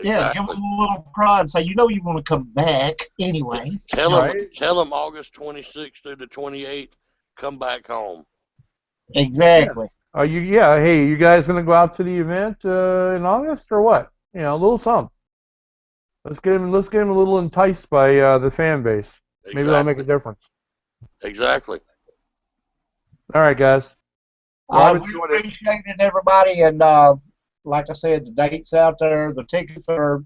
Yeah, Exactly. give them a little pride and say, you want to come back anyway. Tell them August 26th through the 28th, come back home. Exactly. Yeah. Hey, you guys going to go out to the event in August or what? A little something. Let's get them a little enticed by the fan base. Exactly. Maybe that'll make a difference. Exactly. All right, guys. We appreciate it, everybody, and like I said, the dates out there. The tickets are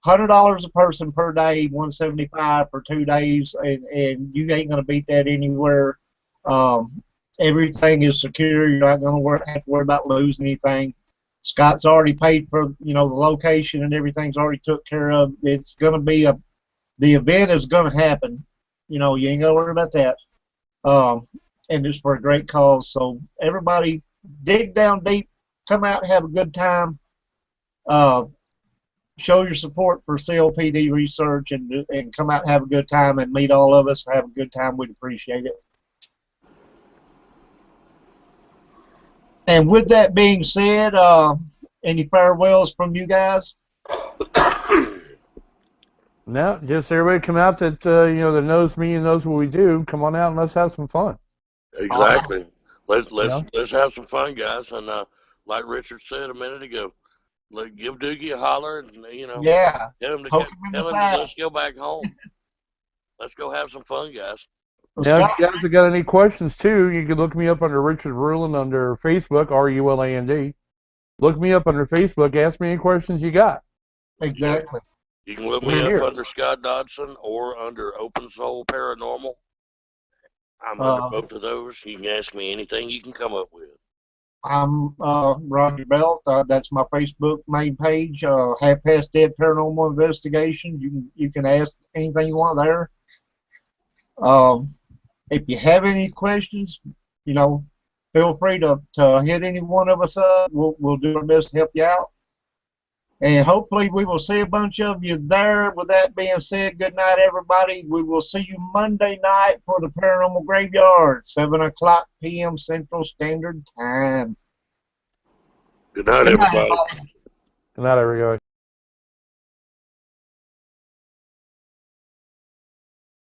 $100 a person per day, $175 for 2 days, and you ain't gonna beat that anywhere. Everything is secure. You're not gonna have to worry about losing anything. Scott's already paid for the location, and everything's already took care of. It's gonna be the event is gonna happen. You ain't gotta worry about that. And it's for a great cause. So everybody, dig down deep, come out and have a good time. Show your support for COPD research, and come out and have a good time and meet all of us and have a good time. We'd appreciate it. And with that being said, any farewells from you guys? No, just everybody come out that that knows me and knows what we do. Come on out and let's have some fun. Exactly. Let's have some fun, guys. And like Richard said a minute ago, give Doogie a holler, and Yeah. tell him let's go back home. Let's go have some fun, guys. Now, if you guys have got any questions too, you can look me up under Richard Ruland under Facebook, RULAND. Look me up under Facebook. Ask me any questions you got. Exactly. You can look me up under Scott Dodson or under Open Soul Paranormal. I'm under both of those. You can ask me anything you can come up with. I'm Roger Belt. That's my Facebook main page. Half Past Dead Paranormal Investigation. You can ask anything you want there. If you have any questions, feel free to hit any one of us up. We'll do our best to help you out. And hopefully we will see a bunch of you there. With that being said, good night, everybody. We will see you Monday night for the Paranormal Graveyard, 7:00 p.m. Central Standard Time. Good night, Good night, everybody. everybody. Good night, everybody.